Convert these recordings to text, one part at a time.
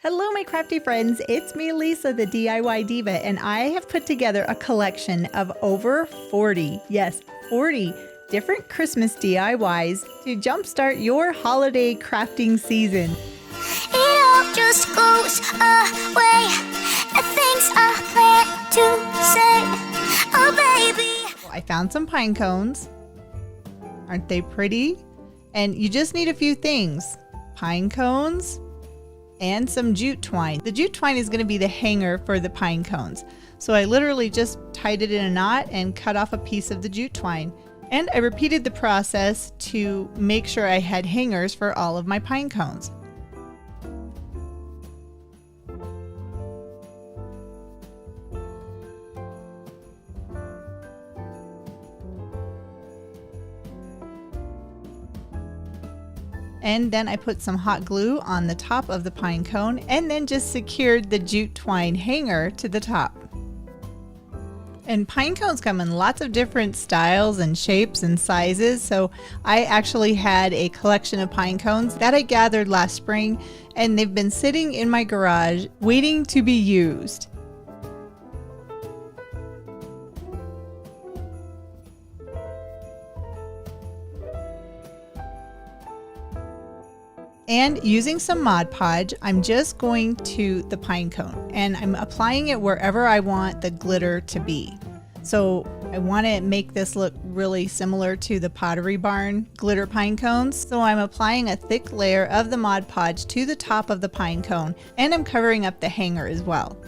Hello my crafty friends, it's me Lisa the DIY Diva, and I have put together a collection of over 40 different Christmas DIYs to jumpstart your holiday crafting season. It all just goes away, the things I plan to say, oh baby. I found some pine cones. Aren't they pretty? And you just need a few things. Pine cones and some jute twine. The jute twine is going to be the hanger for the pine cones. So I literally just tied it in a knot and cut off a piece of the jute twine. And I repeated the process to make sure I had hangers for all of my pine cones. And then I put some hot glue on the top of the pine cone and then just secured the jute twine hanger to the top. And pine cones come in lots of different styles and shapes and sizes, so I actually had a collection of pine cones that I gathered last spring, and they've been sitting in my garage waiting to be used. And using some Mod Podge, I'm just going to the pine cone and I'm applying it wherever I want the glitter to be. So I want to make this look really similar to the Pottery Barn glitter pine cones. So I'm applying a thick layer of the Mod Podge to the top of the pine cone, and I'm covering up the hanger as well.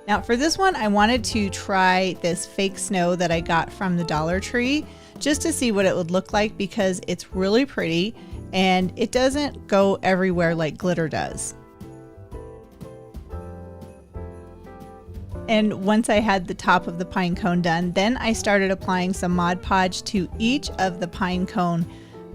Now for this one, I wanted to try this fake snow that I got from the Dollar Tree just to see what it would look like, because it's really pretty and it doesn't go everywhere like glitter does. And once I had the top of the pine cone done, then I started applying some Mod Podge to each of the pine cone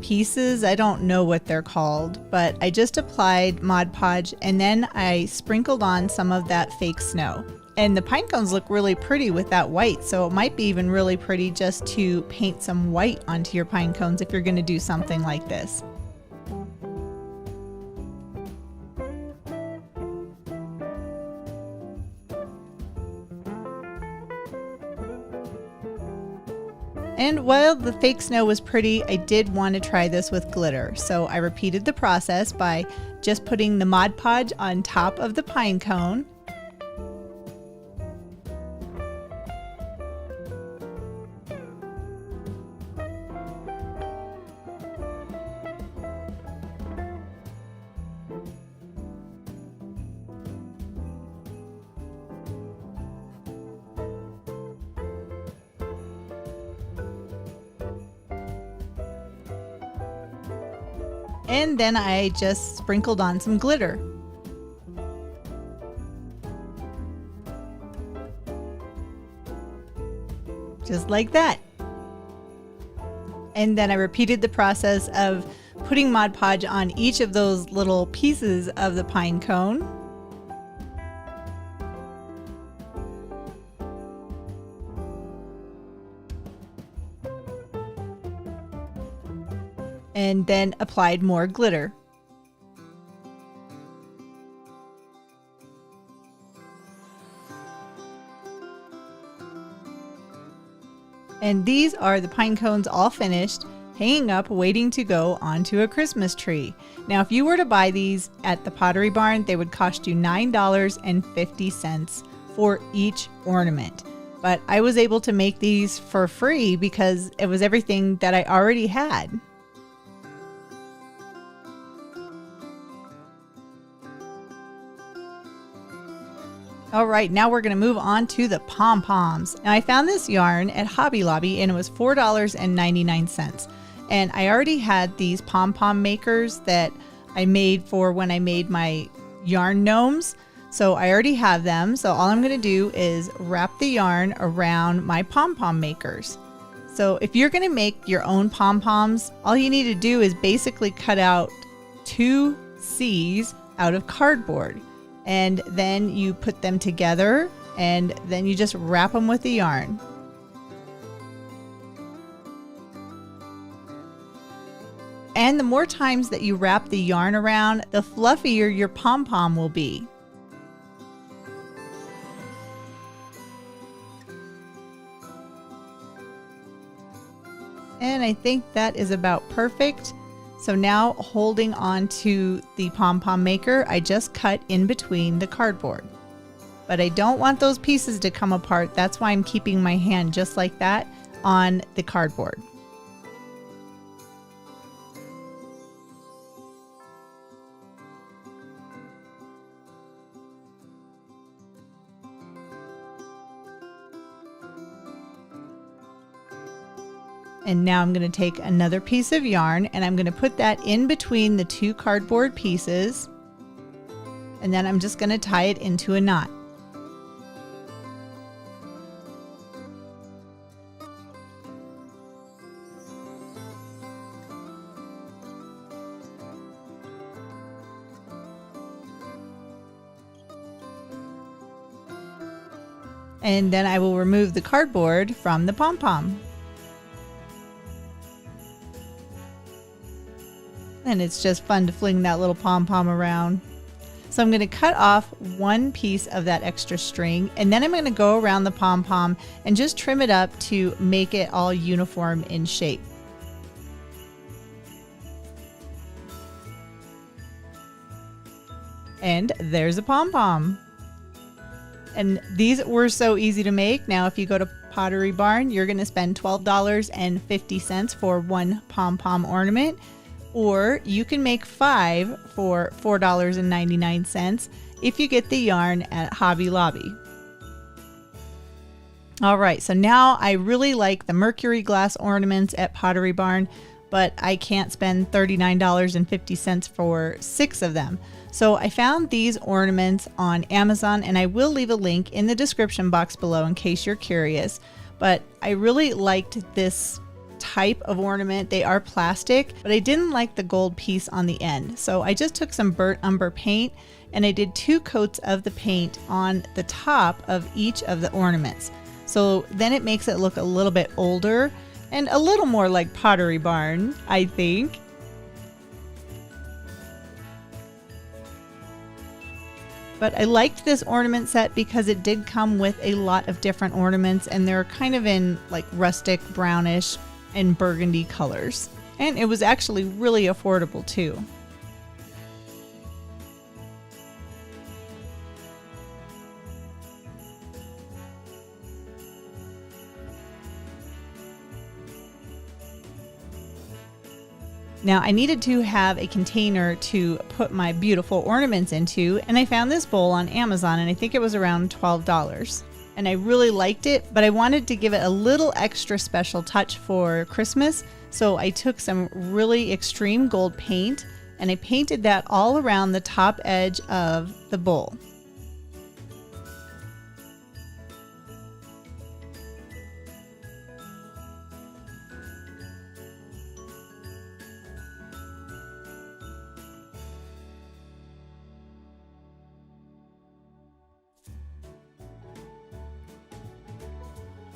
pieces. I don't know what they're called, but I just applied Mod Podge and then I sprinkled on some of that fake snow. And the pine cones look really pretty with that white, so it might be even really pretty just to paint some white onto your pine cones if you're going to do something like this. And while the fake snow was pretty, I did want to try this with glitter. So I repeated the process by just putting the Mod Podge on top of the pine cone. And then I just sprinkled on some glitter. Just like that. And then I repeated the process of putting Mod Podge on each of those little pieces of the pine cone. And then applied more glitter. And these are the pine cones all finished, hanging up, waiting to go onto a Christmas tree. Now, if you were to buy these at the Pottery Barn, they would cost you $9.50 for each ornament. But I was able to make these for free because it was everything that I already had. All right, now we're going to move on to the pom-poms. Now I found this yarn at Hobby Lobby and it was $4.99. And I already had these pom-pom makers that I made for when I made my yarn gnomes. So I already have them. So all I'm going to do is wrap the yarn around my pom-pom makers. So if you're going to make your own pom-poms, all you need to do is basically cut out 2 C's out of cardboard. And then you put them together and then you just wrap them with the yarn. And the more times that you wrap the yarn around, the fluffier your pom-pom will be. And I think that is about perfect. So now, holding on to the pom-pom maker, I just cut in between the cardboard. But I don't want those pieces to come apart. That's why I'm keeping my hand just like that on the cardboard. And now I'm going to take another piece of yarn and I'm going to put that in between the two cardboard pieces. And then I'm just going to tie it into a knot. And then I will remove the cardboard from the pom-pom. And it's just fun to fling that little pom-pom around. So I'm going to cut off one piece of that extra string, and then I'm going to go around the pom-pom and just trim it up to make it all uniform in shape. And there's a pom-pom. And these were so easy to make. Now, if you go to Pottery Barn, you're going to spend $12.50 for one pom-pom ornament. Or you can make 5 for $4.99 if you get the yarn at Hobby Lobby. All right, so now I really like the mercury glass ornaments at Pottery Barn, but I can't spend $39.50 for 6 of them. So I found these ornaments on Amazon, and I will leave a link in the description box below in case you're curious. But I really liked this type of ornament. They are plastic, but I didn't like the gold piece on the end. So I just took some burnt umber paint and I did 2 coats of the paint on the top of each of the ornaments. So then it makes it look a little bit older and a little more like Pottery Barn, I think. But I liked this ornament set because it did come with a lot of different ornaments, and they're kind of in like rustic brownish and burgundy colors. And it was actually really affordable too. Now I needed to have a container to put my beautiful ornaments into, and I found this bowl on Amazon, and I think it was around $12. And I really liked it, but I wanted to give it a little extra special touch for Christmas. So I took some really extreme gold paint and I painted that all around the top edge of the bowl.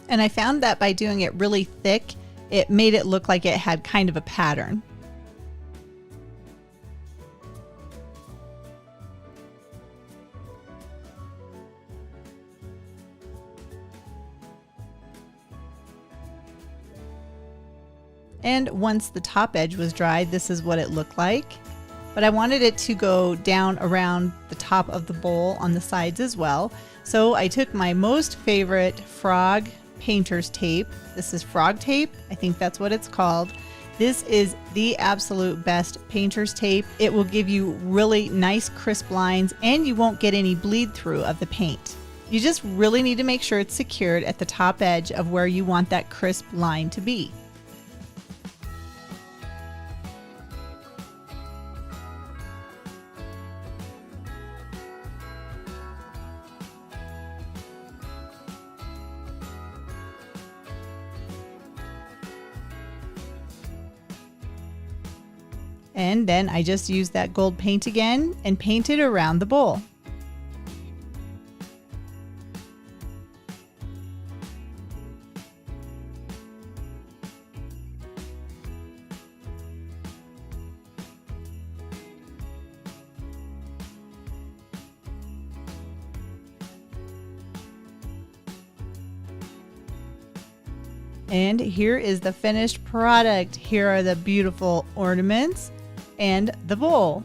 And I found that by doing it really thick, it made it look like it had kind of a pattern. And once the top edge was dried, this is what it looked like. But I wanted it to go down around the top of the bowl on the sides as well. So I took my most favorite frog painter's tape. This is frog tape. I think that's what it's called. This is the absolute best painter's tape. It will give you really nice crisp lines and you won't get any bleed through of the paint. You just really need to make sure it's secured at the top edge of where you want that crisp line to be. And then I just used that gold paint again and painted around the bowl. And here is the finished product. Here are the beautiful ornaments and the bowl.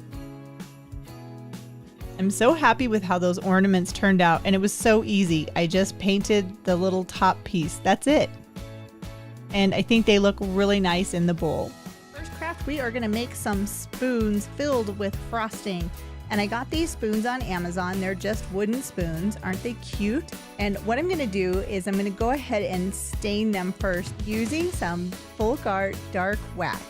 I'm so happy with how those ornaments turned out, and it was so easy. I just painted the little top piece. That's it. And I think they look really nice in the bowl. First craft, we are going to make some spoons filled with frosting. And I got these spoons on Amazon. They're just wooden spoons. Aren't they cute? And what I'm going to do is I'm going to go ahead and stain them first using some Folk Art dark wax.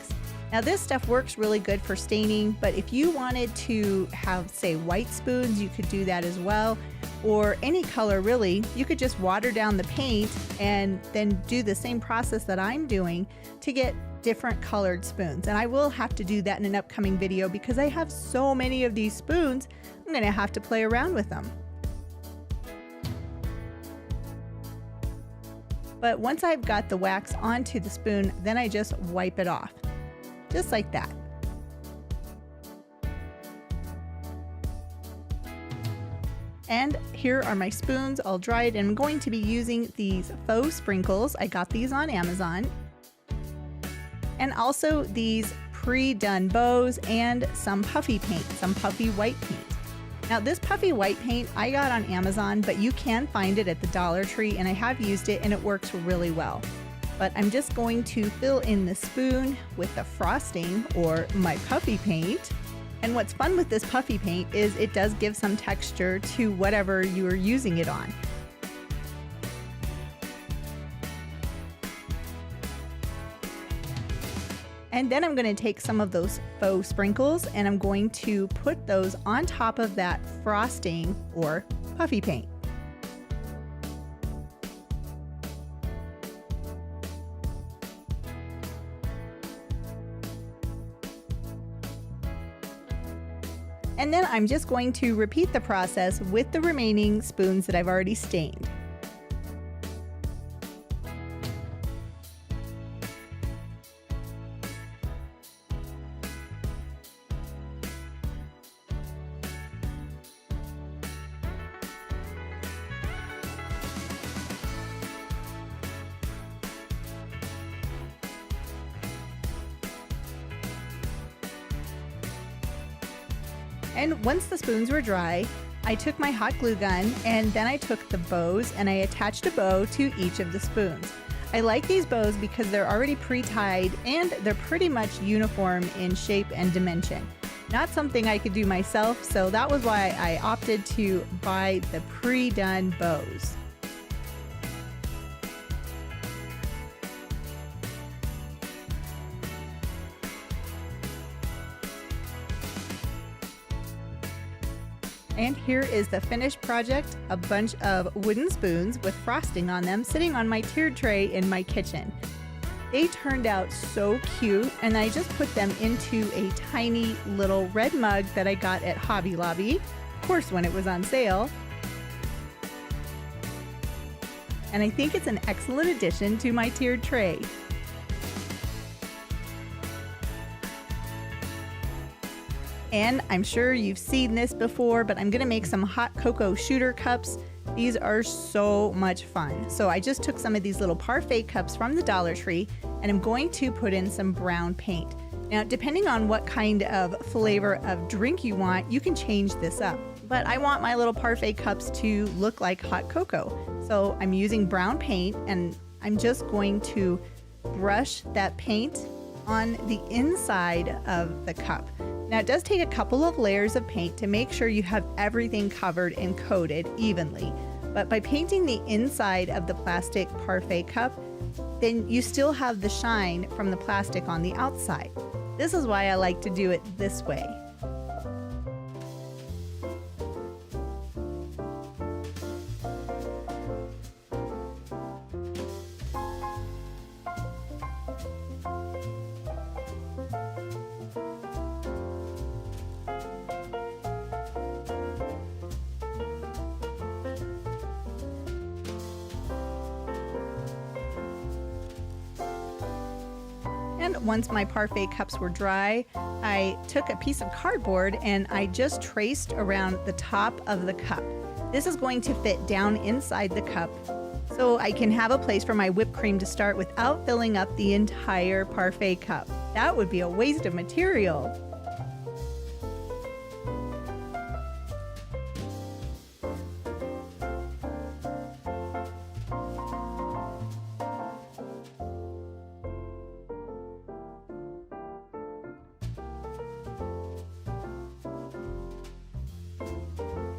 Now this stuff works really good for staining, but if you wanted to have, say, white spoons, you could do that as well. Or any color really. You could just water down the paint and then do the same process that I'm doing to get different colored spoons. And I will have to do that in an upcoming video because I have so many of these spoons. I'm going to have to play around with them. But once I've got the wax onto the spoon, then I just wipe it off. Just like that. And here are my spoons all dried, and I'm going to be using these faux sprinkles. I got these on Amazon. And also these pre-done bows and some puffy paint, some puffy white paint. Now this puffy white paint I got on Amazon, but you can find it at the Dollar Tree, and I have used it and it works really well. But I'm just going to fill in the spoon with the frosting or my puffy paint. And what's fun with this puffy paint is it does give some texture to whatever you are using it on. And then I'm going to take some of those faux sprinkles and I'm going to put those on top of that frosting or puffy paint. And then I'm just going to repeat the process with the remaining spoons that I've already stained. And once the spoons were dry, I took my hot glue gun and then I took the bows and I attached a bow to each of the spoons. I like these bows because they're already pre-tied and they're pretty much uniform in shape and dimension. Not something I could do myself, so that was why I opted to buy the pre-done bows. And here is the finished project, a bunch of wooden spoons with frosting on them sitting on my tiered tray in my kitchen. They turned out so cute, and I just put them into a tiny little red mug that I got at Hobby Lobby, of course when it was on sale. And I think it's an excellent addition to my tiered tray. And I'm sure you've seen this before, but I'm gonna make some hot cocoa shooter cups. These are so much fun. So I just took some of these little parfait cups from the Dollar Tree and I'm going to put in some brown paint. Now, depending on what kind of flavor of drink you want, you can change this up. But I want my little parfait cups to look like hot cocoa. So I'm using brown paint and I'm just going to brush that paint on the inside of the cup. Now it does take a couple of layers of paint to make sure you have everything covered and coated evenly. But by painting the inside of the plastic parfait cup, then you still have the shine from the plastic on the outside. This is why I like to do it this way. And once my parfait cups were dry, I took a piece of cardboard and I just traced around the top of the cup. This is going to fit down inside the cup so I can have a place for my whipped cream to start without filling up the entire parfait cup. That would be a waste of material.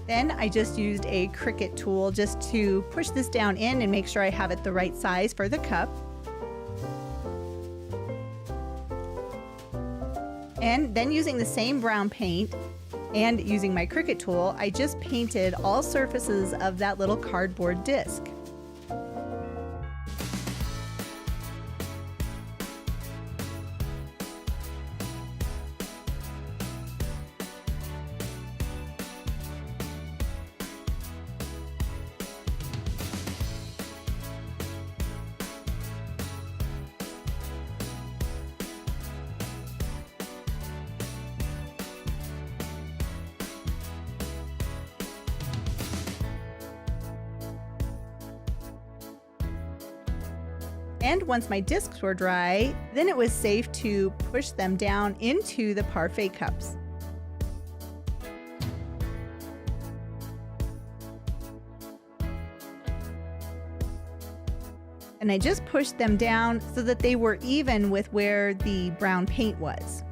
Then I just used a Cricut tool just to push this down in and make sure I have it the right size for the cup. And then using the same brown paint and using my Cricut tool, I just painted all surfaces of that little cardboard disc. And once my discs were dry, then it was safe to push them down into the parfait cups. And I just pushed them down so that they were even with where the brown paint was.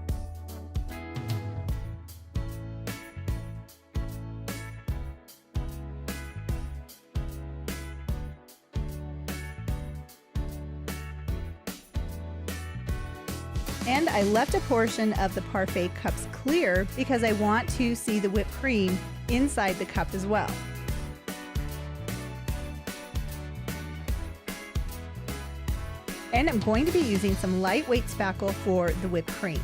And I left a portion of the parfait cups clear because I want to see the whipped cream inside the cup as well. And I'm going to be using some lightweight spackle for the whipped cream.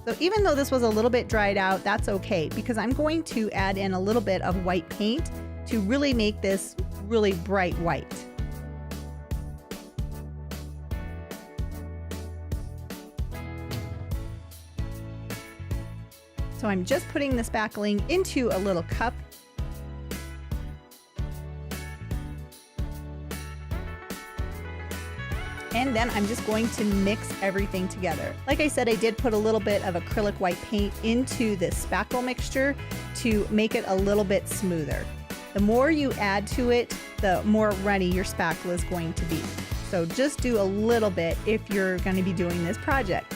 So even though this was a little bit dried out, that's okay because I'm going to add in a little bit of white paint to really make this really bright white. So I'm just putting the spackling into a little cup. And then I'm just going to mix everything together. Like I said, I did put a little bit of acrylic white paint into this spackle mixture to make it a little bit smoother. The more you add to it, the more runny your spackle is going to be. So just do a little bit if you're going to be doing this project.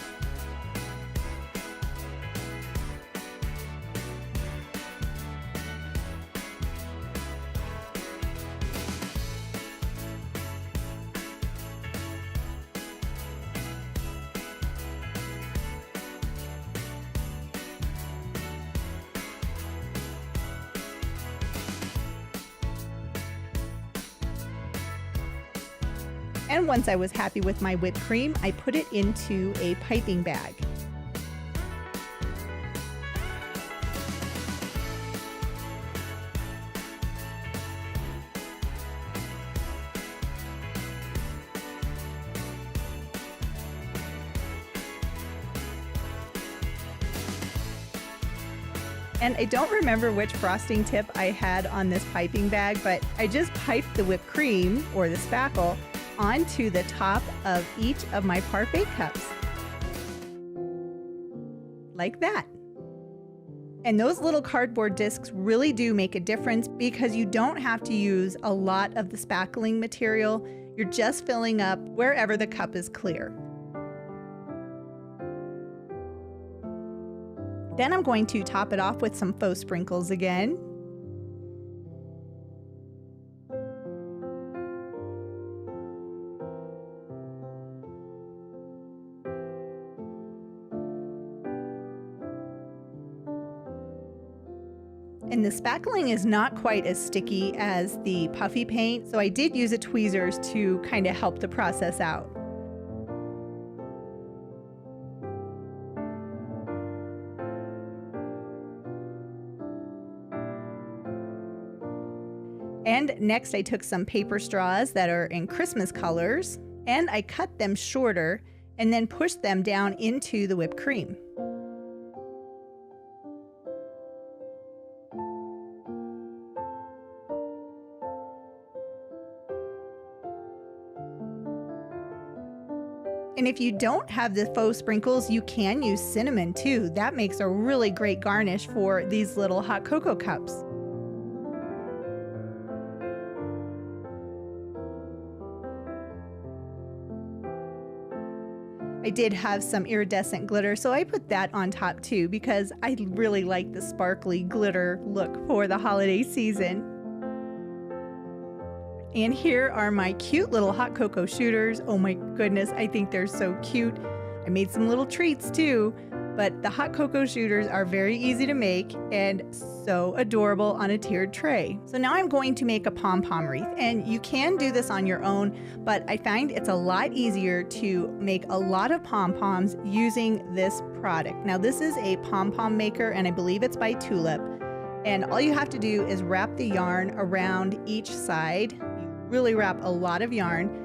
And once I was happy with my whipped cream, I put it into a piping bag. And I don't remember which frosting tip I had on this piping bag, but I just piped the whipped cream, or the spackle, onto the top of each of my parfait cups. Like that. And those little cardboard discs really do make a difference because you don't have to use a lot of the spackling material. You're just filling up wherever the cup is clear. Then I'm going to top it off with some faux sprinkles again. And the spackling is not quite as sticky as the puffy paint, so I did use a tweezers to kind of help the process out. And next I took some paper straws that are in Christmas colors, and I cut them shorter and then pushed them down into the whipped cream. And if you don't have the faux sprinkles, you can use cinnamon too. That makes a really great garnish for these little hot cocoa cups. I did have some iridescent glitter, so I put that on top too because I really like the sparkly glitter look for the holiday season. And here are my cute little hot cocoa shooters. Oh my goodness, I think they're so cute. I made some little treats too, but the hot cocoa shooters are very easy to make and so adorable on a tiered tray. So now I'm going to make a pom-pom wreath, and you can do this on your own, but I find it's a lot easier to make a lot of pom-poms using this product. Now this is a pom-pom maker, and I believe it's by Tulip. And all you have to do is wrap the yarn around each side. You really wrap a lot of yarn.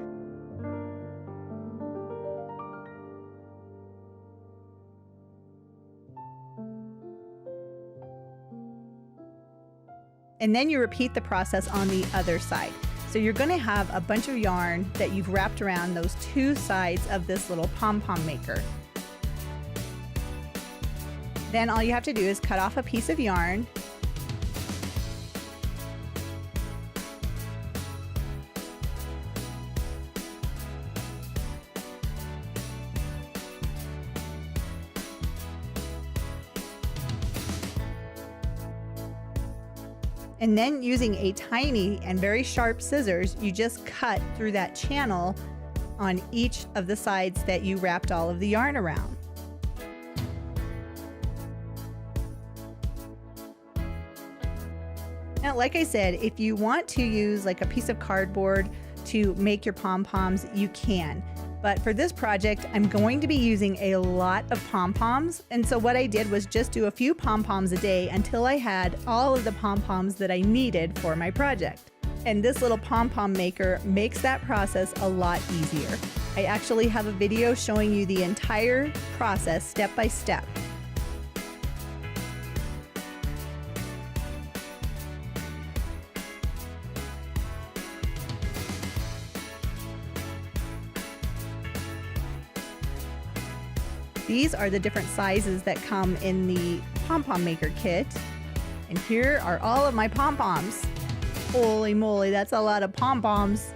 And then you repeat the process on the other side. So you're going to have a bunch of yarn that you've wrapped around those two sides of this little pom-pom maker. Then all you have to do is cut off a piece of yarn. And then using a tiny and very sharp scissors, you just cut through that channel on each of the sides that you wrapped all of the yarn around. Now, like I said, if you want to use like a piece of cardboard to make your pom-poms, you can. But for this project, I'm going to be using a lot of pom-poms. And so what I did was just do a few pom-poms a day until I had all of the pom-poms that I needed for my project. And this little pom-pom maker makes that process a lot easier. I actually have a video showing you the entire process step by step. These are the different sizes that come in the pom-pom maker kit. And here are all of my pom-poms. Holy moly, that's a lot of pom-poms.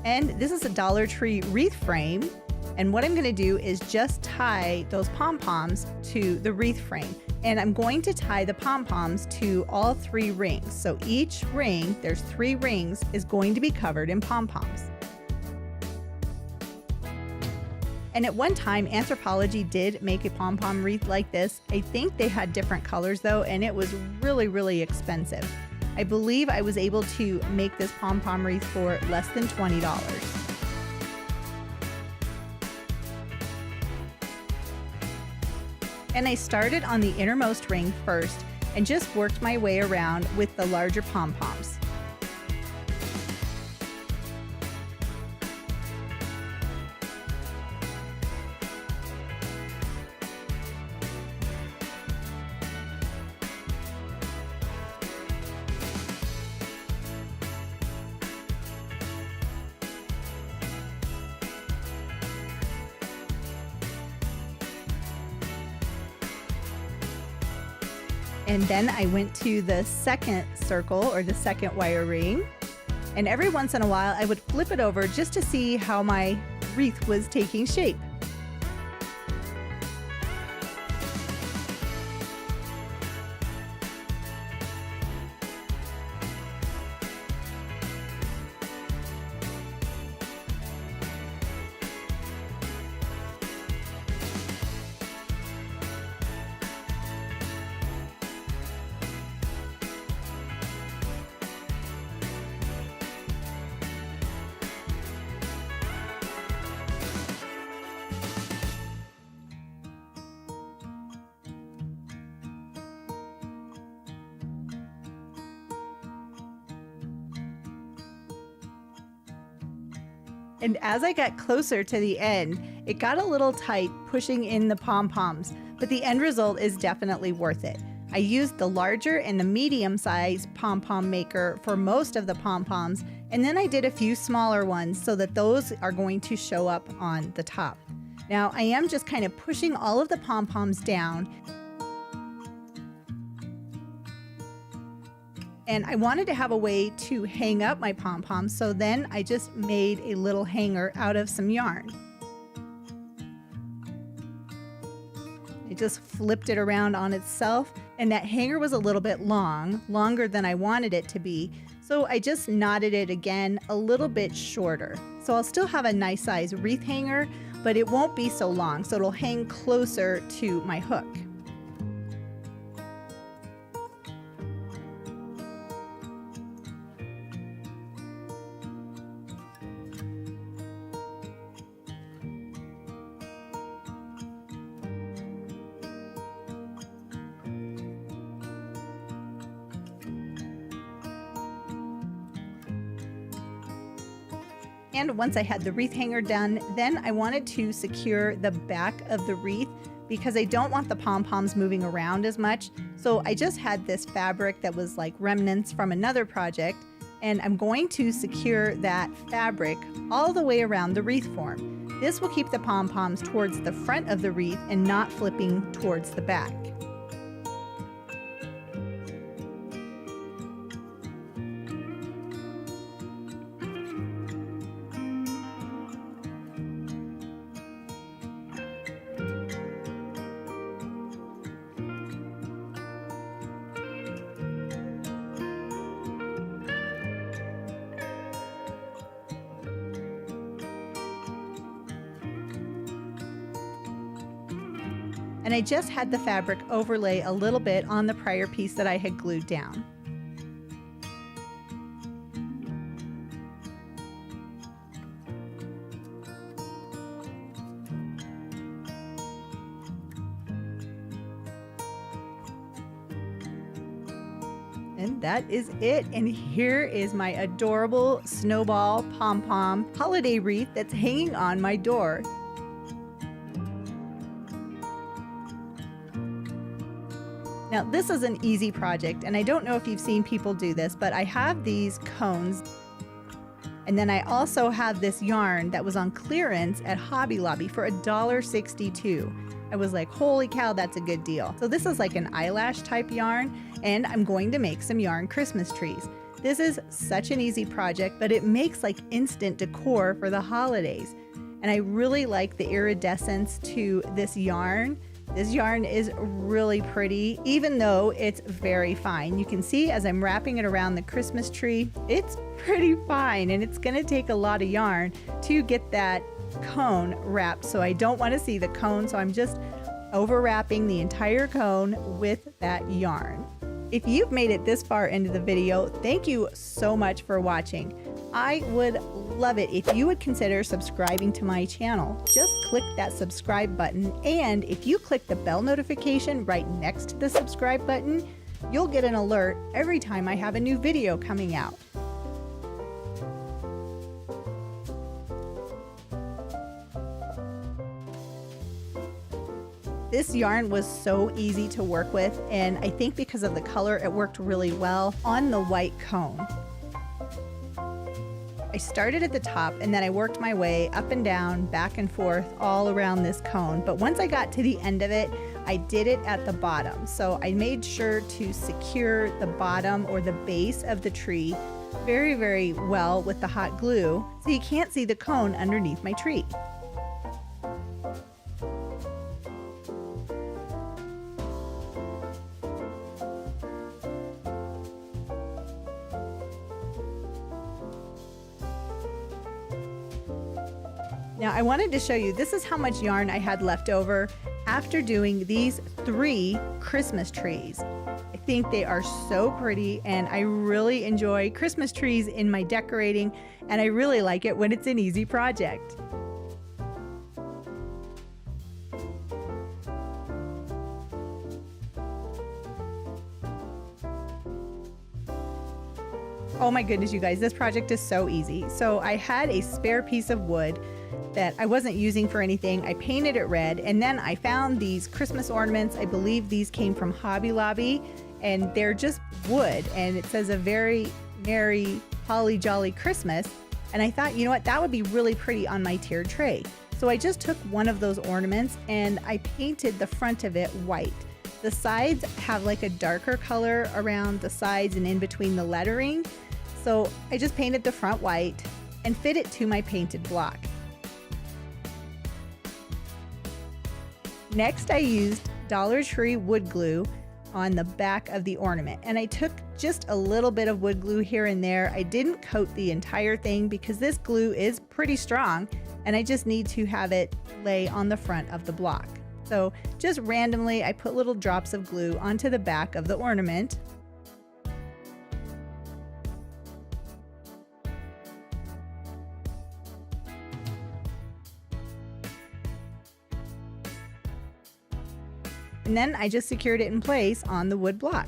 And this is a Dollar Tree wreath frame. And what I'm going to do is just tie those pom-poms to the wreath frame. And I'm going to tie the pom-poms to all 3 rings. So each ring, there's 3 rings, is going to be covered in pom-poms. And at one time, Anthropologie did make a pom-pom wreath like this. I think they had different colors though, and it was really, really expensive. I believe I was able to make this pom-pom wreath for less than $20. And I started on the innermost ring first and just worked my way around with the larger pom-poms. And then I went to the second circle or the second wire ring. And every once in a while I would flip it over just to see how my wreath was taking shape. And as I got closer to the end, it got a little tight pushing in the pom-poms, but the end result is definitely worth it. I used the larger and the medium-sized pom-pom maker for most of the pom-poms, and then I did a few smaller ones so that those are going to show up on the top. Now I am just kind of pushing all of the pom-poms down, and I wanted to have a way to hang up my pom-poms, so then I just made a little hanger out of some yarn. I just flipped it around on itself, and that hanger was a little bit long, longer than I wanted it to be, so I just knotted it again a little bit shorter. So I'll still have a nice size wreath hanger, but it won't be so long, so it'll hang closer to my hook. And once I had the wreath hanger done, then I wanted to secure the back of the wreath because I don't want the pom-poms moving around as much. So I just had this fabric that was like remnants from another project, and I'm going to secure that fabric all the way around the wreath form. This will keep the pom-poms towards the front of the wreath and not flipping towards the back. And I just had the fabric overlay a little bit on the prior piece that I had glued down. And that is it. And here is my adorable snowball pom-pom holiday wreath that's hanging on my door. Now, this is an easy project, and I don't know if you've seen people do this, but I have these cones, and then I also have this yarn that was on clearance at Hobby Lobby for $1.62. I was like, holy cow, that's a good deal. So this is like an eyelash type yarn, and I'm going to make some yarn Christmas trees. This is such an easy project, but it makes like instant decor for the holidays. And I really like the iridescence to this yarn. This yarn is really pretty, even though it's very fine. You can see as I'm wrapping it around the Christmas tree, it's pretty fine, and it's gonna take a lot of yarn to get that cone wrapped. So I don't wanna see the cone, so I'm just overwrapping the entire cone with that yarn. If you've made it this far into the video, thank you so much for watching. I would love it if you would consider subscribing to my channel. Just click that subscribe button, and if you click the bell notification right next to the subscribe button, you'll get an alert every time I have a new video coming out. This yarn was so easy to work with, and I think because of the color, it worked really well on the white cone. I started at the top, and then I worked my way up and down, back and forth, all around this cone. But once I got to the end of it, I did it at the bottom. So I made sure to secure the bottom or the base of the tree very, very well with the hot glue, so you can't see the cone underneath my tree. Now I wanted to show you, this is how much yarn I had left over after doing these 3 Christmas trees. I think they are so pretty, and I really enjoy Christmas trees in my decorating, and I really like it when it's an easy project. Oh my goodness, you guys, this project is so easy. So I had a spare piece of wood that I wasn't using for anything. I painted it red, and then I found these Christmas ornaments. I believe these came from Hobby Lobby, and they're just wood, and it says a very merry, holly jolly Christmas. And I thought, you know what, that would be really pretty on my tiered tray. So I just took one of those ornaments and I painted the front of it white. The sides have like a darker color around the sides and in between the lettering. So I just painted the front white and fit it to my painted block. Next, I used Dollar Tree wood glue on the back of the ornament, and I took just a little bit of wood glue here and there. I didn't coat the entire thing because this glue is pretty strong and I just need to have it lay on the front of the block. So just randomly, I put little drops of glue onto the back of the ornament. And then I just secured it in place on the wood block.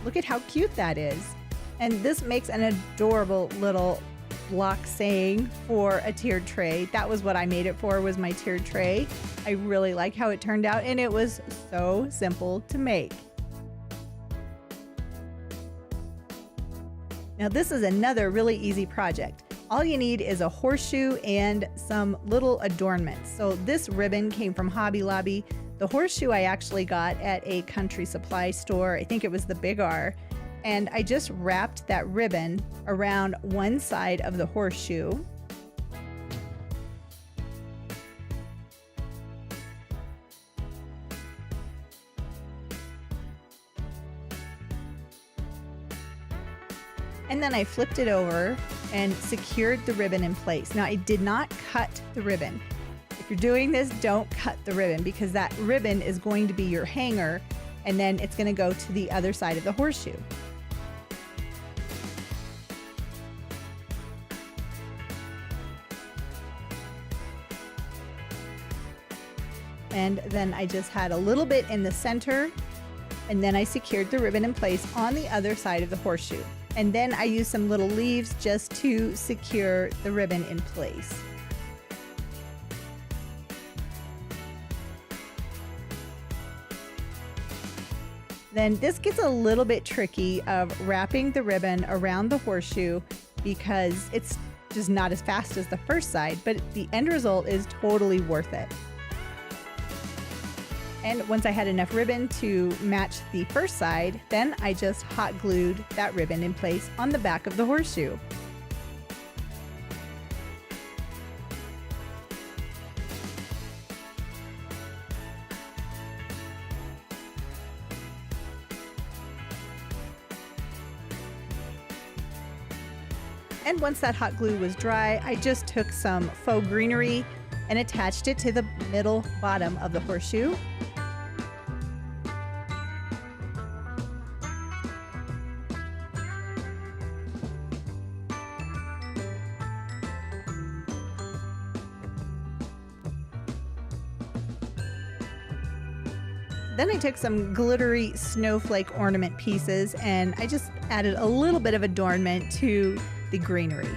Look at how cute that is. And this makes an adorable little block saying for a tiered tray. That was what I made it for, was my tiered tray. I really like how it turned out, and it was so simple to make. Now this is another really easy project. All you need is a horseshoe and some little adornments. So this ribbon came from Hobby Lobby. The horseshoe I actually got at a country supply store. I think it was the Big R. And I just wrapped that ribbon around one side of the horseshoe. And then I flipped it over and secured the ribbon in place. Now I did not cut the ribbon. If you're doing this, don't cut the ribbon because that ribbon is going to be your hanger and then it's going to go to the other side of the horseshoe. And then I just had a little bit in the center, and then I secured the ribbon in place on the other side of the horseshoe. And then I used some little leaves just to secure the ribbon in place. Then this gets a little bit tricky of wrapping the ribbon around the horseshoe because it's just not as fast as the first side, but the end result is totally worth it. And once I had enough ribbon to match the first side, then I just hot glued that ribbon in place on the back of the horseshoe. And once that hot glue was dry, I just took some faux greenery and attached it to the middle bottom of the horseshoe. Then I took some glittery snowflake ornament pieces and I just added a little bit of adornment to the greenery.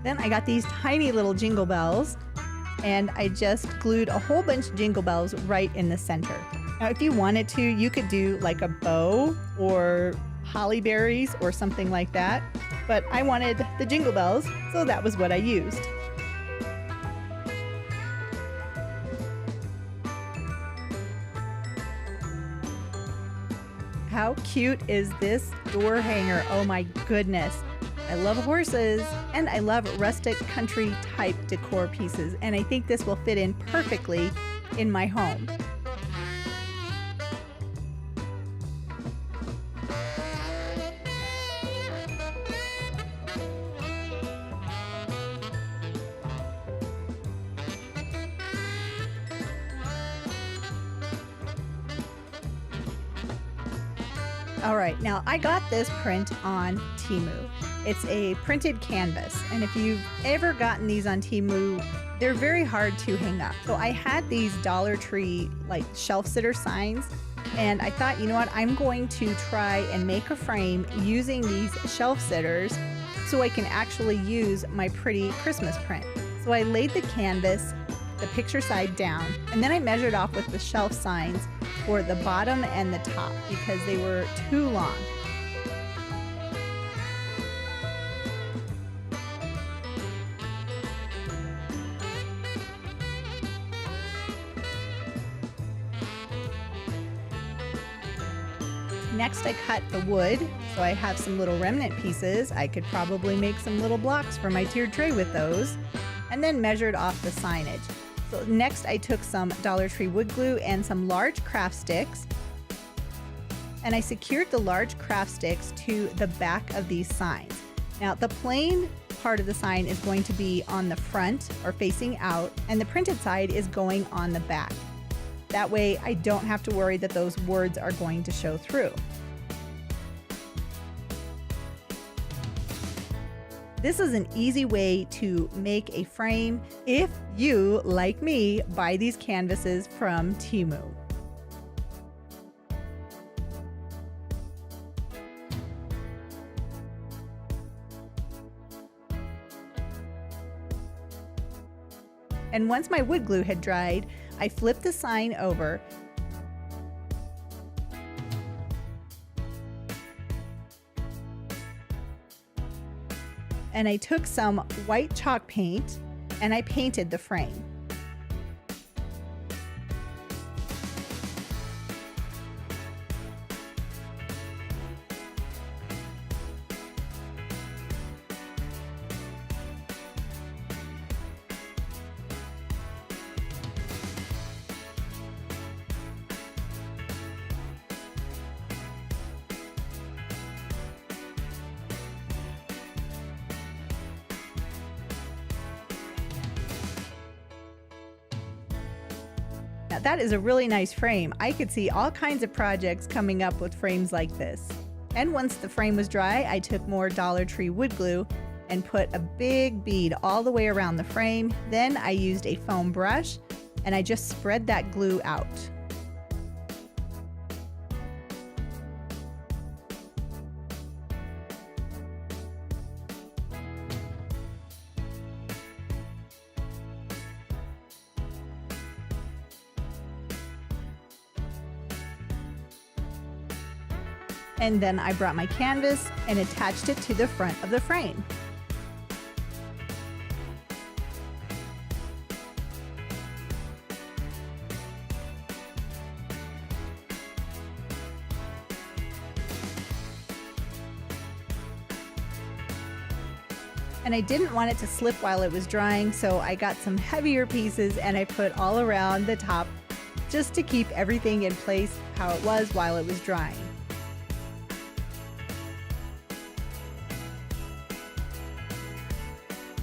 Then I got these tiny little jingle bells and I just glued a whole bunch of jingle bells right in the center. Now, if you wanted to, you could do like a bow or holly berries or something like that, but I wanted the jingle bells, so that was what I used. How cute is this door hanger? Oh my goodness. I love horses, and I love rustic country type decor pieces, and I think this will fit in perfectly in my home. All right, now I got this print on Temu. It's a printed canvas, and if you've ever gotten these on Temu, they're very hard to hang up. So I had these Dollar Tree like shelf sitter signs, and I thought, you know what, I'm going to try and make a frame using these shelf sitters so I can actually use my pretty Christmas print. So I laid the canvas, the picture side down, and then I measured off with the shelf signs for the bottom and the top because they were too long. Next, I cut the wood, so I have some little remnant pieces. I could probably make some little blocks for my tiered tray with those, and then measured off the signage. So next, I took some Dollar Tree wood glue and some large craft sticks, and I secured the large craft sticks to the back of these signs. Now, the plain part of the sign is going to be on the front or facing out, and the printed side is going on the back. That way, I don't have to worry that those words are going to show through. This is an easy way to make a frame if you, like me, buy these canvases from Temu. And once my wood glue had dried, I flipped the sign over and I took some white chalk paint and I painted the frame. Now that is a really nice frame. I could see all kinds of projects coming up with frames like this. And once the frame was dry, I took more Dollar Tree wood glue and put a big bead all the way around the frame. Then I used a foam brush and I just spread that glue out. And then I brought my canvas and attached it to the front of the frame. And I didn't want it to slip while it was drying, so I got some heavier pieces and I put all around the top just to keep everything in place how it was while it was drying.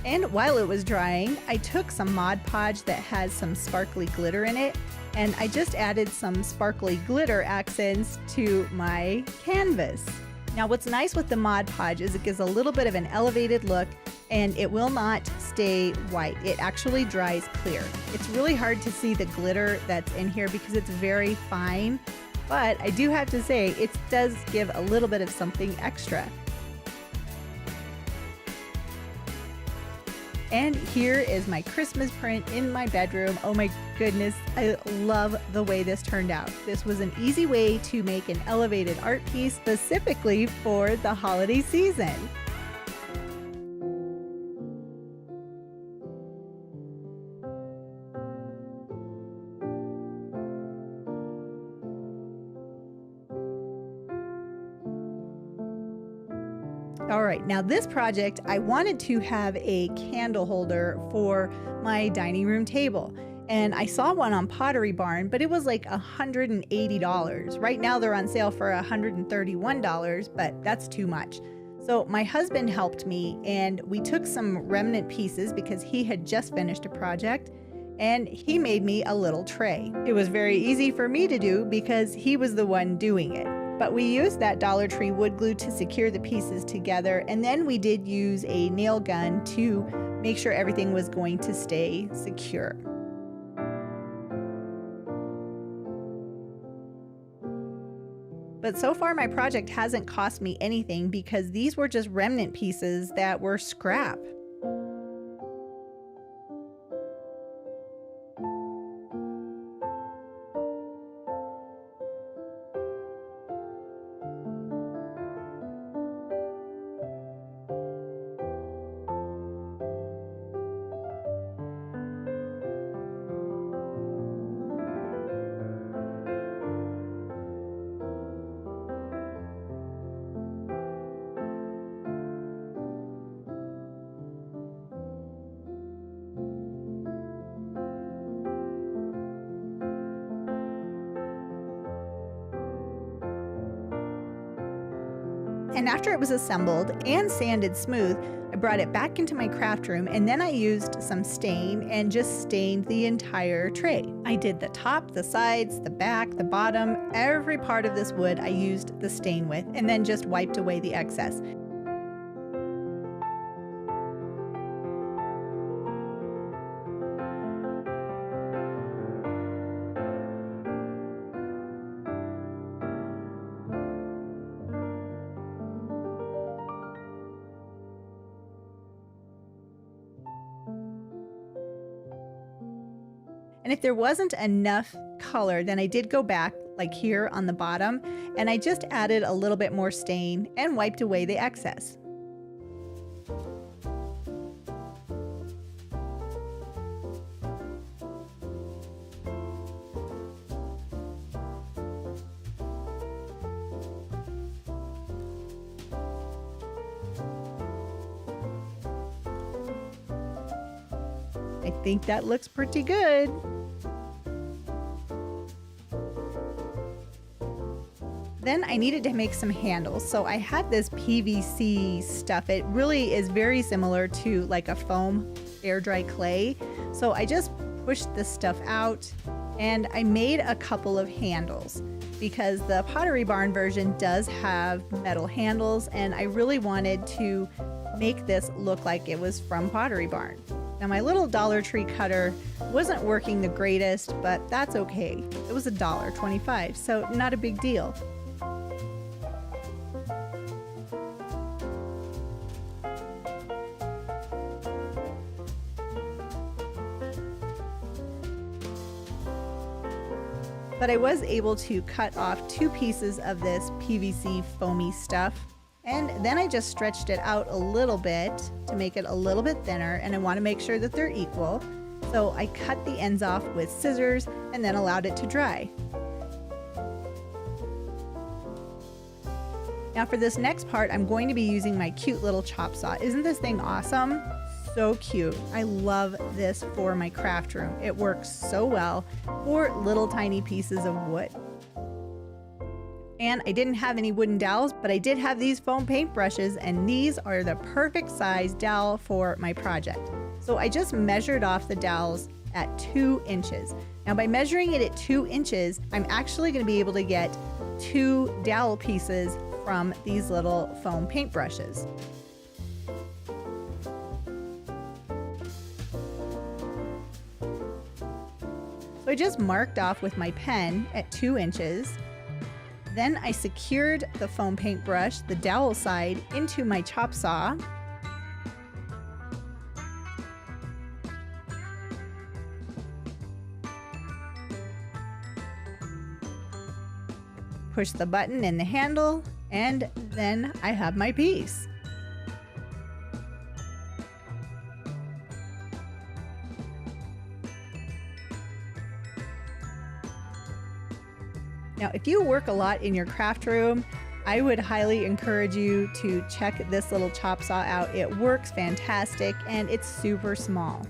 And while it was drying, I took some Mod Podge that has some sparkly glitter in it, and I just added some sparkly glitter accents to my canvas. Now what's nice with the Mod Podge is it gives a little bit of an elevated look and it will not stay white. It actually dries clear. It's really hard to see the glitter that's in here because it's very fine, but I do have to say it does give a little bit of something extra. And here is my Christmas print in my bedroom. Oh my goodness, I love the way this turned out. This was an easy way to make an elevated art piece specifically for the holiday season. All right, now this project, I wanted to have a candle holder for my dining room table. And I saw one on Pottery Barn, but it was like $180. Right now they're on sale for $131, but that's too much. So my husband helped me, and we took some remnant pieces because he had just finished a project, and he made me a little tray. It was very easy for me to do because he was the one doing it. But we used that Dollar Tree wood glue to secure the pieces together, and then we did use a nail gun to make sure everything was going to stay secure. But so far my project hasn't cost me anything because these were just remnant pieces that were scrap. And after it was assembled and sanded smooth, I brought it back into my craft room, and then I used some stain and just stained the entire tray. I did the top, the sides, the back, the bottom, every part of this wood I used the stain with, and then just wiped away the excess. And if there wasn't enough color, then I did go back, like here on the bottom, and I just added a little bit more stain and wiped away the excess. I think that looks pretty good. Then I needed to make some handles. So I had this PVC stuff. It really is very similar to like a foam air dry clay. So I just pushed this stuff out and I made a couple of handles because the Pottery Barn version does have metal handles, and I really wanted to make this look like it was from Pottery Barn. Now my little Dollar Tree cutter wasn't working the greatest, but that's okay. It was $1.25, so not a big deal. But I was able to cut off 2 pieces of this PVC foamy stuff. And then I just stretched it out a little bit to make it a little bit thinner, and I want to make sure that they're equal. So I cut the ends off with scissors and then allowed it to dry. Now for this next part, I'm going to be using my cute little chop saw. Isn't this thing awesome? So cute. I love this for my craft room. It works so well for little tiny pieces of wood. And I didn't have any wooden dowels, but I did have these foam paint brushes, and these are the perfect size dowel for my project. So I just measured off the dowels at 2 inches. Now by measuring it at 2 inches, I'm actually going to be able to get 2 dowel pieces from these little foam paint brushes. So I just marked off with my pen at 2 inches. Then I secured the foam paint brush, the dowel side, into my chop saw. Push the button in the handle, and then I have my piece. Now, if you work a lot in your craft room, I would highly encourage you to check this little chop saw out. It works fantastic and it's super small.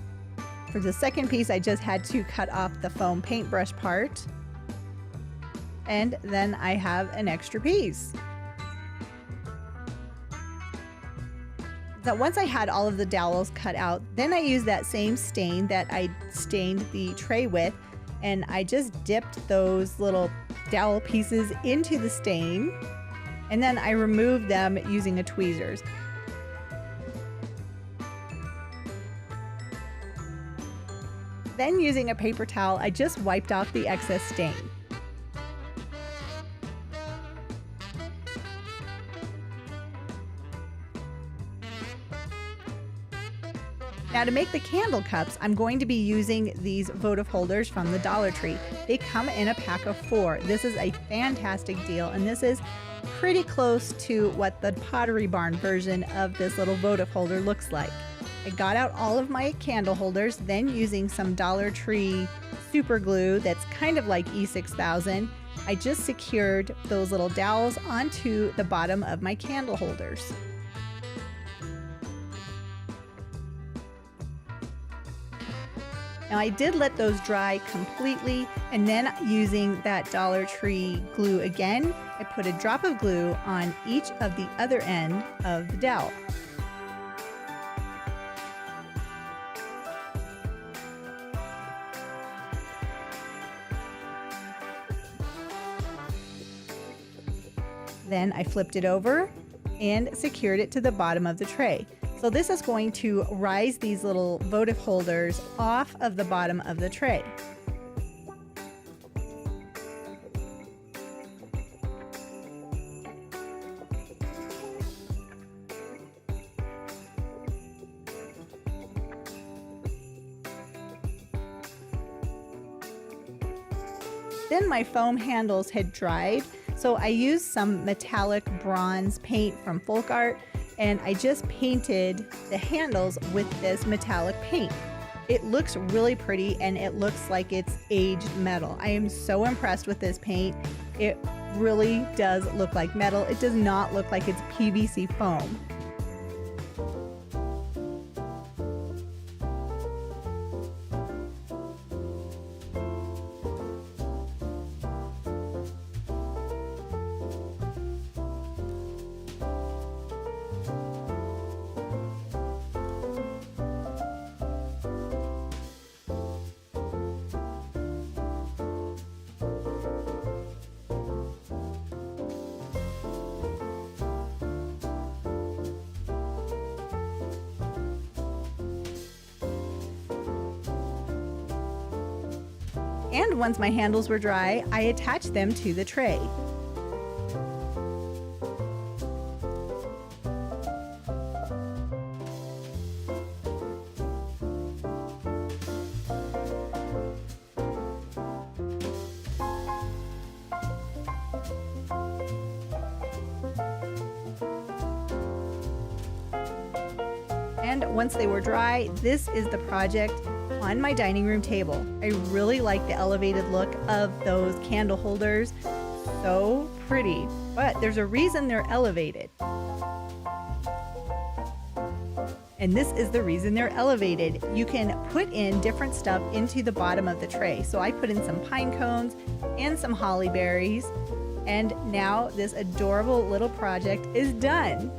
For the second piece, I just had to cut off the foam paintbrush part. And then I have an extra piece. So once I had all of the dowels cut out, then I used that same stain that I stained the tray with, and I just dipped those little dowel pieces into the stain, and then I removed them using a tweezers. Then using a paper towel, I just wiped off the excess stain. Now to make the candle cups, I'm going to be using these votive holders from the Dollar Tree. They come in a pack of 4. This is a fantastic deal, and this is pretty close to what the Pottery Barn version of this little votive holder looks like. I got out all of my candle holders, then using some Dollar Tree super glue that's kind of like E6000, I just secured those little dowels onto the bottom of my candle holders. Now I did let those dry completely, and then using that Dollar Tree glue again, I put a drop of glue on each of the other end of the dowel. Then I flipped it over and secured it to the bottom of the tray. So this is going to rise these little votive holders off of the bottom of the tray. Then my foam handles had dried, so I used some metallic bronze paint from Folk Art, and I just painted the handles with this metallic paint. It looks really pretty and it looks like it's aged metal. I am so impressed with this paint. It really does look like metal. It does not look like it's PVC foam. And once my handles were dry, I attached them to the tray. And once they were dry, this is the project on my dining room table. I really like the elevated look of those candle holders. So pretty, but there's a reason they're elevated. And this is the reason they're elevated. You can put in different stuff into the bottom of the tray. So I put in some pine cones and some holly berries, and now this adorable little project is done.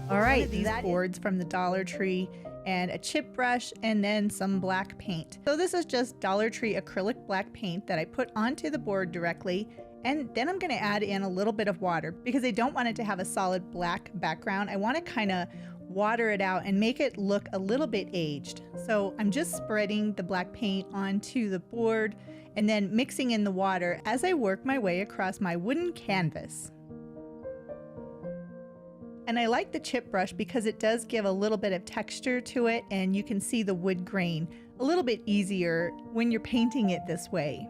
All right, these boards from the Dollar Tree, and a chip brush, and then some black paint. So this is just Dollar Tree acrylic black paint that I put onto the board directly, and then I'm gonna add in a little bit of water because I don't want it to have a solid black background. I wanna kinda water it out and make it look a little bit aged. So I'm just spreading the black paint onto the board and then mixing in the water as I work my way across my wooden canvas. And I like the chip brush because it does give a little bit of texture to it, and you can see the wood grain a little bit easier when you're painting it this way.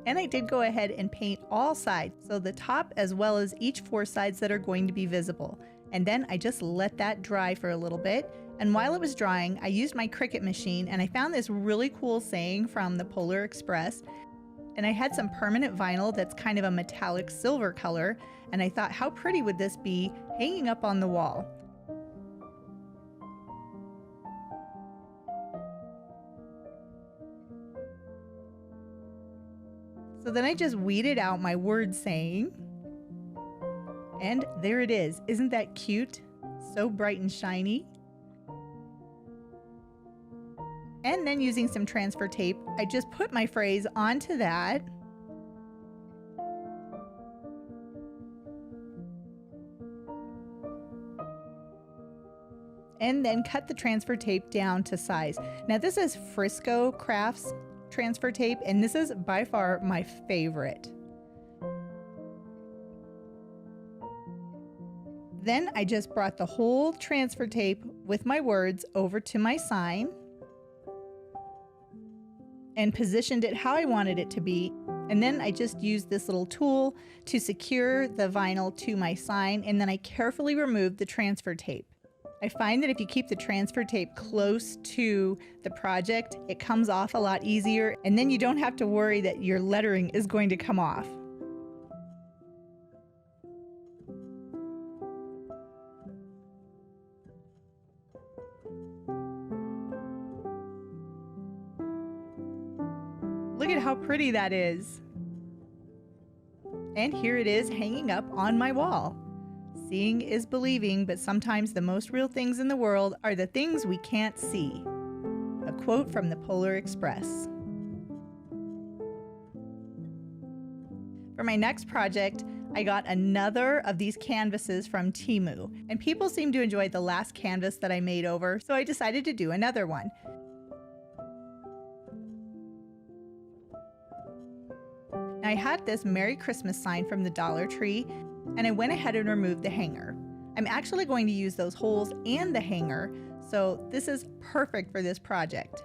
And I did go ahead and paint all sides, so the top as well as each 4 sides that are going to be visible. And then I just let that dry for a little bit. And while it was drying, I used my Cricut machine and I found this really cool saying from the Polar Express. And I had some permanent vinyl that's kind of a metallic silver color. And I thought, how pretty would this be hanging up on the wall? So then I just weeded out my word saying. And there it is. Isn't that cute? So bright and shiny. And then using some transfer tape, I just put my phrase onto that. And then cut the transfer tape down to size. Now this is Frisco Crafts transfer tape, and this is by far my favorite. Then I just brought the whole transfer tape with my words over to my sign and positioned it how I wanted it to be. And then I just used this little tool to secure the vinyl to my sign, and then I carefully removed the transfer tape. I find that if you keep the transfer tape close to the project, it comes off a lot easier, and then you don't have to worry that your lettering is going to come off. Look at how pretty that is. And here it is hanging up on my wall. Seeing is believing, but sometimes the most real things in the world are the things we can't see. A quote from the Polar Express. For my next project, I got another of these canvases from Temu, and people seem to enjoy the last canvas that I made over, so I decided to do another one. I had this Merry Christmas sign from the Dollar Tree, and I went ahead and removed the hanger. I'm actually going to use those holes and the hanger, so this is perfect for this project.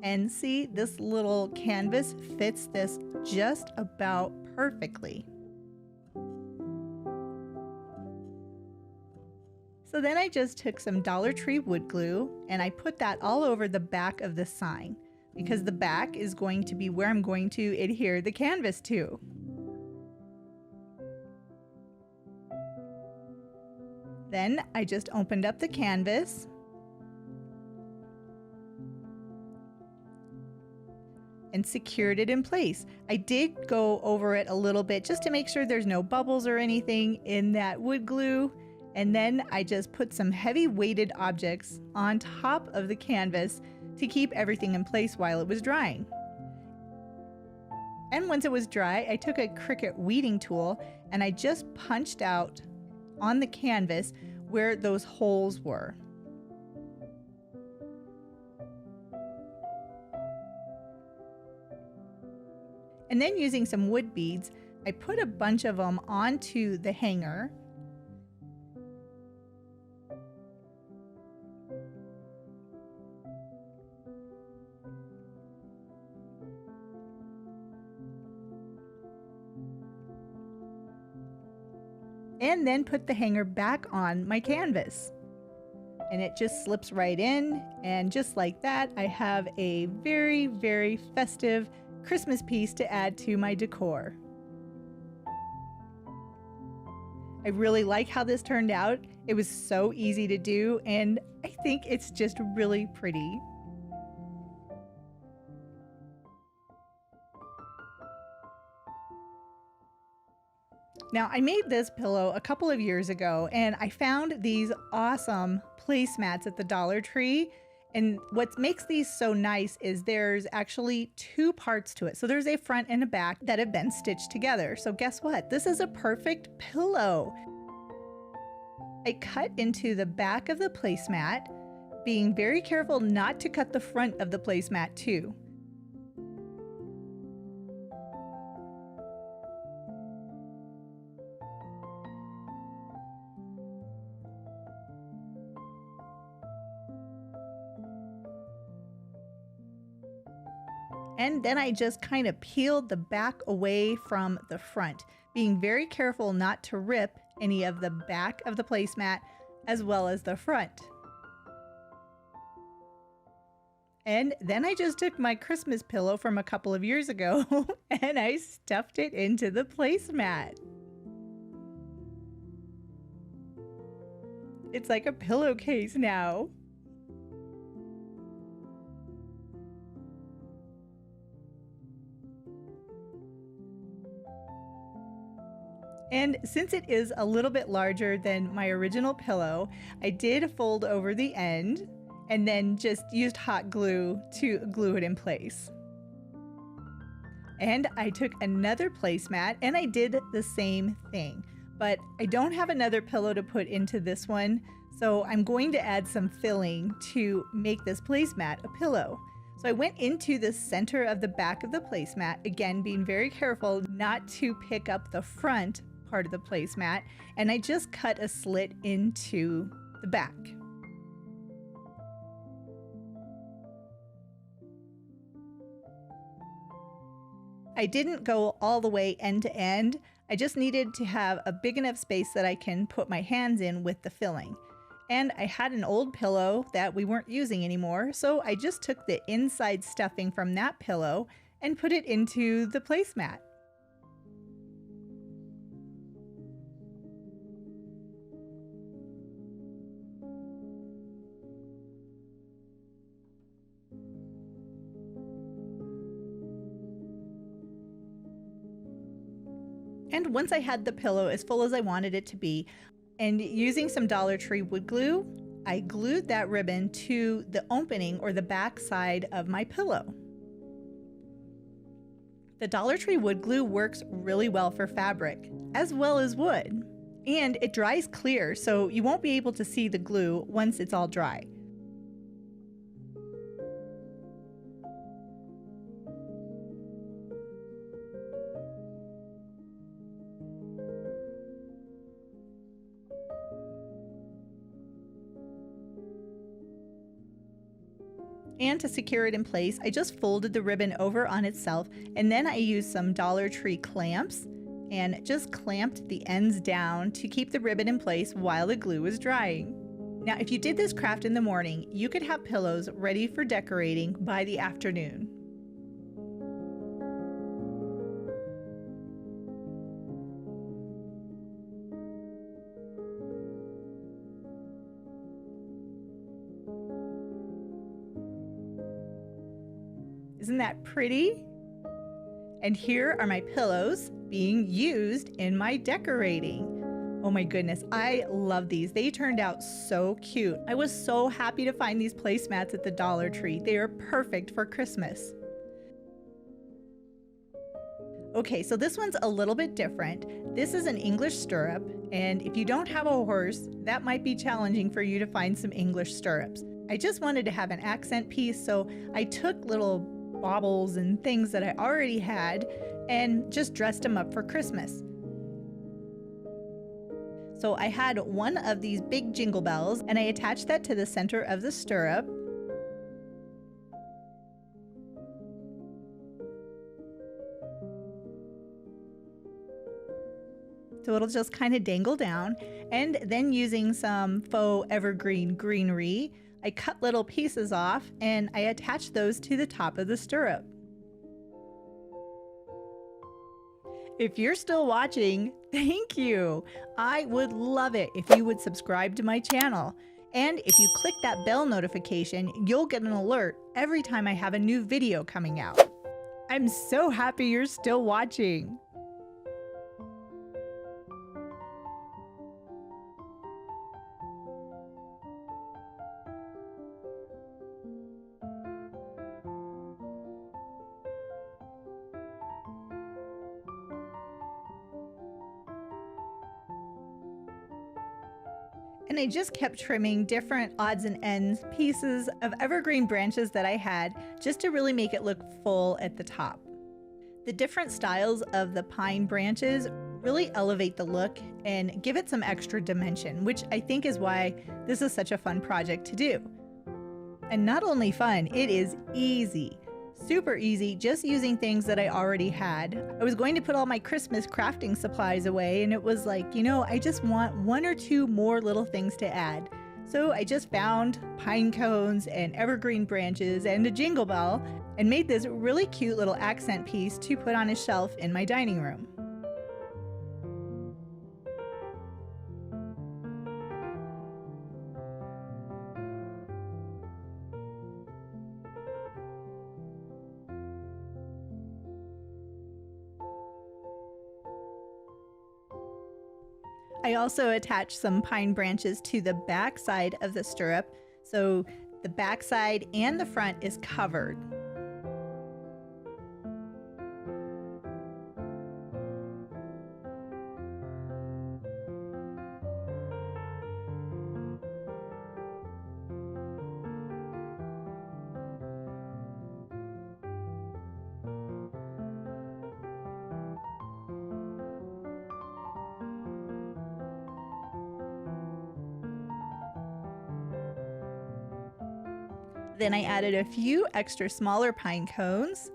And see, this little canvas fits this just about perfectly. So then I just took some Dollar Tree wood glue and I put that all over the back of the sign, because the back is going to be where I'm going to adhere the canvas to. Then I just opened up the canvas and secured it in place. I did go over it a little bit just to make sure there's no bubbles or anything in that wood glue. And then I just put some heavy weighted objects on top of the canvas to keep everything in place while it was drying. And once it was dry, I took a Cricut weeding tool and I just punched out on the canvas where those holes were. And then using some wood beads, I put a bunch of them onto the hanger. And then put the hanger back on my canvas. And it just slips right in, and just like that, I have a very, very festive Christmas piece to add to my decor. I really like how this turned out. It was so easy to do, and I think it's just really pretty. Now, I made this pillow a couple of years ago, and I found these awesome placemats at the Dollar Tree. And what makes these so nice is there's actually 2 parts to it. So there's a front and a back that have been stitched together. So guess what? This is a perfect pillow. I cut into the back of the placemat, being very careful not to cut the front of the placemat too. And then I just kind of peeled the back away from the front, being very careful not to rip any of the back of the placemat as well as the front. And then I just took my Christmas pillow from a couple of years ago and I stuffed it into the placemat. It's like a pillowcase now. And since it is a little bit larger than my original pillow, I did fold over the end and then just used hot glue to glue it in place. And I took another placemat and I did the same thing, but I don't have another pillow to put into this one, so I'm going to add some filling to make this placemat a pillow. So I went into the center of the back of the placemat, again being very careful not to pick up the front part of the placemat, and I just cut a slit into the back. I didn't go all the way end to end. I just needed to have a big enough space that I can put my hands in with the filling. And I had an old pillow that we weren't using anymore, so I just took the inside stuffing from that pillow and put it into the placemat. And once I had the pillow as full as I wanted it to be, and using some Dollar Tree wood glue, I glued that ribbon to the opening or the back side of my pillow. The Dollar Tree wood glue works really well for fabric, as well as wood. And it dries clear, so you won't be able to see the glue once it's all dry. And to secure it in place, I just folded the ribbon over on itself, and then I used some Dollar Tree clamps and just clamped the ends down to keep the ribbon in place while the glue was drying. Now, if you did this craft in the morning, you could have pillows ready for decorating by the afternoon. Isn't that pretty? And here are my pillows being used in my decorating. Oh my goodness, I love these. They turned out so cute. I was so happy to find these placemats at the Dollar Tree. They are perfect for Christmas. Okay, so this one's a little bit different. This is an English stirrup, and if you don't have a horse, that might be challenging for you to find some English stirrups. I just wanted to have an accent piece, so I took little baubles and things that I already had and just dressed them up for Christmas. So I had one of these big jingle bells and I attached that to the center of the stirrup. So it'll just kind of dangle down, and then using some faux evergreen greenery, I cut little pieces off and I attached those to the top of the stirrup. If you're still watching, thank you. I would love it if you would subscribe to my channel. And if you click that bell notification, you'll get an alert every time I have a new video coming out. I'm so happy you're still watching. And I just kept trimming different odds and ends pieces of evergreen branches that I had just to really make it look full at the top. The different styles of the pine branches really elevate the look and give it some extra dimension, which I think is why this is such a fun project to do. And not only fun, it is easy. Super easy, just using things that I already had. I was going to put all my Christmas crafting supplies away, and it was like, I just want 1 or 2 more little things to add. So I just found pine cones and evergreen branches and a jingle bell and made this really cute little accent piece to put on a shelf in my dining room. I also attached some pine branches to the back side of the stirrup, so the back side and the front is covered. Then I added a few extra smaller pine cones.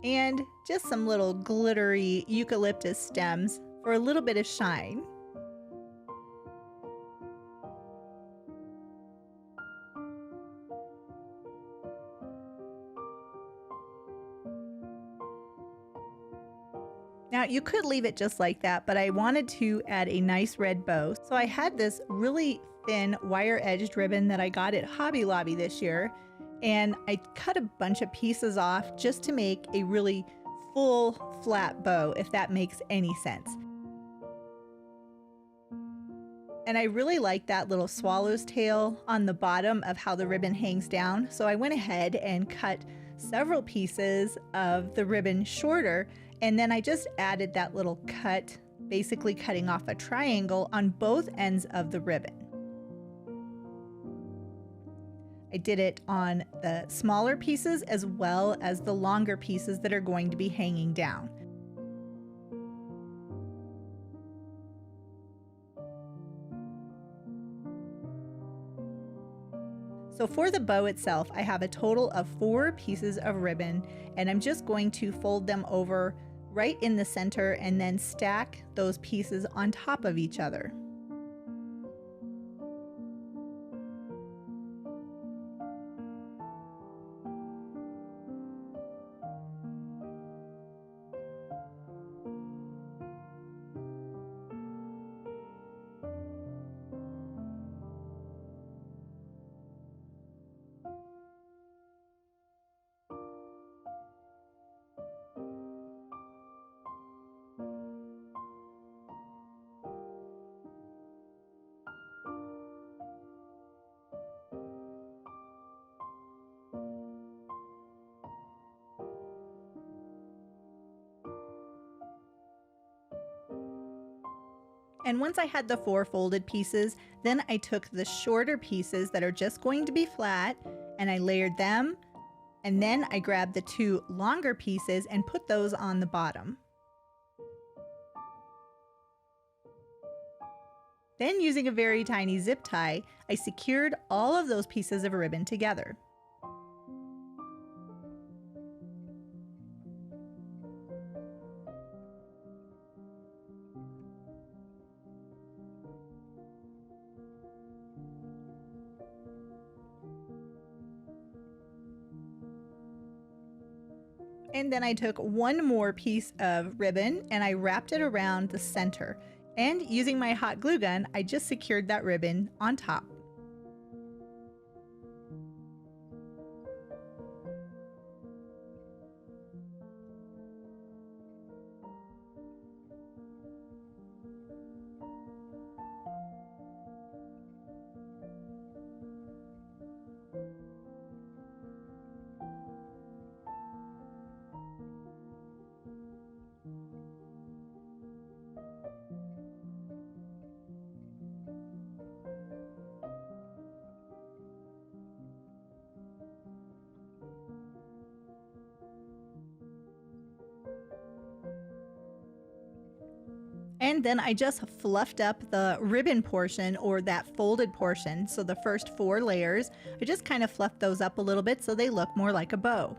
And just some little glittery eucalyptus stems for a little bit of shine. Now you could leave it just like that, but I wanted to add a nice red bow. So I had this really thin wire-edged ribbon that I got at Hobby Lobby this year, and I cut a bunch of pieces off just to make a really full flat bow, if that makes any sense. And I really like that little swallow's tail on the bottom of how the ribbon hangs down. So I went ahead and cut several pieces of the ribbon shorter, and then I just added that little cut, basically cutting off a triangle on both ends of the ribbon. I did it on the smaller pieces as well as the longer pieces that are going to be hanging down. So for the bow itself, I have a total of 4 pieces of ribbon, and I'm just going to fold them over right in the center and then stack those pieces on top of each other. And once I had the 4 folded pieces, then I took the shorter pieces that are just going to be flat and I layered them, and then I grabbed the 2 longer pieces and put those on the bottom. Then using a very tiny zip tie, I secured all of those pieces of ribbon together. And then I took 1 more piece of ribbon and I wrapped it around the center. And using my hot glue gun, I just secured that ribbon on top. And then I just fluffed up the ribbon portion, or that folded portion. So the first 4 layers, I just kind of fluffed those up a little bit so they look more like a bow.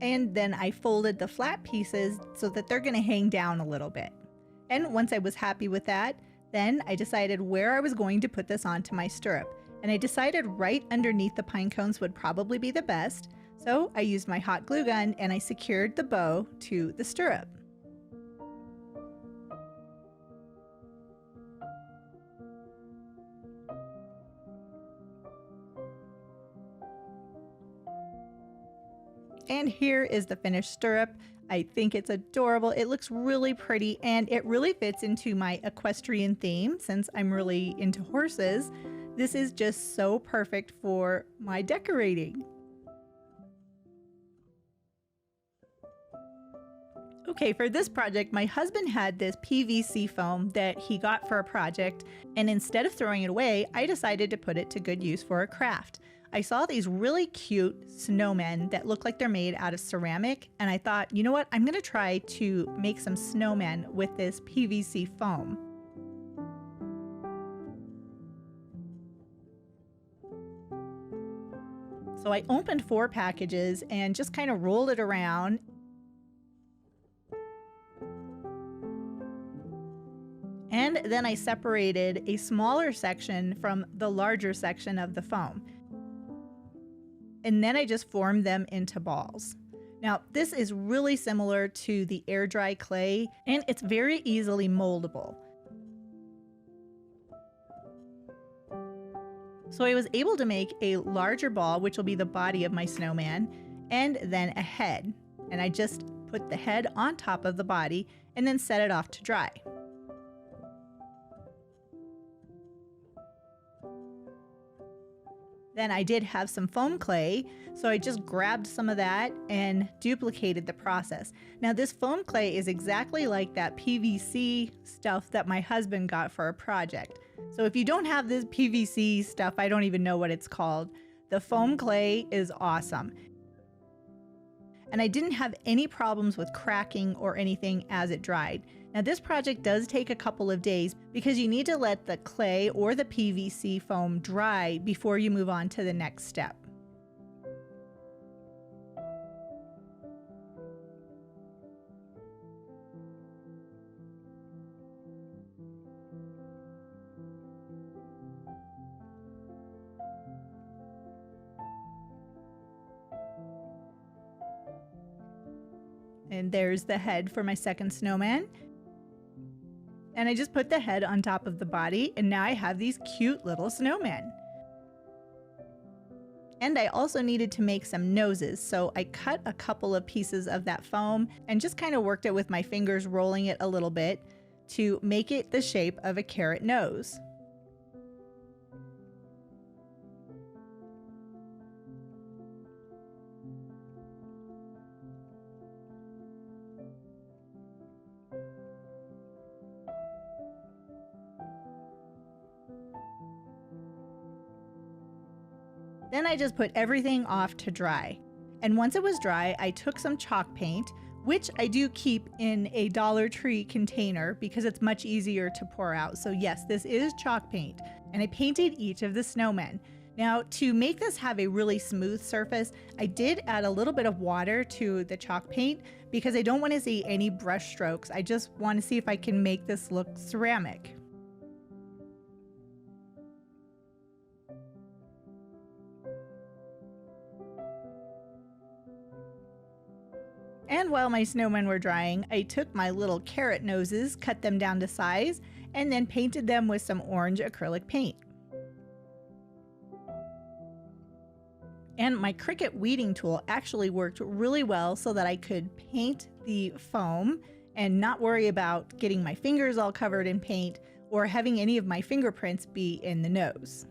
And then I folded the flat pieces so that they're going to hang down a little bit. And once I was happy with that, then I decided where I was going to put this onto my stirrup. And I decided right underneath the pine cones would probably be the best. So I used my hot glue gun and I secured the bow to the stirrup. And here is the finished stirrup. I think it's adorable. It looks really pretty and it really fits into my equestrian theme since I'm really into horses. This is just so perfect for my decorating. Okay, for this project, my husband had this PVC foam that he got for a project, and instead of throwing it away, I decided to put it to good use for a craft. I saw these really cute snowmen that look like they're made out of ceramic, and I thought, you know what, I'm gonna try to make some snowmen with this PVC foam. So I opened 4 packages and just kind of rolled it around. And then I separated a smaller section from the larger section of the foam. And then I just formed them into balls. Now, this is really similar to the air dry clay, and it's very easily moldable. So I was able to make a larger ball, which will be the body of my snowman, and then a head. And I just put the head on top of the body and then set it off to dry. Then I did have some foam clay, so I just grabbed some of that and duplicated the process. Now this foam clay is exactly like that PVC stuff that my husband got for a project. So if you don't have this PVC stuff, I don't even know what it's called. The foam clay is awesome. And I didn't have any problems with cracking or anything as it dried. Now this project does take a couple of days because you need to let the clay or the PVC foam dry before you move on to the next step. And there's the head for my second snowman. And I just put the head on top of the body, and now I have these cute little snowmen. And I also needed to make some noses, so I cut a couple of pieces of that foam and just kind of worked it with my fingers, rolling it a little bit to make it the shape of a carrot nose. Then I just put everything off to dry. And once it was dry, I took some chalk paint, which I do keep in a Dollar Tree container because it's much easier to pour out. So yes, this is chalk paint. And I painted each of the snowmen. Now, to make this have a really smooth surface, I did add a little bit of water to the chalk paint because I don't want to see any brush strokes. I just want to see if I can make this look ceramic. And while my snowmen were drying, I took my little carrot noses, cut them down to size, and then painted them with some orange acrylic paint. And my Cricut weeding tool actually worked really well so that I could paint the foam and not worry about getting my fingers all covered in paint or having any of my fingerprints be in the nose.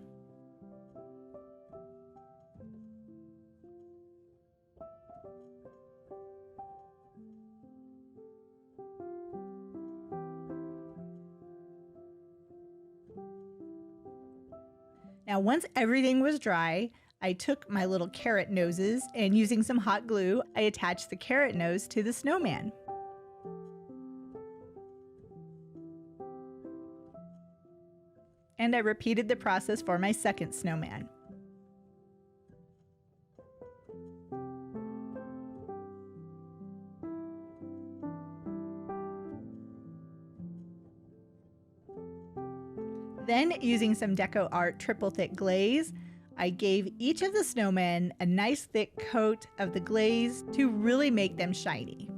Now, once everything was dry, I took my little carrot noses and using some hot glue, I attached the carrot nose to the snowman. And I repeated the process for my second snowman. Then, using some Deco Art triple thick glaze, I gave each of the snowmen a nice thick coat of the glaze to really make them shiny.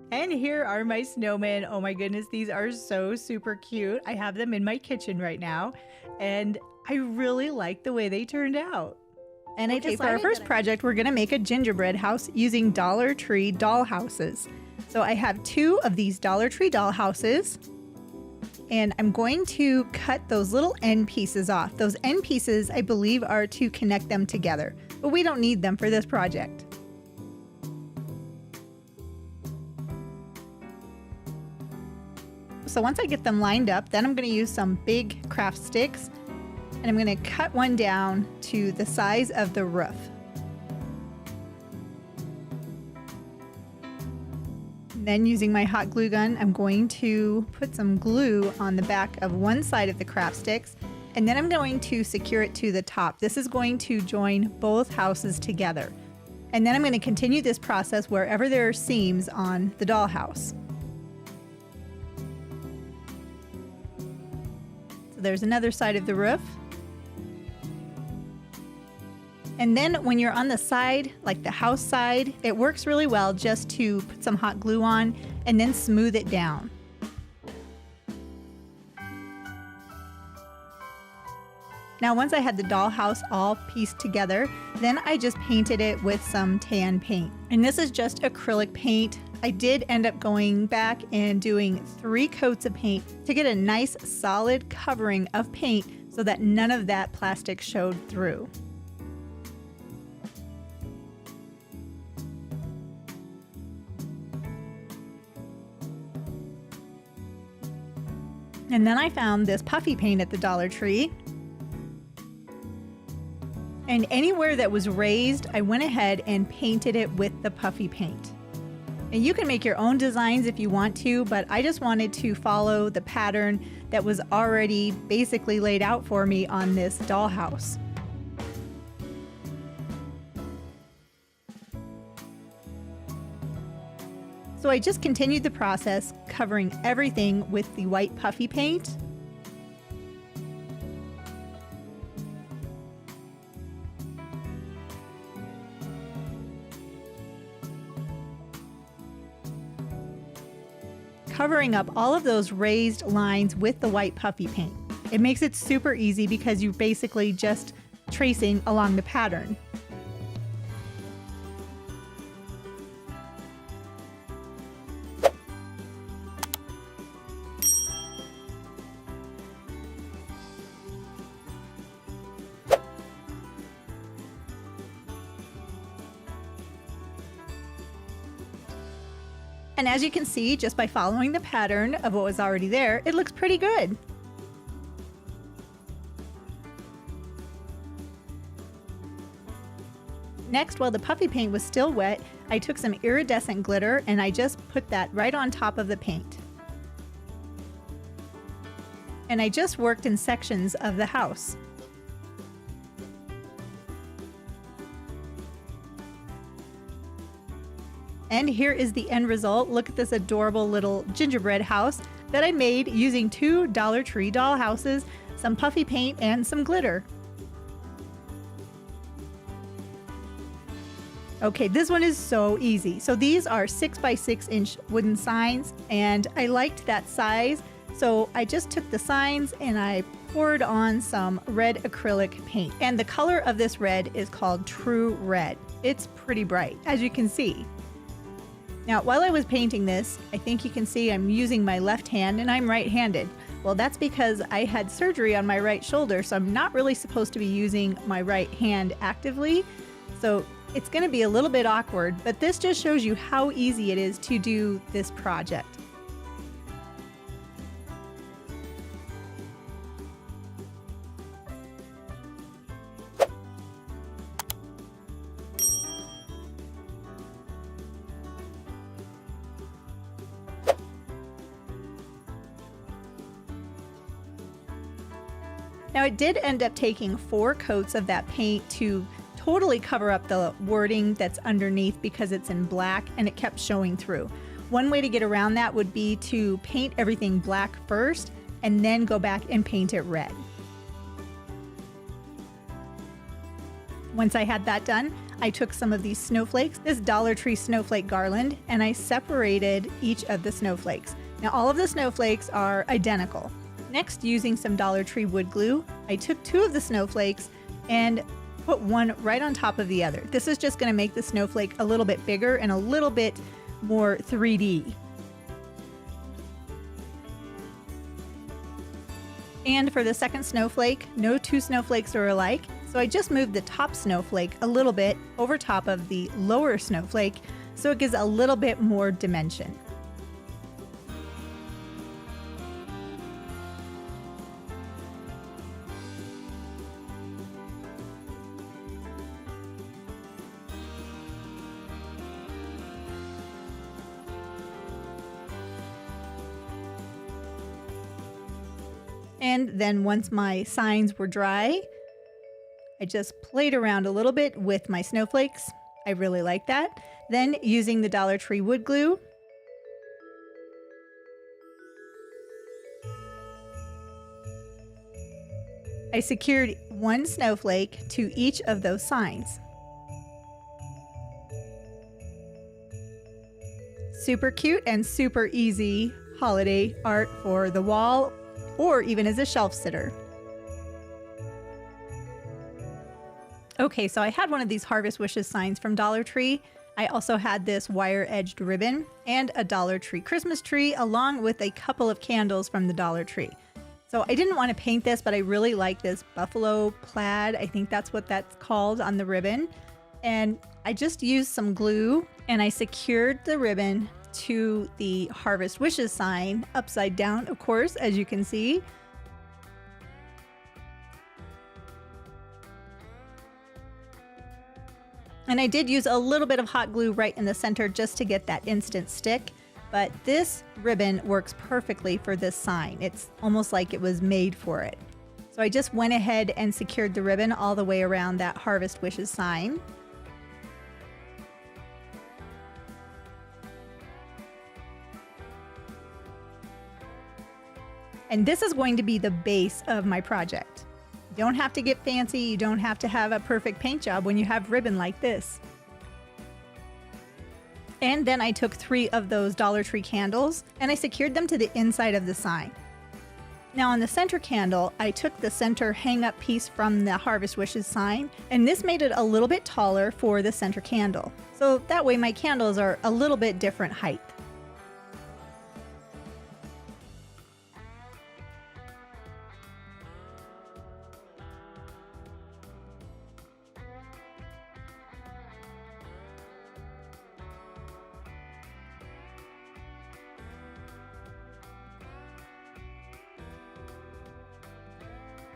And here are my snowmen. Oh my goodness, these are so super cute. I have them in my kitchen right now, and I really like the way they turned out. And for our first project, we're gonna make a gingerbread house using Dollar Tree doll houses. So I have 2 of these Dollar Tree doll houses, and I'm going to cut those little end pieces off. Those end pieces, I believe, are to connect them together, but we don't need them for this project. So once I get them lined up, then I'm going to use some big craft sticks, and I'm going to cut one down to the size of the roof. And then using my hot glue gun, I'm going to put some glue on the back of one side of the craft sticks, and then I'm going to secure it to the top. This is going to join both houses together. And then I'm going to continue this process wherever there are seams on the dollhouse. So there's another side of the roof. And then when you're on the side, like the house side, it works really well just to put some hot glue on and then smooth it down. Now, once I had the dollhouse all pieced together, then I just painted it with some tan paint. And this is just acrylic paint. I did end up going back and doing 3 coats of paint to get a nice solid covering of paint so that none of that plastic showed through. And then I found this puffy paint at the Dollar Tree. And anywhere that was raised, I went ahead and painted it with the puffy paint. And you can make your own designs if you want to, but I just wanted to follow the pattern that was already basically laid out for me on this dollhouse. So I just continued the process, covering everything with the white puffy paint. Covering up all of those raised lines with the white puffy paint. It makes it super easy because you're basically just tracing along the pattern. And as you can see, just by following the pattern of what was already there, it looks pretty good. Next, while the puffy paint was still wet, I took some iridescent glitter and I just put that right on top of the paint. And I just worked in sections of the house. And here is the end result. Look at this adorable little gingerbread house that I made using 2 Dollar Tree doll houses, some puffy paint, and some glitter. Okay, this one is so easy. So these are 6x6-inch wooden signs, and I liked that size. So I just took the signs and I poured on some red acrylic paint. And the color of this red is called True Red. It's pretty bright, as you can see. Now, while I was painting this, I think you can see I'm using my left hand and I'm right-handed. Well, that's because I had surgery on my right shoulder, so I'm not really supposed to be using my right hand actively. So it's going to be a little bit awkward, but this just shows you how easy it is to do this project. Now it did end up taking 4 coats of that paint to totally cover up the wording that's underneath because it's in black and it kept showing through. One way to get around that would be to paint everything black first and then go back and paint it red. Once I had that done, I took some of these snowflakes, this Dollar Tree snowflake garland, and I separated each of the snowflakes. Now all of the snowflakes are identical. Next, using some Dollar Tree wood glue, I took 2 of the snowflakes and put one right on top of the other. This is just going to make the snowflake a little bit bigger and a little bit more 3D. And for the second snowflake, no 2 snowflakes are alike, so I just moved the top snowflake a little bit over top of the lower snowflake so it gives a little bit more dimension. And then once my signs were dry, I just played around a little bit with my snowflakes. I really like that. Then using the Dollar Tree wood glue, I secured 1 snowflake to each of those signs. Super cute and super easy holiday art for the wall or even as a shelf sitter. Okay, so I had one of these Harvest Wishes signs from Dollar Tree. I also had this wire-edged ribbon and a Dollar Tree Christmas tree along with a couple of candles from the Dollar Tree. So I didn't want to paint this, but I really like this buffalo plaid. I think that's what that's called on the ribbon. And I just used some glue and I secured the ribbon to the Harvest Wishes sign upside down, of course, as you can see. And I did use a little bit of hot glue right in the center just to get that instant stick. But this ribbon works perfectly for this sign. It's almost like it was made for it. So I just went ahead and secured the ribbon all the way around that Harvest Wishes sign. And this is going to be the base of my project. You don't have to get fancy, you don't have to have a perfect paint job when you have ribbon like this. And then I took 3 of those Dollar Tree candles and I secured them to the inside of the sign. Now on the center candle, I took the center hang up piece from the Harvest Wishes sign, and this made it a little bit taller for the center candle. So that way my candles are a little bit different height.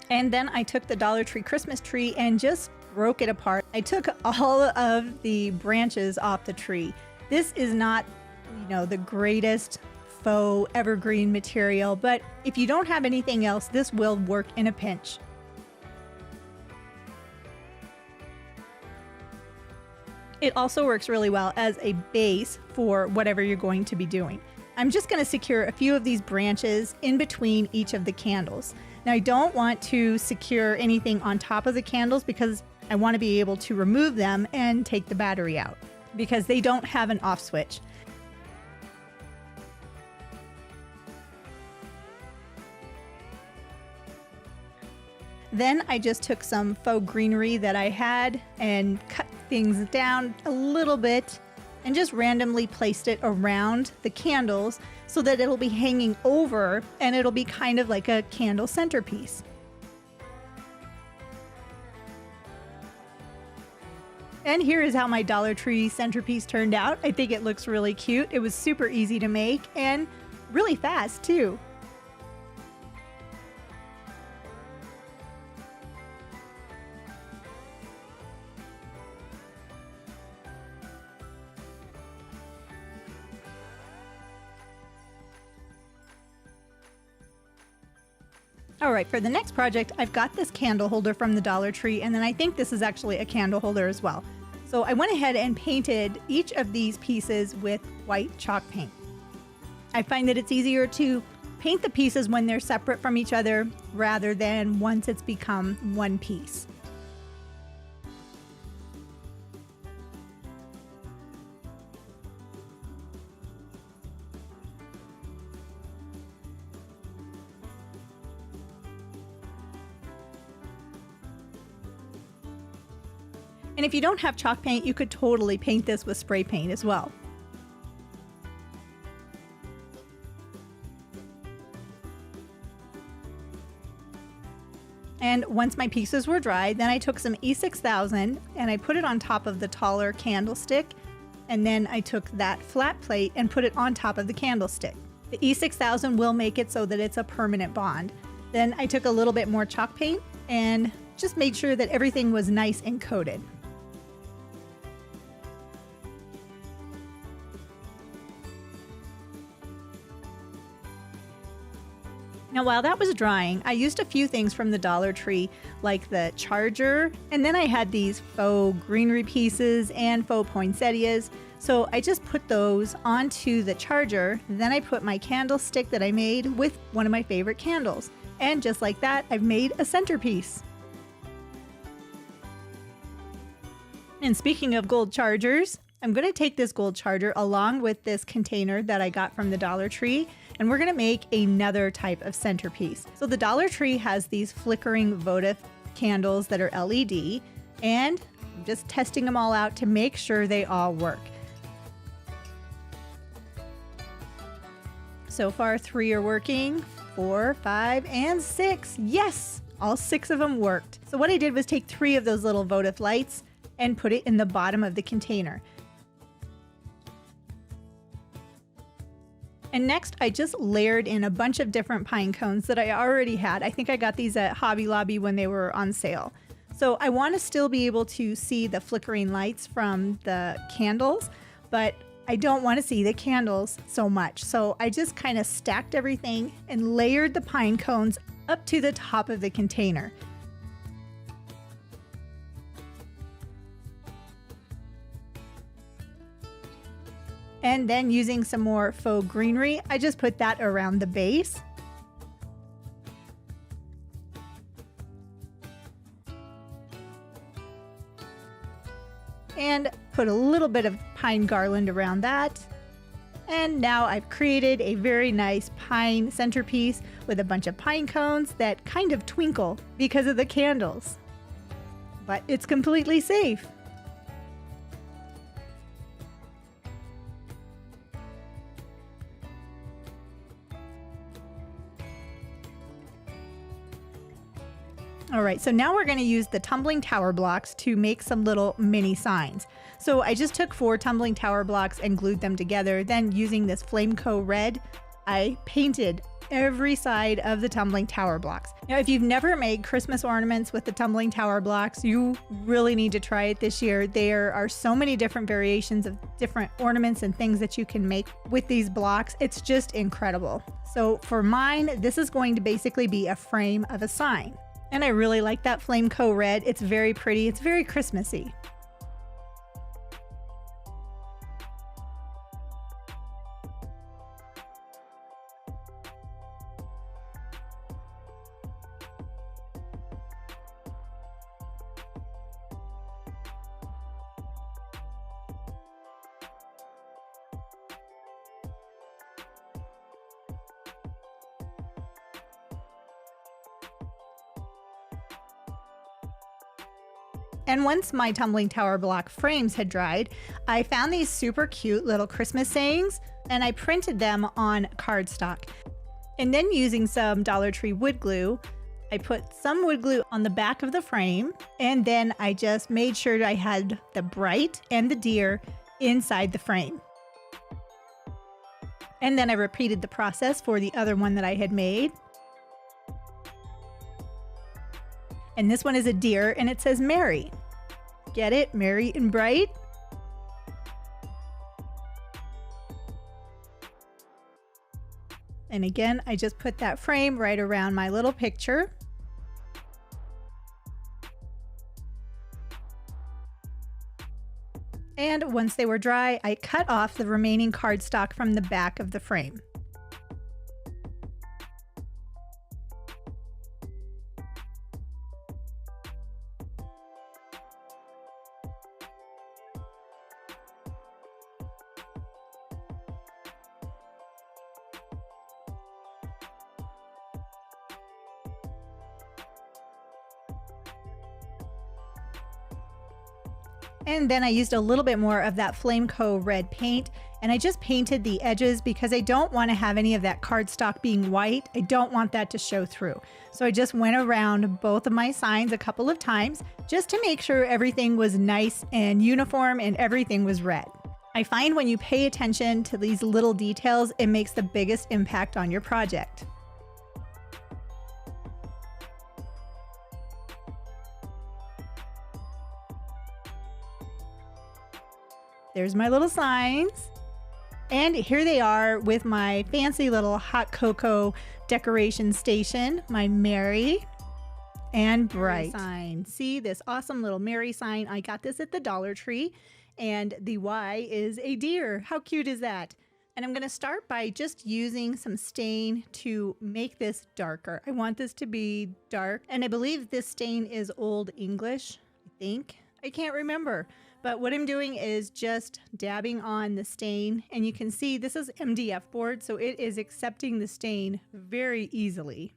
And then I took the Dollar Tree Christmas tree and just broke it apart. I took all of the branches off the tree. This is not, the greatest faux evergreen material, but if you don't have anything else, this will work in a pinch. It also works really well as a base for whatever you're going to be doing. I'm just going to secure a few of these branches in between each of the candles. Now I don't want to secure anything on top of the candles because I want to be able to remove them and take the battery out because they don't have an off switch. Then I just took some faux greenery that I had and cut things down a little bit and just randomly placed it around the candles so that it'll be hanging over and it'll be kind of like a candle centerpiece. And here is how my Dollar Tree centerpiece turned out. I think it looks really cute. It was super easy to make and really fast too. All right, for the next project, I've got this candle holder from the Dollar Tree, and then I think this is actually a candle holder as well. So I went ahead and painted each of these pieces with white chalk paint. I find that it's easier to paint the pieces when they're separate from each other rather than once it's become one piece. And if you don't have chalk paint, you could totally paint this with spray paint as well. And once my pieces were dry, then I took some E6000 and I put it on top of the taller candlestick. And then I took that flat plate and put it on top of the candlestick. The E6000 will make it so that it's a permanent bond. Then I took a little bit more chalk paint and just made sure that everything was nice and coated. Now, while that was drying, I used a few things from the Dollar Tree, like the charger, and then I had these faux greenery pieces and faux poinsettias. So I just put those onto the charger. Then I put my candlestick that I made with one of my favorite candles. And just like that, I've made a centerpiece. And speaking of gold chargers, I'm going to take this gold charger along with this container that I got from the Dollar Tree, and we're going to make another type of centerpiece. So the Dollar Tree has these flickering votive candles that are LED, and I'm just testing them all out to make sure they all work. So far, 3 are working, 4, 5, and 6. Yes, all 6 of them worked. So what I did was take 3 of those little votive lights and put it in the bottom of the container. And next, I just layered in a bunch of different pine cones that I already had. I think I got these at Hobby Lobby when they were on sale. So I want to still be able to see the flickering lights from the candles, but I don't want to see the candles so much. So I just kind of stacked everything and layered the pine cones up to the top of the container. And then using some more faux greenery, I just put that around the base. And put a little bit of pine garland around that. And now I've created a very nice pine centerpiece with a bunch of pine cones that kind of twinkle because of the candles. But it's completely safe. All right, so now we're going to use the tumbling tower blocks to make some little mini signs. So I just took 4 tumbling tower blocks and glued them together. Then using this Flameco red, I painted every side of the tumbling tower blocks. Now, if you've never made Christmas ornaments with the tumbling tower blocks, you really need to try it this year. There are so many different variations of different ornaments and things that you can make with these blocks. It's just incredible. So for mine, this is going to basically be a frame of a sign. And I really like that Flameco red. It's very pretty. It's very Christmassy. And once my tumbling tower block frames had dried, I found these super cute little Christmas sayings and I printed them on cardstock. And then using some Dollar Tree wood glue, I put some wood glue on the back of the frame, and then I just made sure I had the bright and the deer inside the frame. And then I repeated the process for the other one that I had made. And this one is a deer and it says Merry. Get it? Merry and bright? And again, I just put that frame right around my little picture. And once they were dry, I cut off the remaining cardstock from the back of the frame. And then I used a little bit more of that Flameco red paint, and I just painted the edges because I don't want to have any of that cardstock being white. I don't want that to show through. So I just went around both of my signs a couple of times just to make sure everything was nice and uniform and everything was red. I find when you pay attention to these little details, it makes the biggest impact on your project. There's my little signs. And here they are with my fancy little hot cocoa decoration station, my Merry and Bright sign. See this awesome little Merry sign? I got this at the Dollar Tree, and the Y is a deer. How cute is that? And I'm going to start by just using some stain to make this darker. I want this to be dark, and I believe this stain is Old English, I think. I can't remember. But what I'm doing is just dabbing on the stain, and you can see this is MDF board, so it is accepting the stain very easily.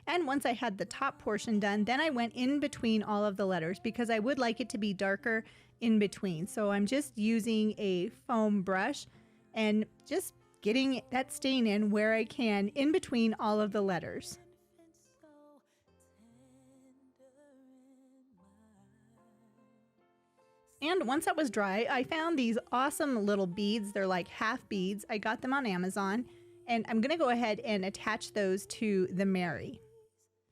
And once I had the top portion done, then I went in between all of the letters because I would like it to be darker in between. So I'm just using a foam brush and just getting that stain in where I can in between all of the letters. And once that was dry, I found these awesome little beads. They're like half beads. I got them on Amazon, and I'm gonna go ahead and attach those to the Merry.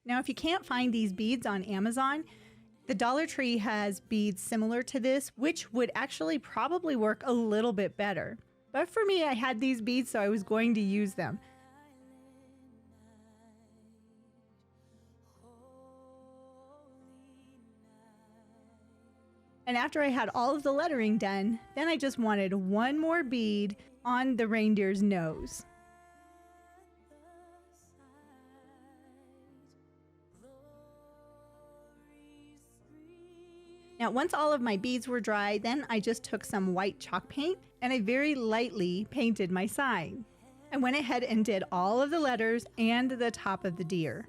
Now, if you can't find these beads on Amazon, the Dollar Tree has beads similar to this, which would actually probably work a little bit better. But for me, I had these beads, so I was going to use them. And after I had all of the lettering done, then I just wanted one more bead on the reindeer's nose. Now, once all of my beads were dry, then I just took some white chalk paint and I very lightly painted my sign. I went ahead and did all of the letters and the top of the deer.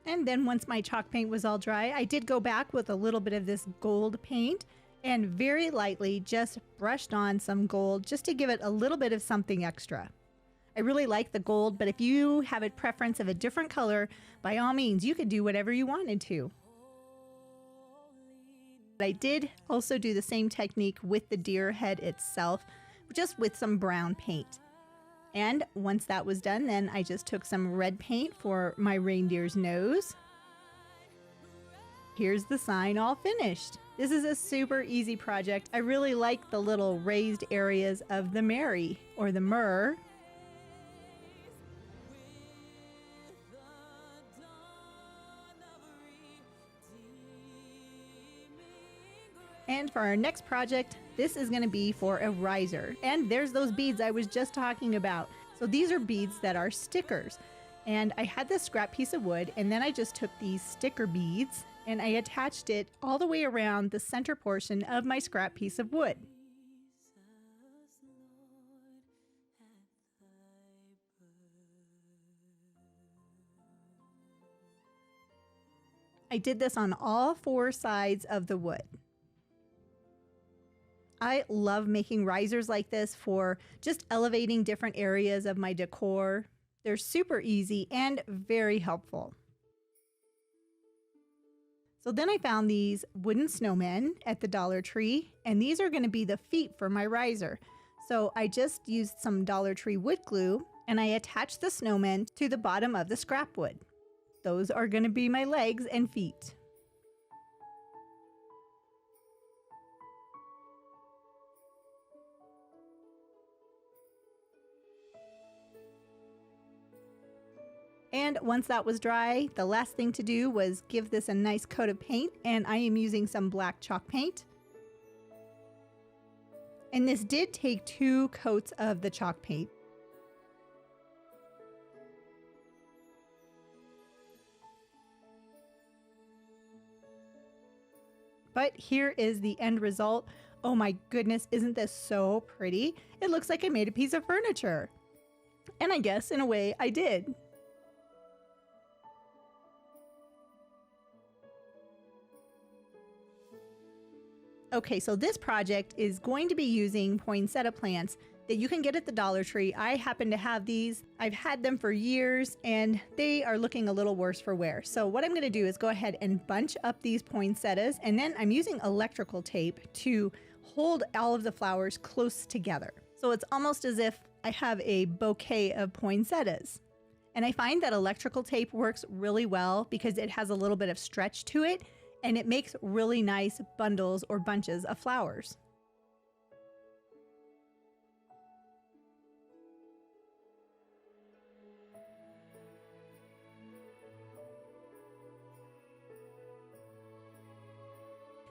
And then once my chalk paint was all dry, I did go back with a little bit of this gold paint and very lightly just brushed on some gold just to give it a little bit of something extra. I really like the gold, but if you have a preference of a different color, by all means, you could do whatever you wanted to. I did also do the same technique with the deer head itself, just with some brown paint. And once that was done, then I just took some red paint for my reindeer's nose. Here's the sign all finished. This is a super easy project. I really like the little raised areas of the Merry or the Myrrh. And for our next project, this is going to be for a riser. And there's those beads I was just talking about. So these are beads that are stickers. And I had this scrap piece of wood, and then I just took these sticker beads and I attached it all the way around the center portion of my scrap piece of wood. I did this on all 4 sides of the wood. I love making risers like this for just elevating different areas of my decor. They're super easy and very helpful. So then I found these wooden snowmen at the Dollar Tree, and these are going to be the feet for my riser. So I just used some Dollar Tree wood glue and I attached the snowmen to the bottom of the scrap wood. Those are going to be my legs and feet. And once that was dry, the last thing to do was give this a nice coat of paint, and I am using some black chalk paint. And this did take 2 coats of the chalk paint. But here is the end result. Oh my goodness, isn't this so pretty? It looks like I made a piece of furniture. And I guess in a way I did. Okay, so this project is going to be using poinsettia plants that you can get at the Dollar Tree. I happen to have these. I've had them for years and they are looking a little worse for wear. So what I'm going to do is go ahead and bunch up these poinsettias, and then I'm using electrical tape to hold all of the flowers close together. So it's almost as if I have a bouquet of poinsettias. And I find that electrical tape works really well because it has a little bit of stretch to it, and it makes really nice bundles or bunches of flowers.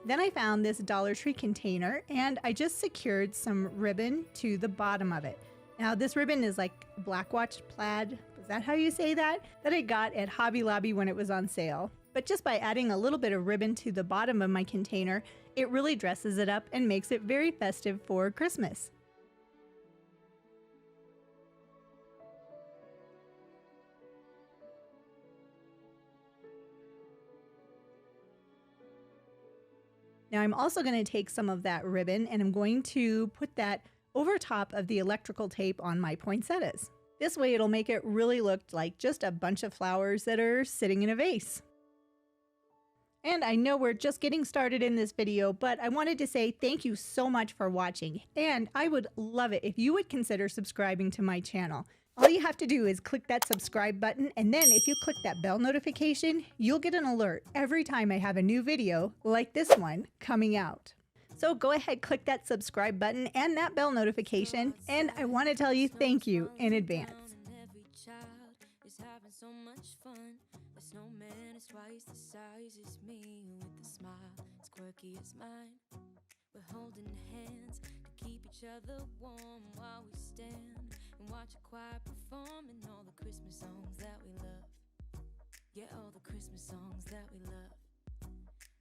Then I found this Dollar Tree container and I just secured some ribbon to the bottom of it. Now this ribbon is like black watch plaid, is that how you say that? That I got at Hobby Lobby when it was on sale. But just by adding a little bit of ribbon to the bottom of my container, it really dresses it up and makes it very festive for Christmas. Now I'm also going to take some of that ribbon and I'm going to put that over top of the electrical tape on my poinsettias. This way it'll make it really look like just a bunch of flowers that are sitting in a vase. And I know we're just getting started in this video, but I wanted to say thank you so much for watching. And I would love it if you would consider subscribing to my channel. All you have to do is click that subscribe button, and then if you click that bell notification, you'll get an alert every time I have a new video like this one coming out. So go ahead, click that subscribe button and that bell notification, and I want to tell you thank you in advance. Every child is having so much fun. The snowman is twice the size as me, with a smile as quirky as mine. We're holding hands to keep each other warm while we stand and watch a choir performing all the Christmas songs that we love. Yeah, all the Christmas songs that we love.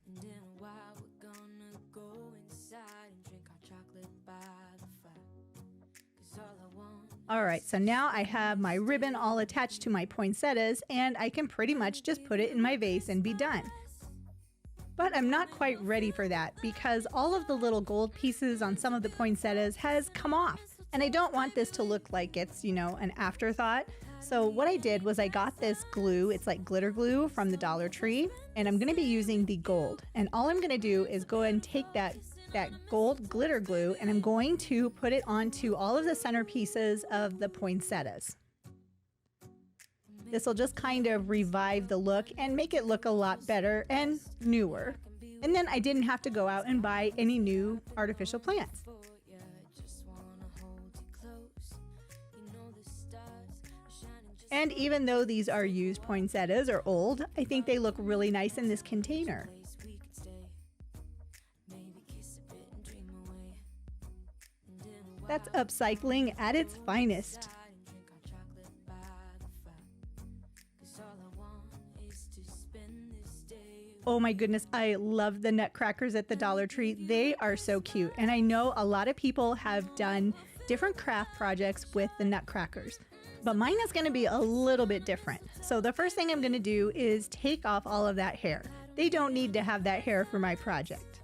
And in a while we're gonna go inside and drink our chocolate by the fire. 'Cause all I want. All right, so now I have my ribbon all attached to my poinsettias, and I can pretty much just put it in my vase and be done. But I'm not quite ready for that because all of the little gold pieces on some of the poinsettias has come off. And I don't want this to look like it's, an afterthought. So what I did was I got this glue, it's like glitter glue from the Dollar Tree, and I'm gonna be using the gold. And all I'm gonna do is go and take that gold glitter glue and I'm going to put it onto all of the centerpieces of the poinsettias. This will just kind of revive the look and make it look a lot better and newer. And then I didn't have to go out and buy any new artificial plants. And even though these are used poinsettias or old, I think they look really nice in this container. That's upcycling at its finest. Oh my goodness, I love the Nutcrackers at the Dollar Tree. They are so cute. And I know a lot of people have done different craft projects with the Nutcrackers, but mine is going to be a little bit different. So the first thing I'm going to do is take off all of that hair. They don't need to have that hair for my project.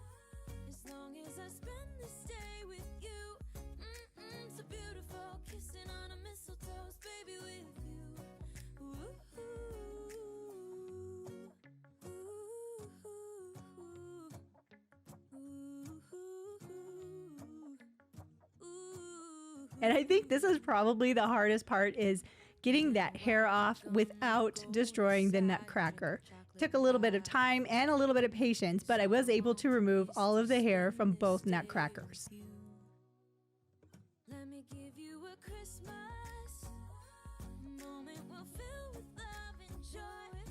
And I think this is probably the hardest part, is getting that hair off without destroying the Nutcracker. It took a little bit of time and a little bit of patience, but I was able to remove all of the hair from both Nutcrackers.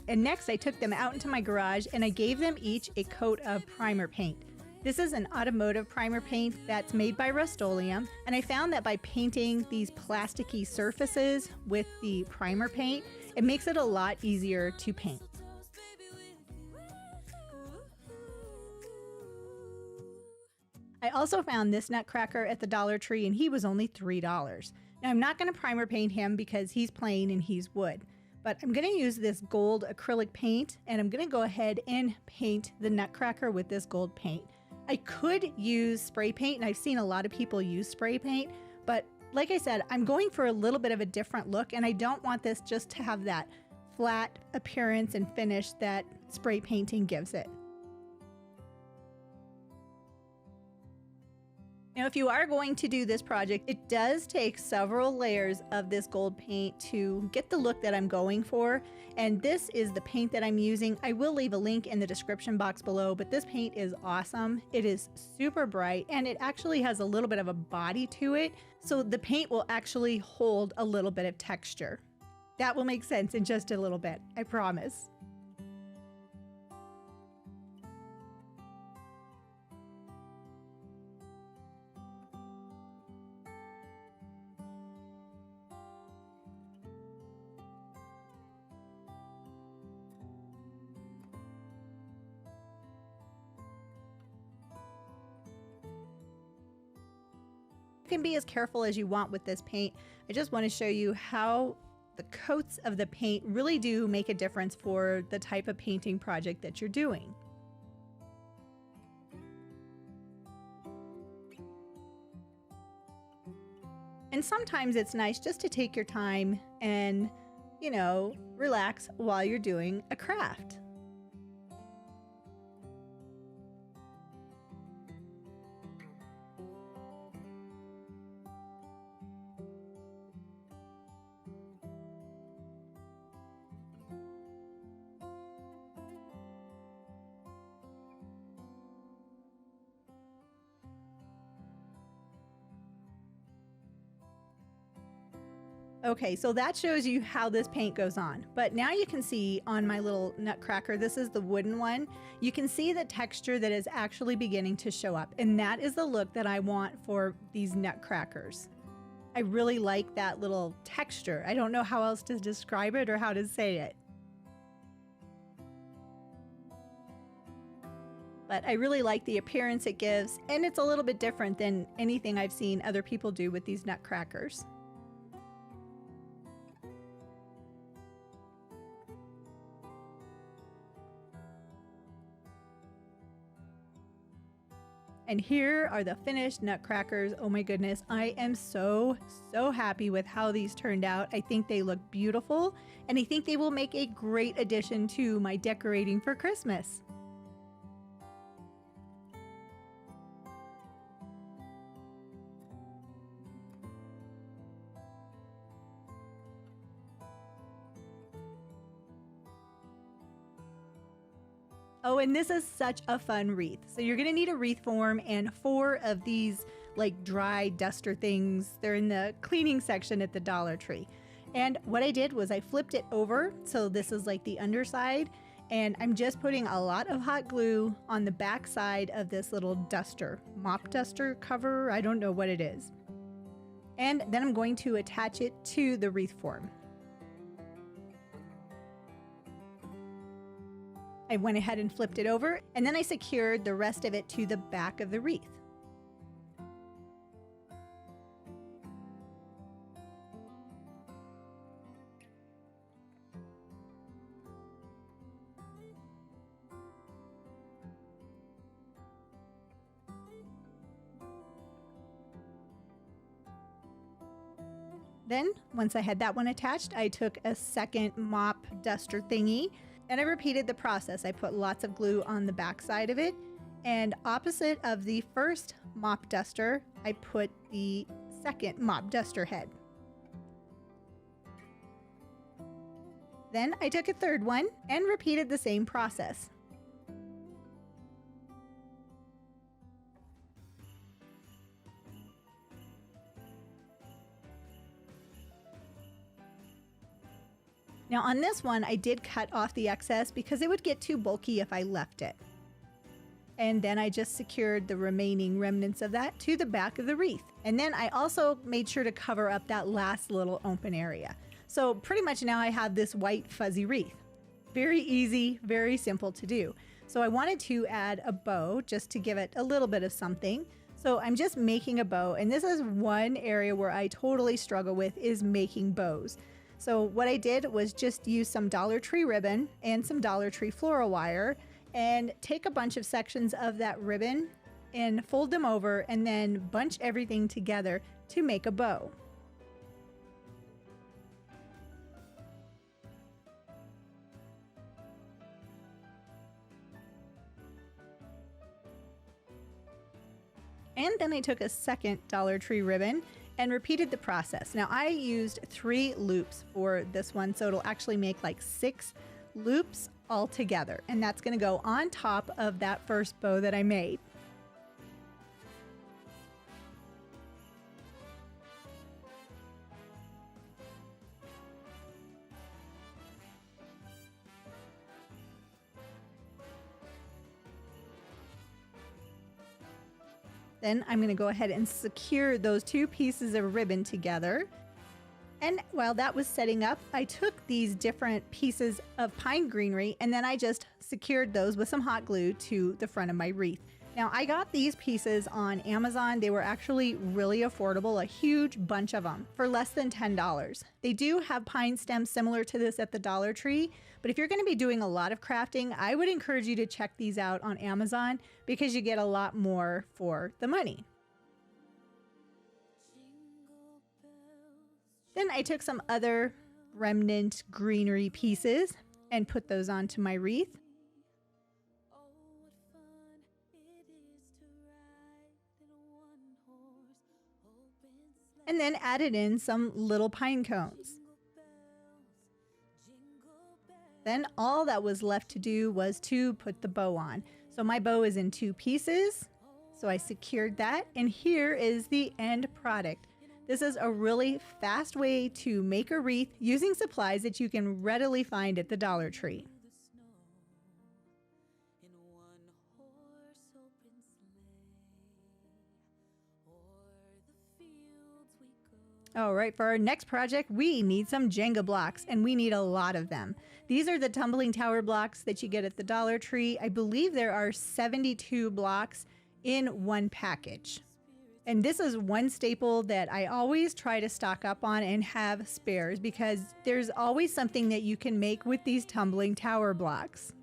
And next I took them out into my garage and I gave them each a coat of primer paint. This is an automotive primer paint that's made by Rust-Oleum, and I found that by painting these plasticky surfaces with the primer paint, it makes it a lot easier to paint. I also found this Nutcracker at the Dollar Tree and he was only $3. Now I'm not going to primer paint him because he's plain and he's wood, but I'm going to use this gold acrylic paint and I'm going to go ahead and paint the Nutcracker with this gold paint. I could use spray paint, and I've seen a lot of people use spray paint, but like I said, I'm going for a little bit of a different look, and I don't want this just to have that flat appearance and finish that spray painting gives it. Now, if you are going to do this project, it does take several layers of this gold paint to get the look that I'm going for. And this is the paint that I'm using. I will leave a link in the description box below, but this paint is awesome. It is super bright and it actually has a little bit of a body to it. So the paint will actually hold a little bit of texture. That will make sense in just a little bit, I promise. You can be as careful as you want with this paint. I just want to show you how the coats of the paint really do make a difference for the type of painting project that you're doing. And sometimes it's nice just to take your time and, you know, relax while you're doing a craft. Okay, so that shows you how this paint goes on. But now you can see on my little Nutcracker, this is the wooden one. You can see the texture that is actually beginning to show up. And that is the look that I want for these Nutcrackers. I really like that little texture. I don't know how else to describe it or how to say it. But I really like the appearance it gives. And it's a little bit different than anything I've seen other people do with these Nutcrackers. And here are the finished Nutcrackers. Oh my goodness, I am so happy with how these turned out. I think they look beautiful, and I think they will make a great addition to my decorating for Christmas. Oh, and this is such a fun wreath. So you're gonna need a wreath form and 4 of these like dry duster things. They're in the cleaning section at the Dollar Tree. And what I did was I flipped it over. So this is like the underside, and I'm just putting a lot of hot glue on the back side of this little duster, mop duster cover. I don't know what it is. And then I'm going to attach it to the wreath form. I went ahead and flipped it over, and then I secured the rest of it to the back of the wreath. Then, once I had that one attached, I took a second mop duster thingy and I repeated the process. I put lots of glue on the back side of it, and opposite of the first mop duster, I put the second mop duster head. Then I took a third one and repeated the same process. Now on this one, I did cut off the excess because it would get too bulky if I left it. And then I just secured the remaining remnants of that to the back of the wreath. And then I also made sure to cover up that last little open area. So pretty much now I have this white fuzzy wreath. Very easy, very simple to do. So I wanted to add a bow just to give it a little bit of something. So I'm just making a bow, and this is one area where I totally struggle with, is making bows. So what I did was just use some Dollar Tree ribbon and some Dollar Tree floral wire and take a bunch of sections of that ribbon and fold them over and then bunch everything together to make a bow. And then I took a second Dollar Tree ribbon and repeated the process. Now I used 3 loops for this one, so it'll actually make like 6 loops all together. And that's gonna go on top of that first bow that I made. Then I'm going to go ahead and secure those 2 pieces of ribbon together. And while that was setting up, I took these different pieces of pine greenery and then I just secured those with some hot glue to the front of my wreath. Now I got these pieces on Amazon. They were actually really affordable, a huge bunch of them for less than $10. They do have pine stems similar to this at the Dollar Tree, but if you're going to be doing a lot of crafting, I would encourage you to check these out on Amazon because you get a lot more for the money. Then I took some other remnant greenery pieces and put those onto my wreath. And then added in some little pine cones. Then all that was left to do was to put the bow on. So my bow is in 2 pieces. So I secured that, and here is the end product. This is a really fast way to make a wreath using supplies that you can readily find at the Dollar Tree. All right, for our next project, we need some Jenga blocks, and we need a lot of them. These are the tumbling tower blocks that you get at the Dollar Tree. I believe there are 72 blocks in one package. And this is one staple that I always try to stock up on and have spares because there's always something that you can make with these tumbling tower blocks.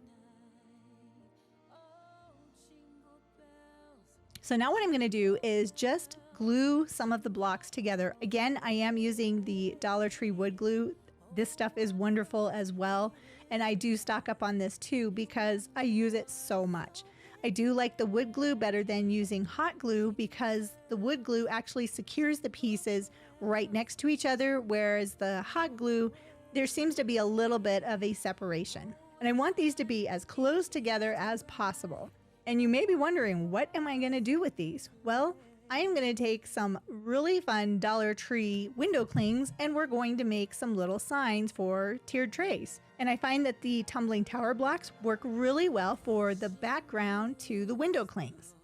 So now what I'm going to do is just glue some of the blocks together. Again, I am using the Dollar Tree wood glue. This stuff is wonderful as well. And I do stock up on this too because I use it so much. I do like the wood glue better than using hot glue because the wood glue actually secures the pieces right next to each other, whereas the hot glue, there seems to be a little bit of a separation. And I want these to be as close together as possible. And you may be wondering, what am I going to do with these? Well, I am going to take some really fun Dollar Tree window clings and we're going to make some little signs for tiered trays. And I find that the tumbling tower blocks work really well for the background to the window clings.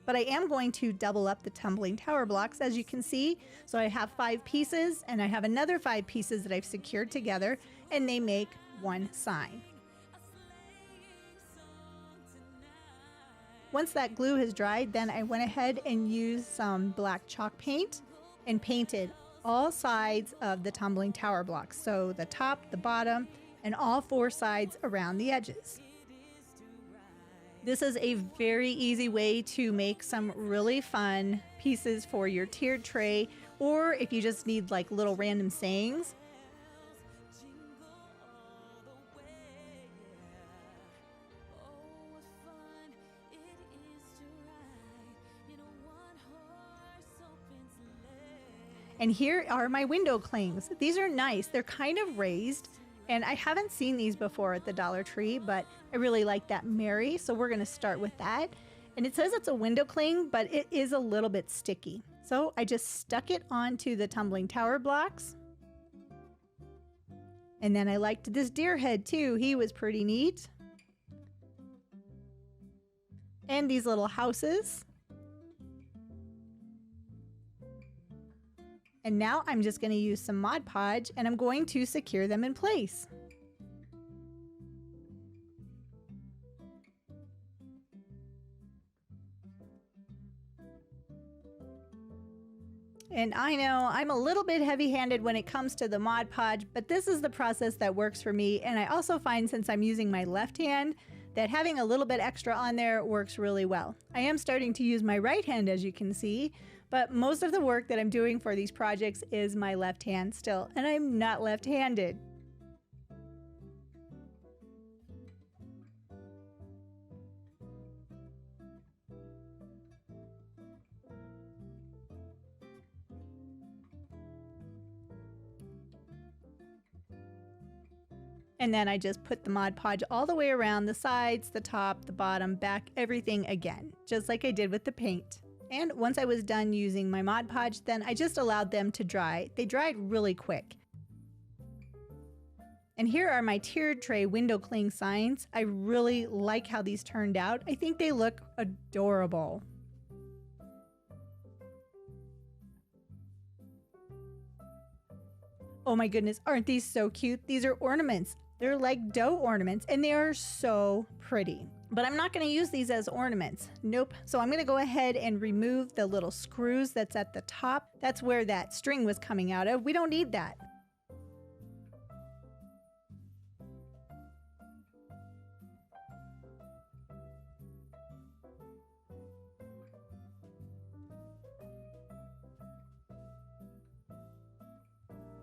but I am going to double up the tumbling tower blocks, as you can see. So I have 5 pieces, and I have another 5 pieces that I've secured together, and they make one sign. Once that glue has dried, then I went ahead and used some black chalk paint and painted all sides of the tumbling tower blocks. So the top, the bottom, and all 4 sides around the edges. This is a very easy way to make some really fun pieces for your tiered tray, or if you just need like little random sayings. And here are my window clings. These are nice. They're kind of raised, and I haven't seen these before at the Dollar Tree, but I really like that Mary, so we're gonna start with that. And it says it's a window cling, but it is a little bit sticky. So I just stuck it onto the tumbling tower blocks. And then I liked this deer head too. He was pretty neat. And these little houses. And now I'm just going to use some Mod Podge, and I'm going to secure them in place. And I know I'm a little bit heavy-handed when it comes to the Mod Podge, but this is the process that works for me. And I also find, since I'm using my left hand, that having a little bit extra on there works really well. I am starting to use my right hand, as you can see, but most of the work that I'm doing for these projects is my left hand still, and I'm not left-handed. And then I just put the Mod Podge all the way around the sides, the top, the bottom, back, everything again, just like I did with the paint. And once I was done using my Mod Podge, then I just allowed them to dry. They dried really quick. And here are my tiered tray window cling signs. I really like how these turned out. I think they look adorable. Oh my goodness, aren't these so cute? These are ornaments. They're like dough ornaments, and they are so pretty. But I'm not going to use these as ornaments. Nope. So I'm going to go ahead and remove the little screws that's at the top. That's where that string was coming out of. We don't need that.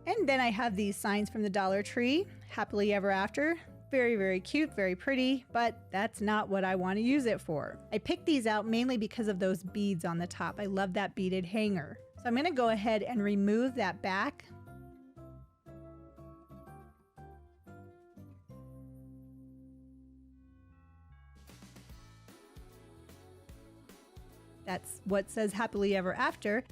And then I have these signs from the Dollar Tree, Happily Ever After. Very, very cute, very pretty, but that's not what I want to use it for. I picked these out mainly because of those beads on the top. I love that beaded hanger. So I'm going to go ahead and remove that back. That's what says Happily Ever After.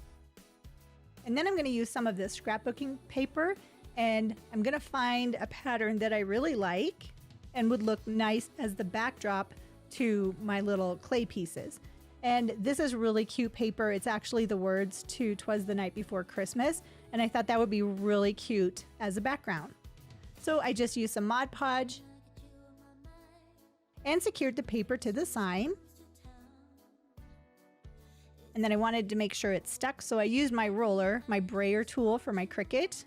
And then I'm going to use some of this scrapbooking paper, and I'm going to find a pattern that I really like and would look nice as the backdrop to my little clay pieces. And this is really cute paper. It's actually the words to 'Twas the Night Before Christmas, and I thought that would be really cute as a background. So I just used some Mod Podge and secured the paper to the sign. And then I wanted to make sure it stuck, so I used my roller, my brayer tool for my Cricut.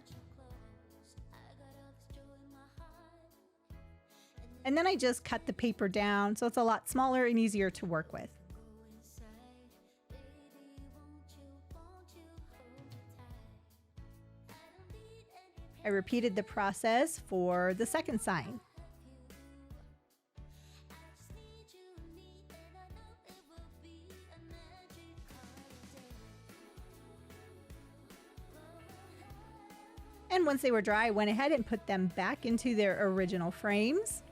And then I just cut the paper down so it's a lot smaller and easier to work with. I repeated the process for the second sign. And once they were dry, I went ahead and put them back into their original frames.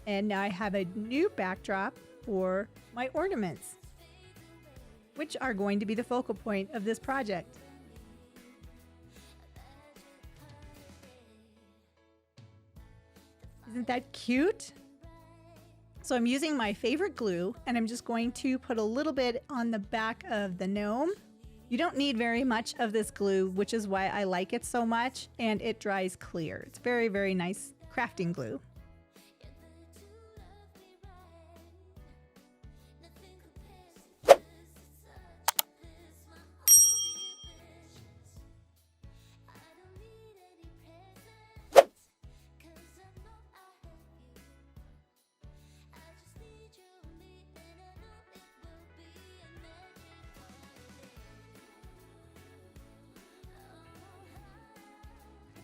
And now I have a new backdrop for my ornaments, which are going to be the focal point of this project. Isn't that cute? So I'm using my favorite glue, and I'm just going to put a little bit on the back of the gnome. You don't need very much of this glue, which is why I like it so much, and it dries clear. It's very, very nice crafting glue.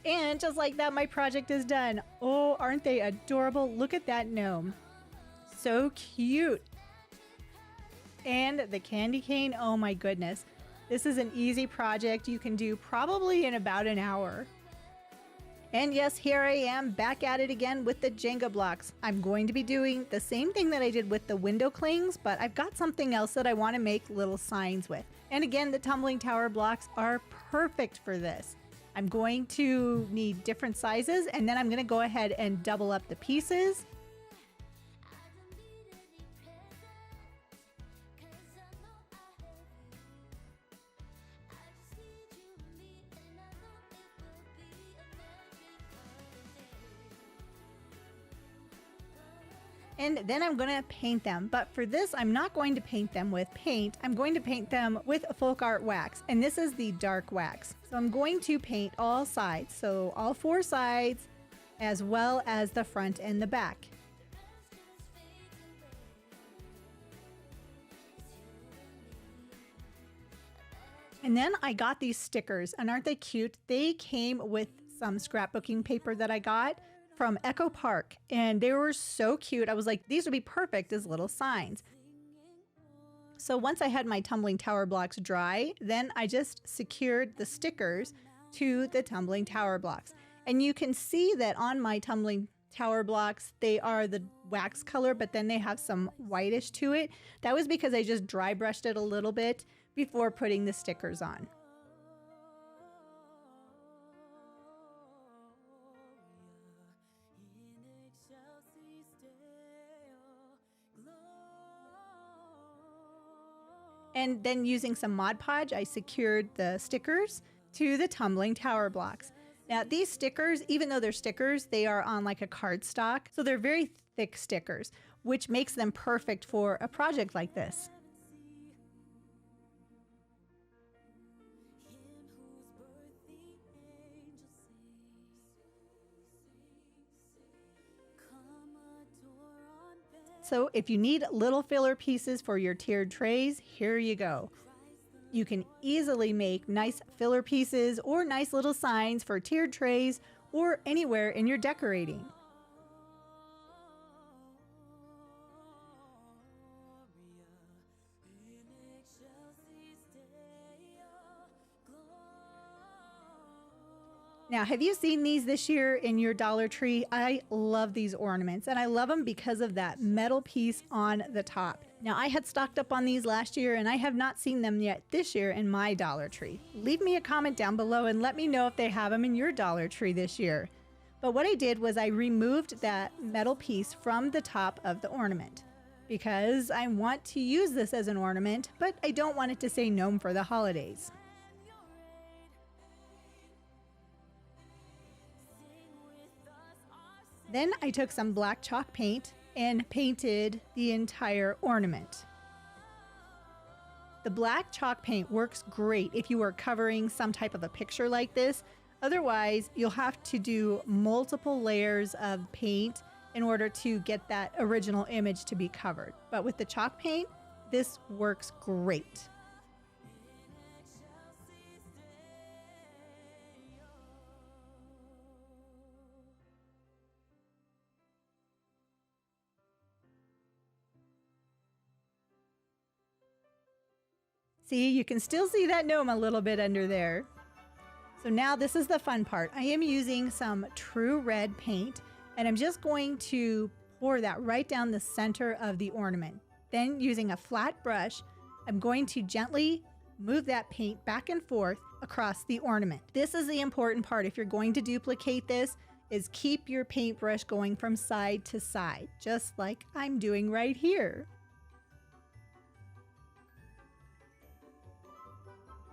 And just like that, my project is done. Oh, aren't they adorable? Look at that gnome. So cute. And the candy cane, oh my goodness. This is an easy project you can do probably in about an hour. And yes, here I am back at it again with the Jenga blocks. I'm going to be doing the same thing that I did with the window clings, but I've got something else that I want to make little signs with. And again, the tumbling tower blocks are perfect for this. I'm going to need different sizes, and then I'm going to go ahead and double up the pieces. And then I'm going to paint them. But for this, I'm not going to paint them with paint. I'm going to paint them with folk art wax. And this is the dark wax. So I'm going to paint all sides. So all 4 sides, as well as the front and the back. And then I got these stickers, and aren't they cute? They came with some scrapbooking paper that I got from Echo Park, and they were so cute. I was like, these would be perfect as little signs. So once I had my tumbling tower blocks dry, then I just secured the stickers to the tumbling tower blocks. And you can see that on my tumbling tower blocks, they are the wax color, but then they have some whitish to it. That was because I just dry brushed it a little bit before putting the stickers on. And then using some Mod Podge, I secured the stickers to the tumbling tower blocks. Now these stickers, even though they're stickers, they are on like a cardstock. So they're very thick stickers, which makes them perfect for a project like this. So if you need little filler pieces for your tiered trays, here you go. You can easily make nice filler pieces or nice little signs for tiered trays or anywhere in your decorating. Now, have you seen these this year in your Dollar Tree? I love these ornaments, and I love them because of that metal piece on the top. Now, I had stocked up on these last year, and I have not seen them yet this year in my Dollar Tree. Leave me a comment down below and let me know if they have them in your Dollar Tree this year. But what I did was I removed that metal piece from the top of the ornament because I want to use this as an ornament, but I don't want it to say gnome for the holidays. Then I took some black chalk paint and painted the entire ornament. The black chalk paint works great if you are covering some type of a picture like this. Otherwise, you'll have to do multiple layers of paint in order to get that original image to be covered. But with the chalk paint, this works great. See, you can still see that gnome a little bit under there. So now this is the fun part. I am using some true red paint, and I'm just going to pour that right down the center of the ornament. Then using a flat brush, I'm going to gently move that paint back and forth across the ornament. This is the important part. If you're going to duplicate this, is keep your paintbrush going from side to side, just like I'm doing right here.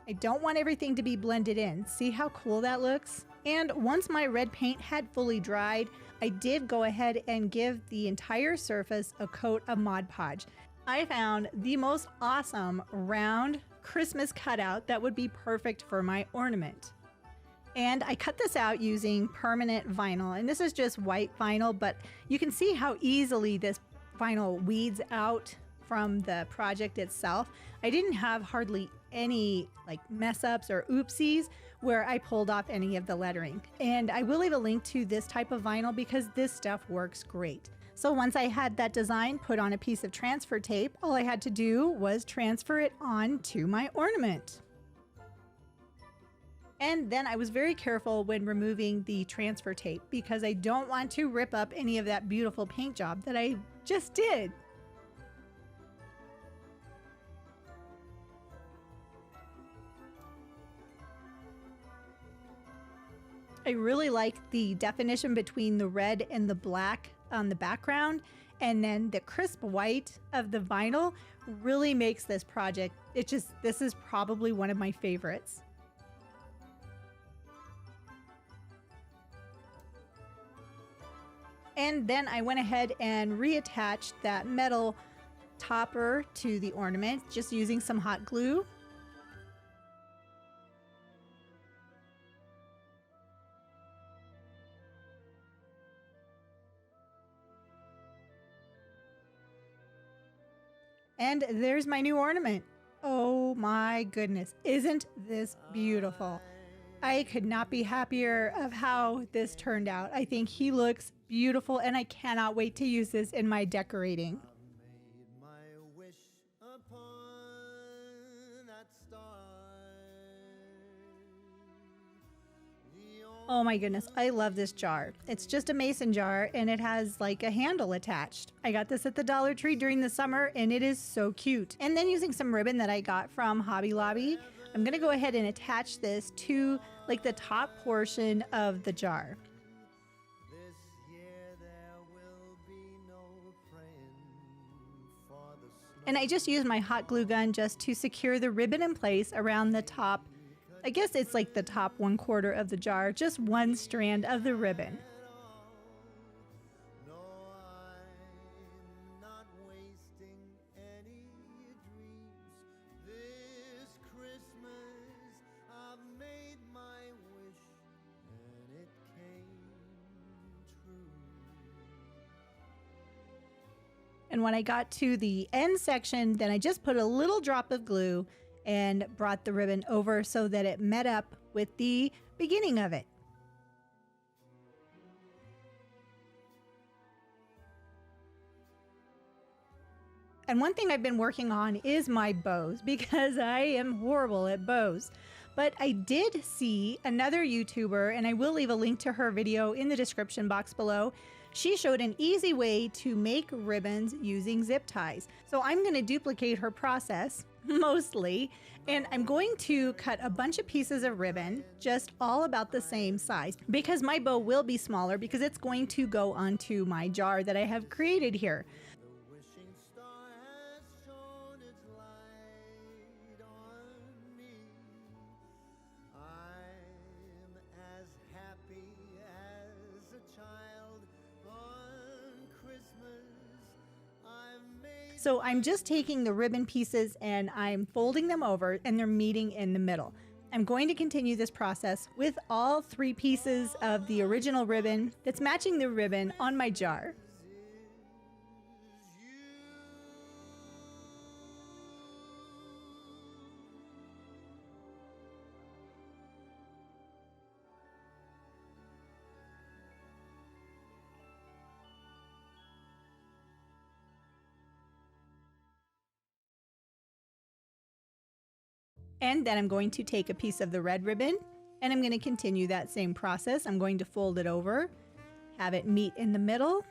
I don't want everything to be blended in. See how cool that looks? And once my red paint had fully dried, I did go ahead and give the entire surface a coat of Mod Podge. I found the most awesome round Christmas cutout that would be perfect for my ornament. And I cut this out using permanent vinyl, and this is just white vinyl, but you can see how easily this vinyl weeds out from the project itself. I didn't have hardly any like mess ups or oopsies where I pulled off any of the lettering. And I will leave a link to this type of vinyl because this stuff works great. So once I had that design put on a piece of transfer tape, all I had to do was transfer it on to my ornament. And then I was very careful when removing the transfer tape because I don't want to rip up any of that beautiful paint job that I just did. I really like the definition between the red and the black on the background, and then the crisp white of the vinyl really makes this project, this is probably one of my favorites. And then I went ahead and reattached that metal topper to the ornament just using some hot glue. And there's my new ornament. Oh my goodness, isn't this beautiful? I could not be happier of how this turned out. I think he looks beautiful and I cannot wait to use this in my decorating. Oh my goodness, I love this jar. It's just a mason jar and it has like a handle attached. I got this at the Dollar Tree during the summer and it is so cute. And then using some ribbon that I got from Hobby Lobby, I'm gonna go ahead and attach this to like the top portion of the jar. And I just used my hot glue gun just to secure the ribbon in place around the top. I guess it's like the top 1/4 of the jar, just one strand of the ribbon. And when I got to the end section, then I just put a little drop of glue and brought the ribbon over so that it met up with the beginning of it. And one thing I've been working on is my bows because I am horrible at bows. But I did see another YouTuber, and I will leave a link to her video in the description box below. She showed an easy way to make ribbons using zip ties. So I'm going to duplicate her process, mostly, and I'm going to cut a bunch of pieces of ribbon, just all about the same size, because my bow will be smaller because it's going to go onto my jar that I have created here. So I'm just taking the ribbon pieces and I'm folding them over and they're meeting in the middle. I'm going to continue this process with all 3 pieces of the original ribbon that's matching the ribbon on my jar. And then I'm going to take a piece of the red ribbon and I'm going to continue that same process. I'm going to fold it over, have it meet in the middle,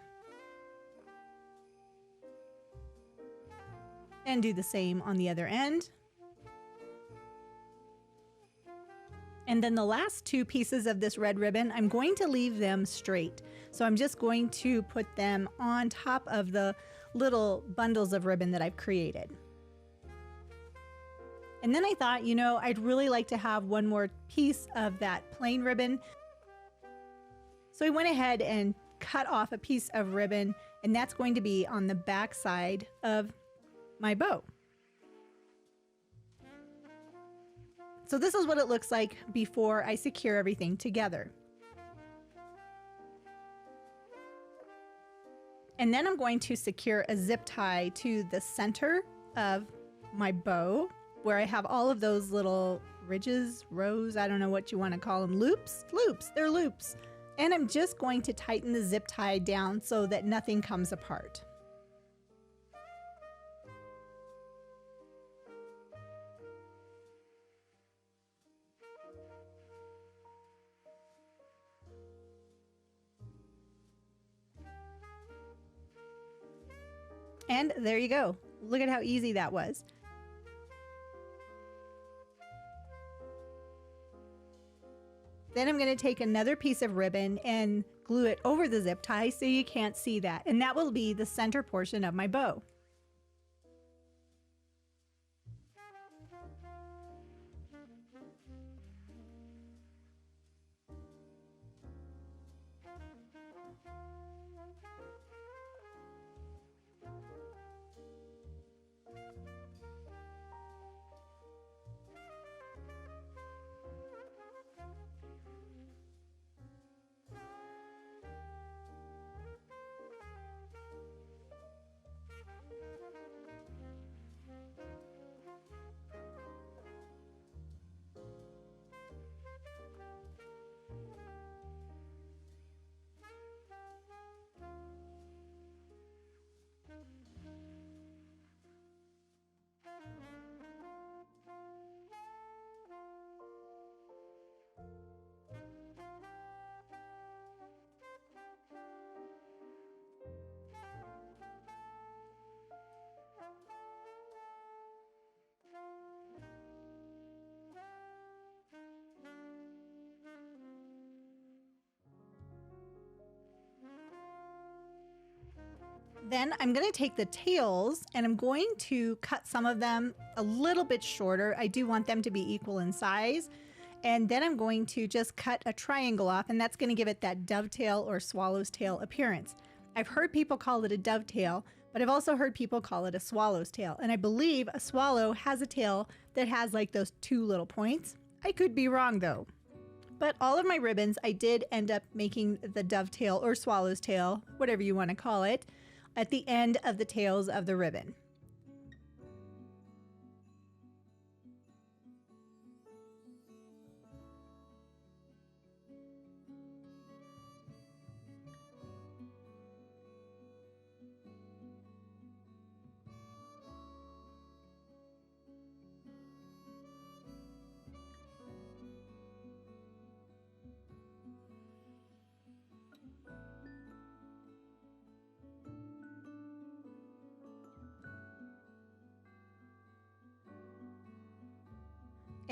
and do the same on the other end. And then the last two pieces of this red ribbon, I'm going to leave them straight. So I'm just going to put them on top of the little bundles of ribbon that I've created. And then I thought, you know, I'd really like to have one more piece of that plain ribbon. So I went ahead and cut off a piece of ribbon, and that's going to be on the back side of my bow. So this is what it looks like before I secure everything together. And then I'm going to secure a zip tie to the center of my bow, where I have all of those little ridges, rows, I don't know what you want to call them, loops, they're loops. And I'm just going to tighten the zip tie down so that nothing comes apart. And there you go. Look at how easy that was. Then I'm going to take another piece of ribbon and glue it over the zip tie so you can't see that. And that will be the center portion of my bow. Then I'm going to take the tails and I'm going to cut some of them a little bit shorter. I do want them to be equal in size. And then I'm going to just cut a triangle off, and that's going to give it that dovetail or swallow's tail appearance. I've heard people call it a dovetail, but I've also heard people call it a swallow's tail. And I believe a swallow has a tail that has like those two little points. I could be wrong though. But all of my ribbons, I did end up making the dovetail or swallow's tail, whatever you want to call it, at the end of the tails of the ribbon.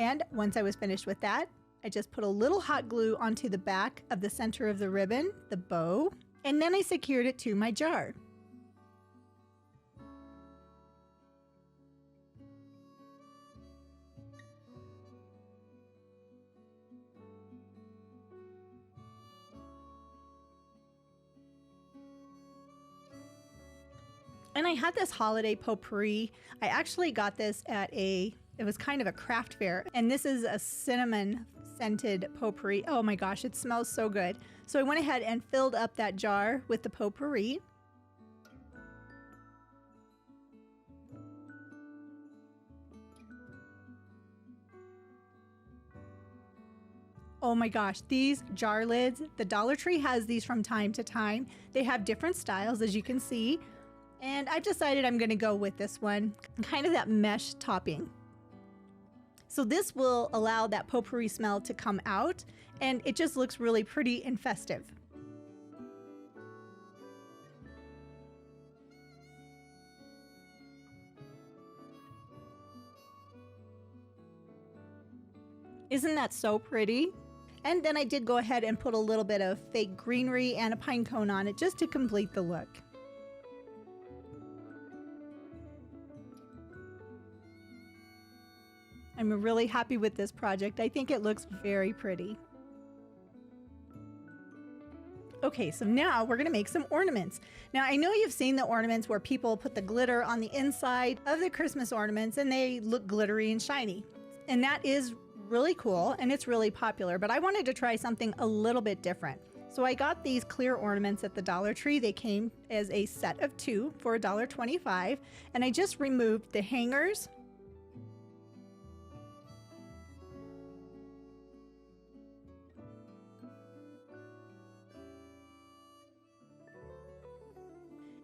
And once I was finished with that, I just put a little hot glue onto the back of the center of the ribbon, the bow, and then I secured it to my jar. And I had this holiday potpourri. I actually got this at it was kind of a craft fair. And this is a cinnamon scented potpourri. Oh my gosh, it smells so good. So I went ahead and filled up that jar with the potpourri. Oh my gosh, these jar lids, the Dollar Tree has these from time to time. They have different styles, as you can see. And I've decided I'm going to go with this one, kind of that mesh topping. So this will allow that potpourri smell to come out, and it just looks really pretty and festive. Isn't that so pretty? And then I did go ahead and put a little bit of fake greenery and a pine cone on it just to complete the look. I'm really happy with this project. I think it looks very pretty. Okay, so now we're gonna make some ornaments. Now I know you've seen the ornaments where people put the glitter on the inside of the Christmas ornaments and they look glittery and shiny. And that is really cool and it's really popular, but I wanted to try something a little bit different. So I got these clear ornaments at the Dollar Tree. They came as a set of 2 for $1.25, and I just removed the hangers.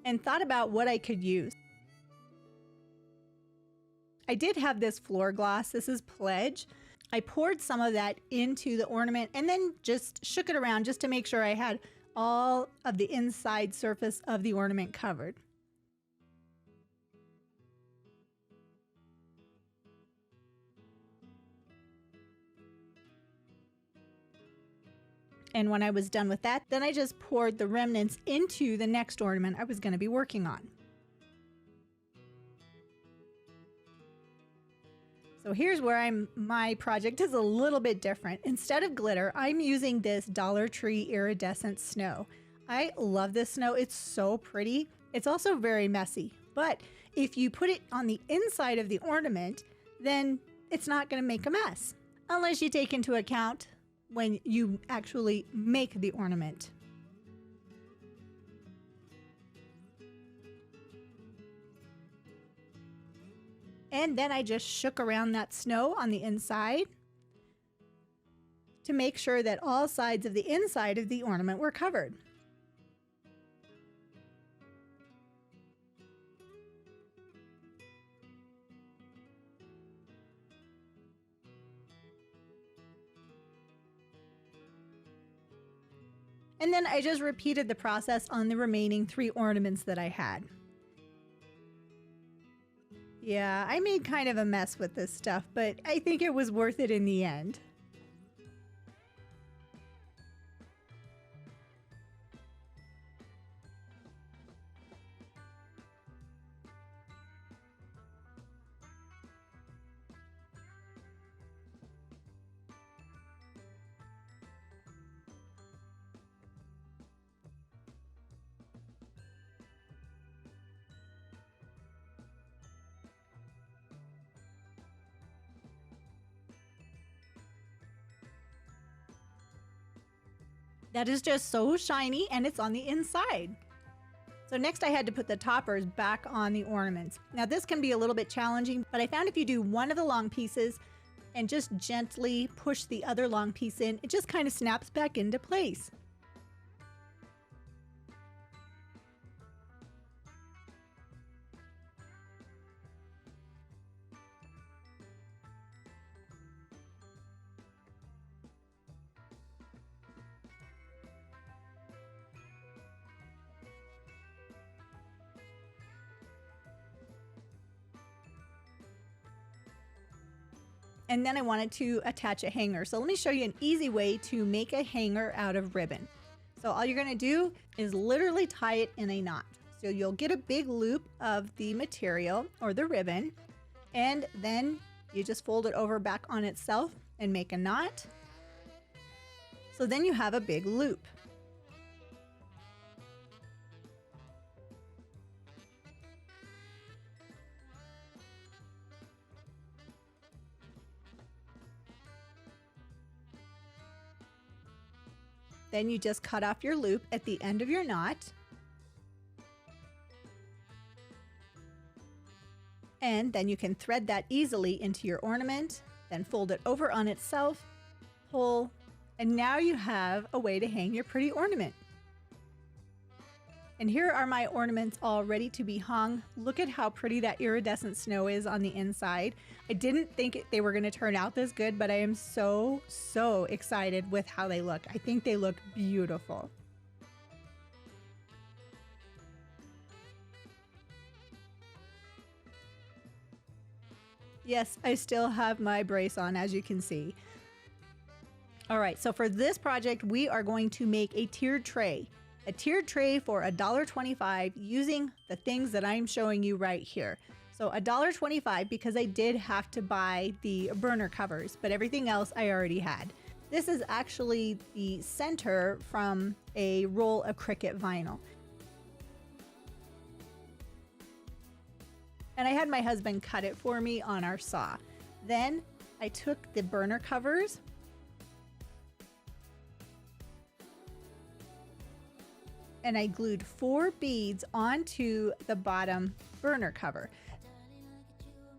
And thought about what I could use. I did have this floor gloss. This is Pledge. I poured some of that into the ornament and then just shook it around just to make sure I had all of the inside surface of the ornament covered. And when I was done with that, then I just poured the remnants into the next ornament I was going to be working on. So here's where my project is a little bit different. Instead of glitter, I'm using this Dollar Tree iridescent snow. I love this snow. It's so pretty. It's also very messy, but if you put it on the inside of the ornament, then it's not going to make a mess, unless you take into account when you actually make the ornament. And then I just shook around that snow on the inside to make sure that all sides of the inside of the ornament were covered. And then I just repeated the process on the remaining 3 ornaments that I had. Yeah, I made kind of a mess with this stuff, but I think it was worth it in the end. That is just so shiny and it's on the inside. So next I had to put the toppers back on the ornaments. Now this can be a little bit challenging, but I found if you do one of the long pieces and just gently push the other long piece in, it just kind of snaps back into place. And then I wanted to attach a hanger. So let me show you an easy way to make a hanger out of ribbon. So all you're gonna do is literally tie it in a knot. So you'll get a big loop of the material or the ribbon, and then you just fold it over back on itself and make a knot. So then you have a big loop. Then you just cut off your loop at the end of your knot. And then you can thread that easily into your ornament, then fold it over on itself, pull, and now you have a way to hang your pretty ornament. And here are my ornaments all ready to be hung. Look at how pretty that iridescent snow is on the inside. I didn't think they were going to turn out this good, but I am so excited with how they look. I think they look beautiful. Yes, I still have my brace on, as you can see. All right, so for this project, we are going to make a tiered tray. A tiered tray for $1.25 using the things that I'm showing you right here. So $1.25 because I did have to buy the burner covers, but everything else I already had. This is actually the center from a roll of Cricut vinyl. And I had my husband cut it for me on our saw. Then I took the burner covers and I glued 4 beads onto the bottom burner cover.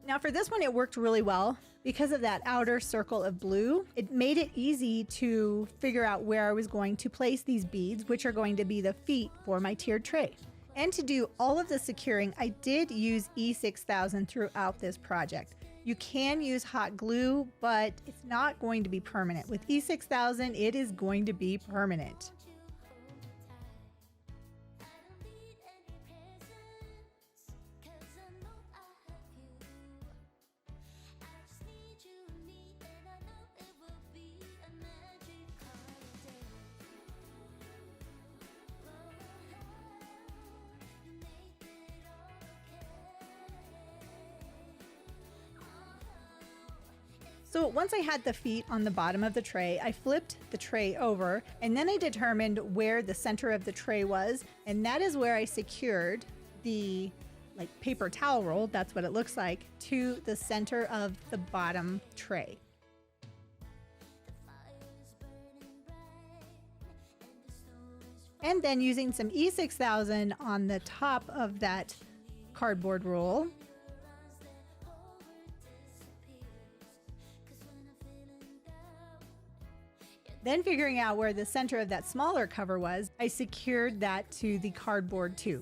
Now for this one, it worked really well because of that outer circle of blue. It made it easy to figure out where I was going to place these beads, which are going to be the feet for my tiered tray. And to do all of the securing, I did use E6000 throughout this project. You can use hot glue, but it's not going to be permanent. With E6000, it is going to be permanent. So once I had the feet on the bottom of the tray, I flipped the tray over and then I determined where the center of the tray was. And that is where I secured the paper towel roll, that's what it looks like, to the center of the bottom tray. And then using some E6000 on the top of that cardboard roll, then figuring out where the center of that smaller cover was, I secured that to the cardboard too.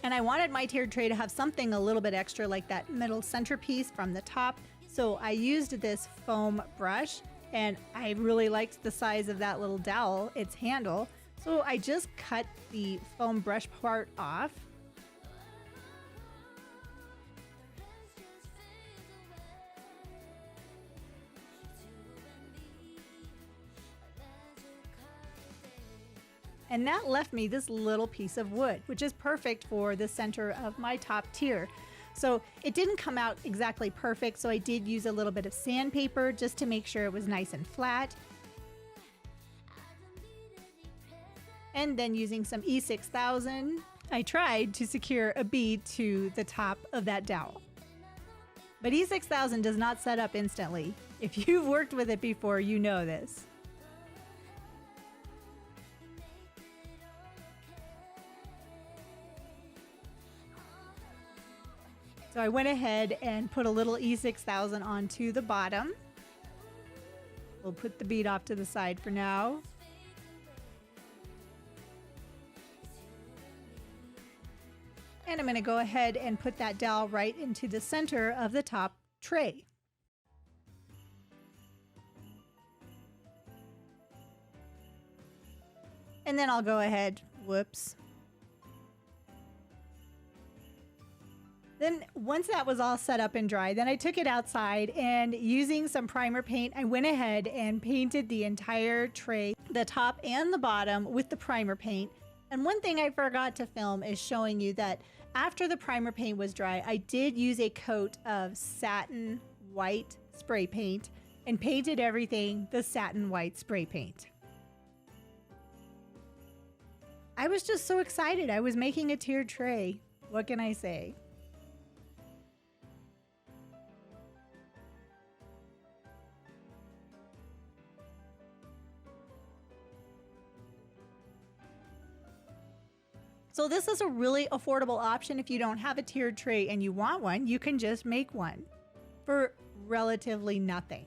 And I wanted my tiered tray to have something a little bit extra, like that middle centerpiece from the top. So I used this foam brush, and I really liked the size of that little dowel, its handle. So I just cut the foam brush part off. And that left me this little piece of wood, which is perfect for the center of my top tier. So it didn't come out exactly perfect, so I did use a little bit of sandpaper just to make sure it was nice and flat. And then using some E6000, I tried to secure a bead to the top of that dowel. But E6000 does not set up instantly. If you've worked with it before, you know this. So I went ahead and put a little E6000 onto the bottom. We'll put the bead off to the side for now. And I'm going to go ahead and put that dowel right into the center of the top tray. And then I'll go ahead, whoops. Then once that was all set up and dry, then I took it outside and using some primer paint, I went ahead and painted the entire tray, the top and the bottom, with the primer paint. And one thing I forgot to film is showing you that after the primer paint was dry, I did use a coat of satin white spray paint and painted everything the satin white spray paint. I was just so excited. I was making a tiered tray. What can I say? So this is a really affordable option. If you don't have a tiered tray and you want one, you can just make one for relatively nothing.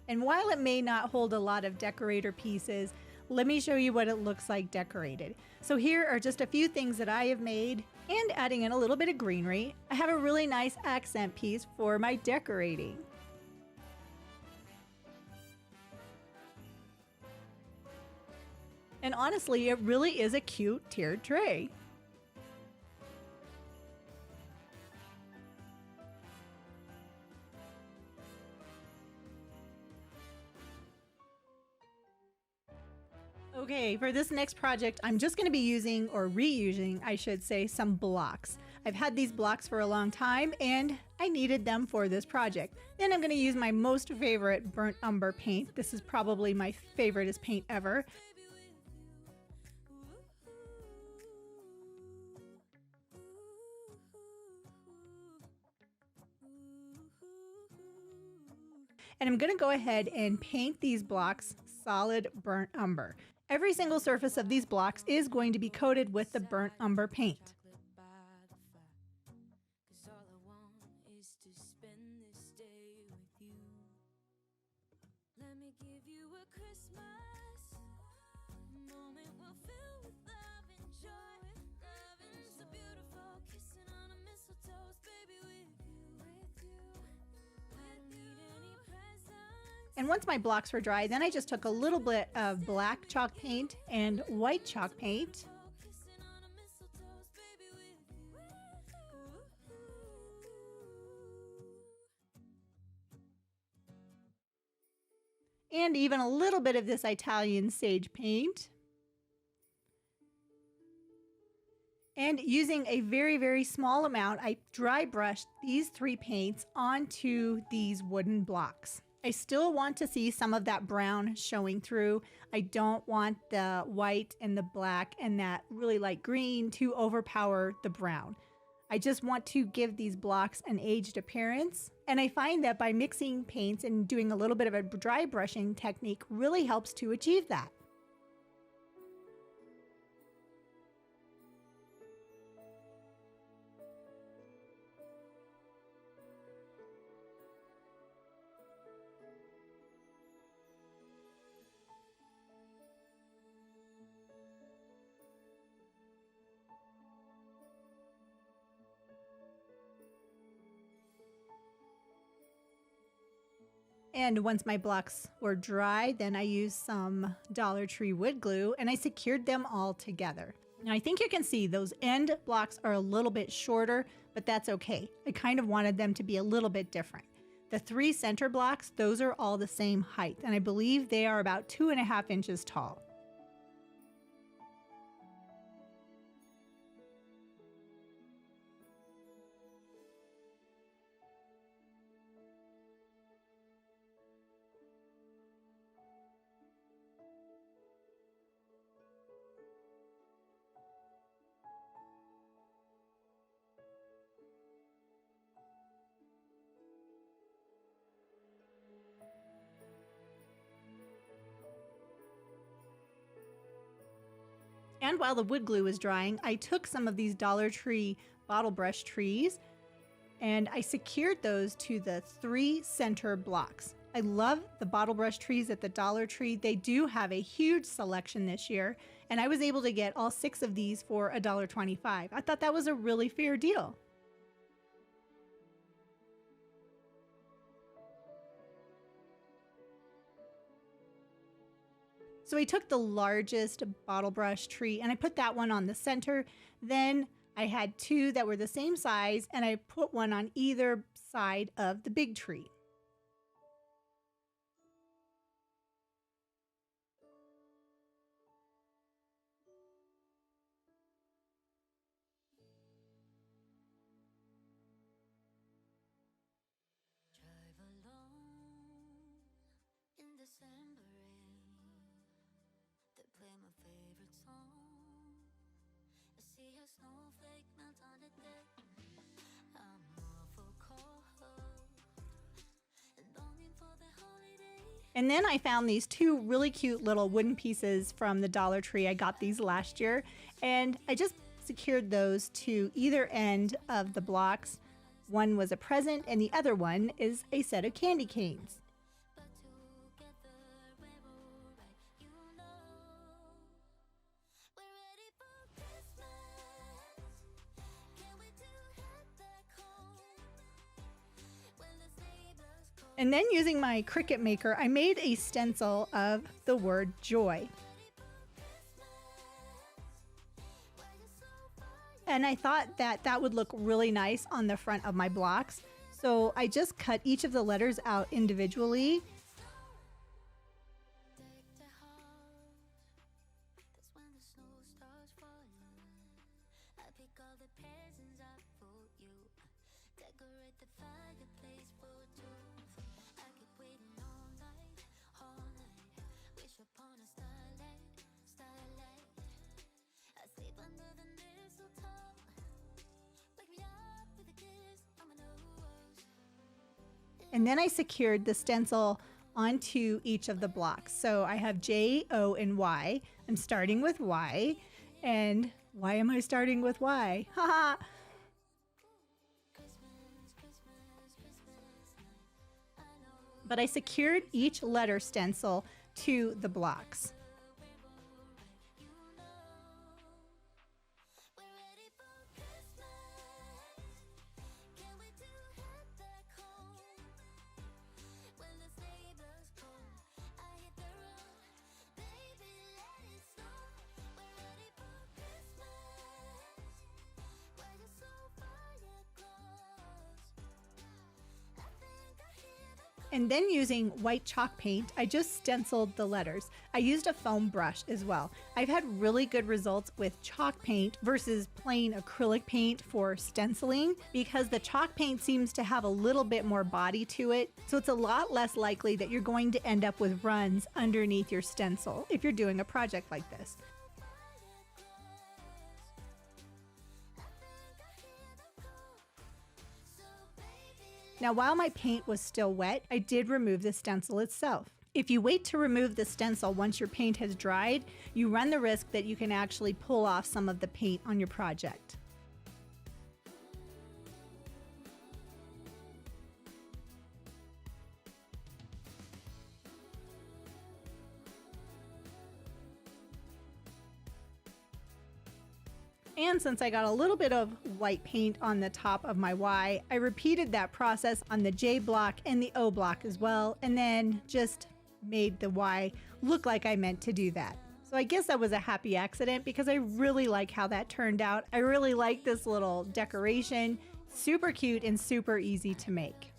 And while it may not hold a lot of decorator pieces, let me show you what it looks like decorated. So here are just a few things that I have made And adding in a little bit of greenery, I have a really nice accent piece for my decorating. And honestly, it really is a cute tiered tray. Okay, for this next project, I'm just going to be using, or reusing, I should say, some blocks. I've had these blocks for a long time and I needed them for this project. Then I'm going to use my most favorite burnt umber paint. This is probably my favoriteest paint ever. And I'm going to go ahead and paint these blocks solid burnt umber. Every single surface of these blocks is going to be coated with the burnt umber paint. And once my blocks were dry, then I just took a little bit of black chalk paint and white chalk paint. And even a little bit of this Italian sage paint. And using a very, very small amount, I dry brushed these three paints onto these wooden blocks. I still want to see some of that brown showing through. I don't want the white and the black and that really light green to overpower the brown. I just want to give these blocks an aged appearance. And I find that by mixing paints and doing a little bit of a dry brushing technique really helps to achieve that. And once my blocks were dry, then I used some Dollar Tree wood glue and I secured them all together. Now I think you can see those end blocks are a little bit shorter, but that's okay. I kind of wanted them to be a little bit different. The three center blocks, those are all the same height, and I believe they are about 2.5 inches tall. And while the wood glue was drying, I took some of these Dollar Tree bottle brush trees and I secured those to the three center blocks. I love the bottle brush trees at the Dollar Tree. They do have a huge selection this year, and I was able to get all 6 of these for $1.25. I thought that was a really fair deal. So I took the largest bottle brush tree and I put that one on the center. Then I had 2 that were the same size and I put one on either side of the big tree. Drive alone in December rain. They play my favorite song. I see a snowflake melt on the deck. I'm awful cold and longing for the holiday. And then I found these 2 really cute little wooden pieces from the Dollar Tree. I got these last year and I just secured those to either end of the blocks. One was a present and the other one is a set of candy canes. But together we're alright, you know. We're ready for Christmas. And then using my Cricut Maker, I made a stencil of the word joy. And I thought that that would look really nice on the front of my blocks. So I just cut each of the letters out individually. And then I secured the stencil onto each of the blocks. So I have J, O, and Y. I'm starting with Y. And why am I starting with Y? Haha. But I secured each letter stencil to the blocks. And then using white chalk paint, I just stenciled the letters. I used a foam brush as well. I've had really good results with chalk paint versus plain acrylic paint for stenciling because the chalk paint seems to have a little bit more body to it. So it's a lot less likely that you're going to end up with runs underneath your stencil if you're doing a project like this. Now, while my paint was still wet, I did remove the stencil itself. If you wait to remove the stencil once your paint has dried, you run the risk that you can actually pull off some of the paint on your project. And since I got a little bit of white paint on the top of my Y, I repeated that process on the J block and the O block as well, and then just made the Y look like I meant to do that. So I guess that was a happy accident because I really like how that turned out. I really like this little decoration, super cute and super easy to make.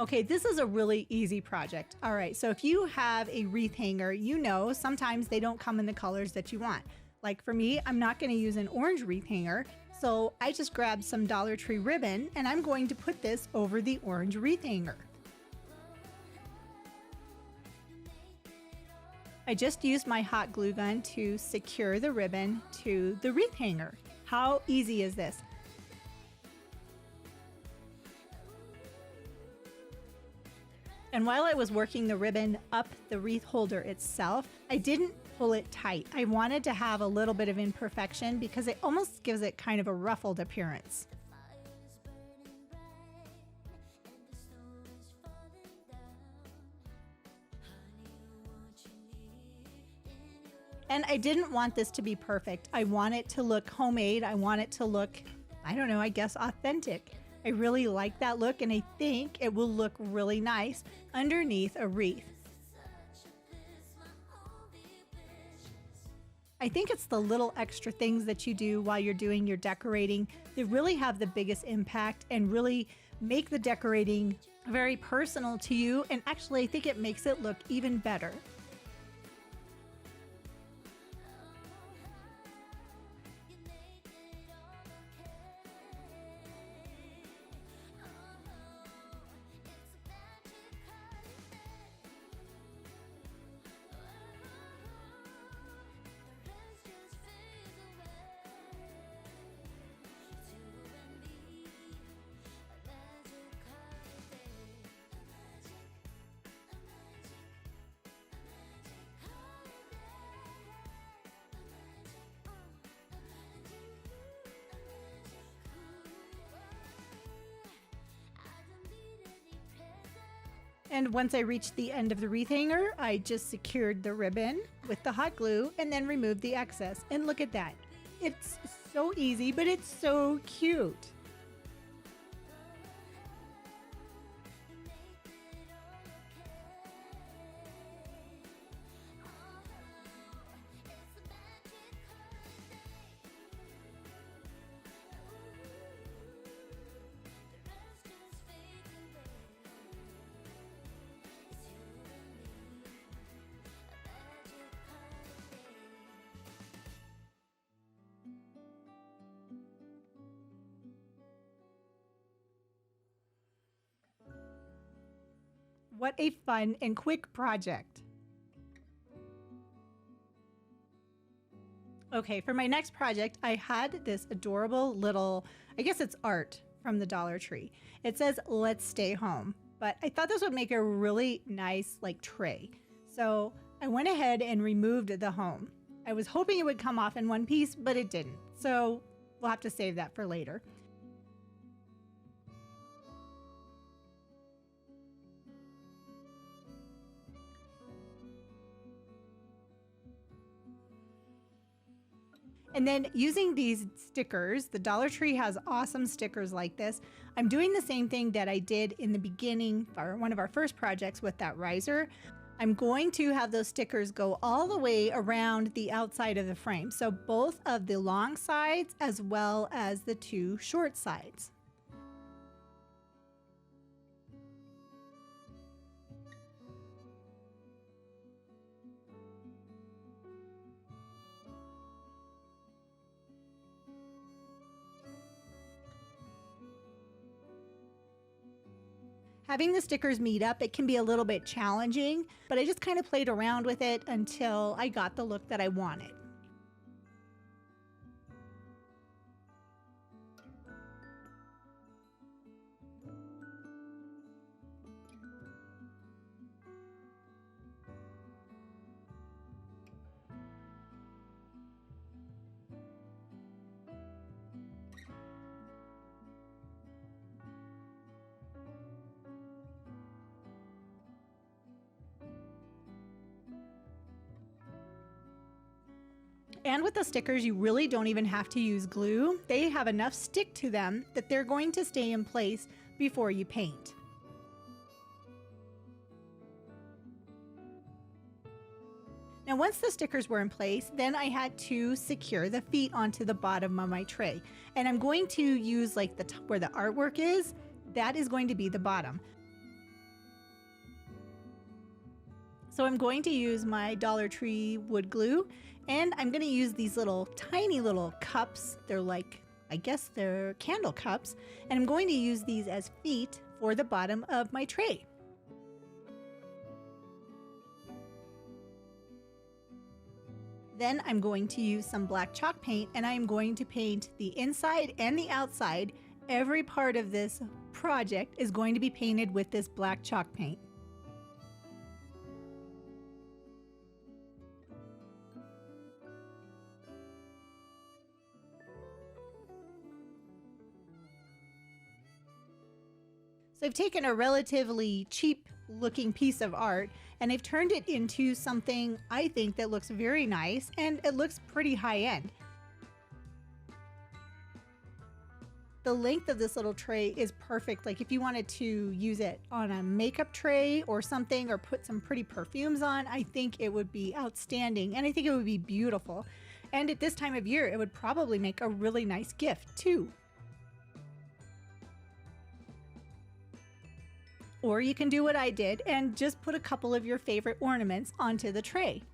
Okay, this is a really easy project. All right, so if you have a wreath hanger, you know sometimes they don't come in the colors that you want. Like for me, I'm not going to use an orange wreath hanger, so I just grabbed some Dollar Tree ribbon and I'm going to put this over the orange wreath hanger. I just used my hot glue gun to secure the ribbon to the wreath hanger. How easy is this? And while I was working the ribbon up the wreath holder itself, I didn't pull it tight. I wanted to have a little bit of imperfection because it almost gives it kind of a ruffled appearance. And I didn't want this to be perfect. I want it to look homemade. I want it to look, I don't know, I guess authentic. I really like that look and I think it will look really nice underneath a wreath. I think it's the little extra things that you do while you're doing your decorating that really have the biggest impact and really make the decorating very personal to you, and actually I think it makes it look even better. And once I reached the end of the wreath hanger, I just secured the ribbon with the hot glue and then removed the excess. And look at that. It's so easy, but it's so cute. What a fun and quick project. Okay, for my next project, I had this adorable little, I guess it's art from the Dollar Tree. It says, "Let's stay home." But I thought this would make a really nice like tray. So I went ahead and removed the home. I was hoping it would come off in one piece, but it didn't. So we'll have to save that for later. And then using these stickers, the Dollar Tree has awesome stickers like this. I'm doing the same thing that I did in the beginning for one of our first projects with that riser. I'm going to have those stickers go all the way around the outside of the frame. So both of the long sides as well as the two short sides. Having the stickers meet up, it can be a little bit challenging, but I just kind of played around with it until I got the look that I wanted. And with the stickers, you really don't even have to use glue. They have enough stick to them that they're going to stay in place before you paint. Now, once the stickers were in place, then I had to secure the feet onto the bottom of my tray. And I'm going to use like where the artwork is, that is going to be the bottom. So I'm going to use my Dollar Tree wood glue, and I'm going to use these little tiny little cups. They're like, I guess they're candle cups, and I'm going to use these as feet for the bottom of my tray. Then I'm going to use some black chalk paint, and I'm going to paint the inside and the outside. Every part of this project is going to be painted with this black chalk paint. So I've taken a relatively cheap looking piece of art and I've turned it into something I think that looks very nice, and it looks pretty high end. The length of this little tray is perfect. Like if you wanted to use it on a makeup tray or something, or put some pretty perfumes on, I think it would be outstanding, and I think it would be beautiful. And at this time of year, it would probably make a really nice gift too. Or you can do what I did and just put a couple of your favorite ornaments onto the tray.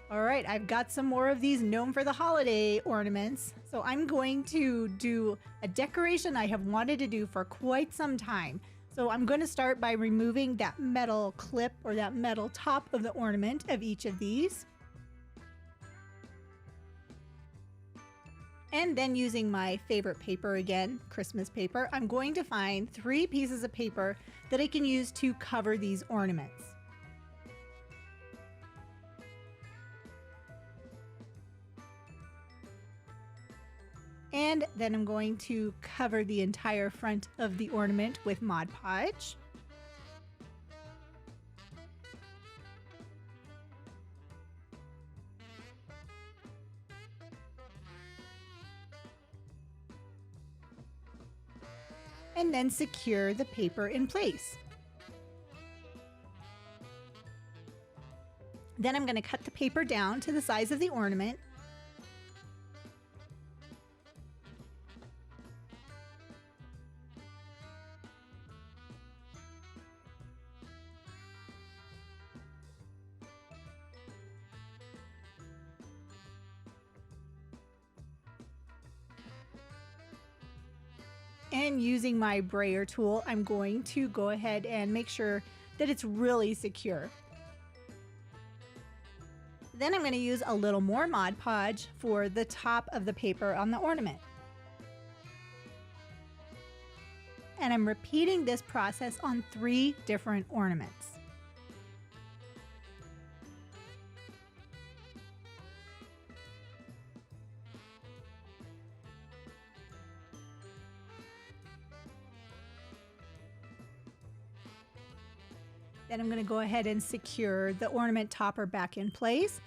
All right, I've got some more of these Gnome for the Holiday ornaments. So I'm going to do a decoration I have wanted to do for quite some time. So I'm going to start by removing that metal clip or that metal top of the ornament of each of these. And then using my favorite paper again, Christmas paper, I'm going to find 3 pieces of paper that I can use to cover these ornaments. And then I'm going to cover the entire front of the ornament with Mod Podge. And then secure the paper in place. Then I'm going to cut the paper down to the size of the ornament. And using my brayer tool, I'm going to go ahead and make sure that it's really secure. Then I'm going to use a little more Mod Podge for the top of the paper on the ornament. And I'm repeating this process on 3 different ornaments. Then I'm going to go ahead and secure the ornament topper back in place.